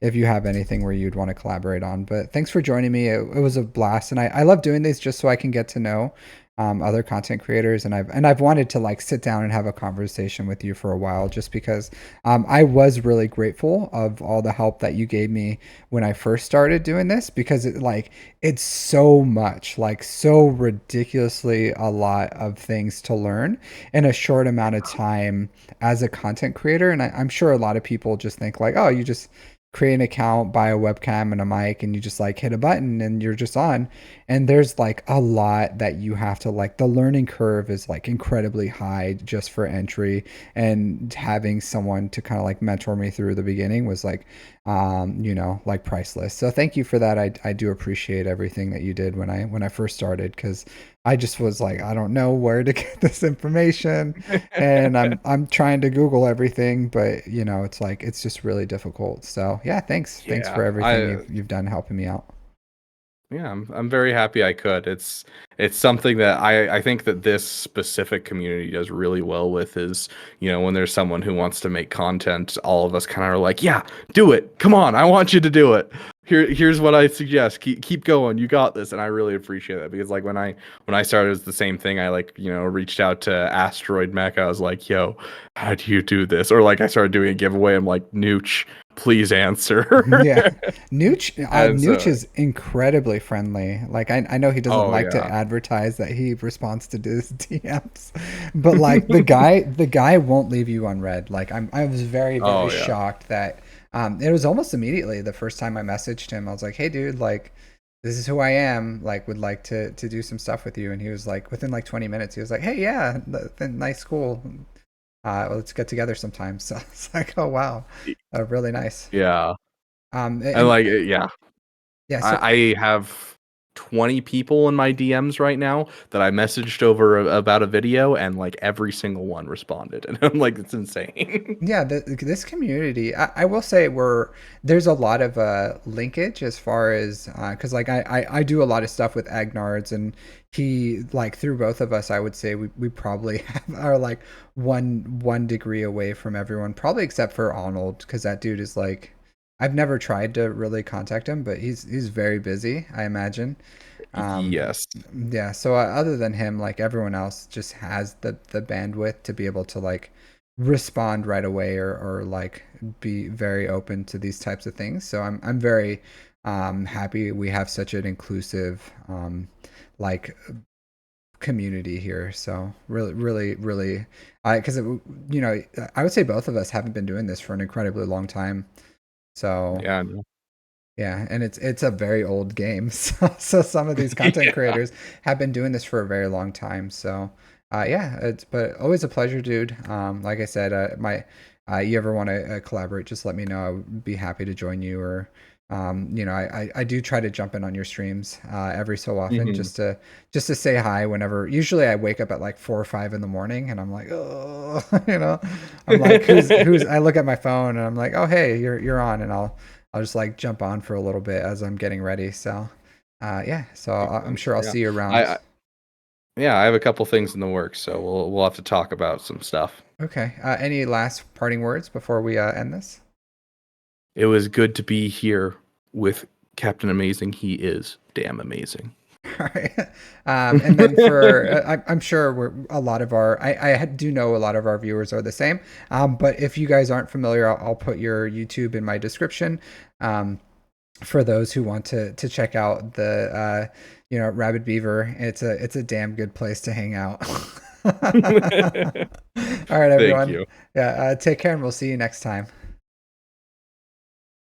if you have anything where you'd want to collaborate on. But thanks for joining me. It was a blast, and I love doing these just so I can get to know other content creators, and I've wanted to like sit down and have a conversation with you for a while, just because I was really grateful of all the help that you gave me when I first started doing this, because it's so much, like so ridiculously a lot of things to learn in a short amount of time as a content creator. And I'm sure a lot of people just think like, oh, you just create an account, buy a webcam and a mic, and you just like hit a button and you're just on. And there's like a lot that you have to like, the learning curve is like incredibly high just for entry. And having someone to kind of like mentor me through the beginning was like, you know, like priceless. So thank you for that. I do appreciate everything that you did when I first started, because I just was like, I don't know where to get this information, and I'm trying to Google everything, but you know, it's like it's just really difficult. So yeah, thanks for Yeah. everything you've done helping me out. Yeah, I'm very happy I could. It's something that I think that this specific community does really well with is, when there's someone who wants to make content, all of us kind of are like, yeah, do it. Come on, I want you to do it. Here's what I suggest. Keep going. You got this. And I really appreciate that, because like when I started, it was the same thing. I like, reached out to Asteroid Mech. I was like, yo, how do you do this? Or like I started doing a giveaway. I'm like, Nooch, please answer. Yeah, And Nooch so, is incredibly friendly. Like I know he doesn't oh like to yeah. advertise that he responds to his DMs, but like the guy won't leave you unread. Like I was very Oh yeah. shocked that it was almost immediately the first time I messaged him. I was like, hey dude, like this is who I am. Like would like to do some stuff with you, and he was like within like 20 minutes he was like, hey yeah, nice, cool. Well, let's get together sometime. So it's like, oh wow, really nice. Yeah. And And like yeah. yeah, so I have 20 people in my DMs right now that I messaged over about a video, and like every single one responded. And I'm like, it's insane. yeah, this community, I will say, there's a lot of linkage as far as because like I do a lot of stuff with Agnards, and he like through both of us, I would say we probably are like one degree away from everyone, probably except for Arnold, because that dude is like, I've never tried to really contact him, but he's very busy, I imagine. Um, Yes. yeah, so other than him, like everyone else just has the bandwidth to be able to like respond right away, or like be very open to these types of things. So I'm very happy we have such an inclusive like community here. So really, I because you know, I would say both of us haven't been doing this for an incredibly long time. So Yeah. No. Yeah, and it's a very old game. So some of these content Yeah. creators have been doing this for a very long time. So yeah, it's but always a pleasure, dude. Like I said, my you ever want to collaborate, just let me know. I would be happy to join you. Or I do try to jump in on your streams every so often, Hmm. just to say hi whenever. Usually I wake up at like 4 or 5 in the morning, and I'm like, oh, I'm like, who's? I look at my phone and I'm like, oh hey, you're on, and I'll just like jump on for a little bit as I'm getting ready. So, yeah. So Makes I'm sense. sure I'll Yeah. see you I, around. I yeah, I have a couple things in the works, so we'll have to talk about some stuff. Okay. Any last parting words before we end this? It was good to be here with Captain Amazing. He is damn amazing. All right. And then for I'm sure a lot of our I do know a lot of our viewers are the same. But if you guys aren't familiar, I'll put your YouTube in my description. For those who want to check out the Rabid Beaver. It's a damn good place to hang out. All right, Thank everyone. you. Yeah, take care, and we'll see you next time.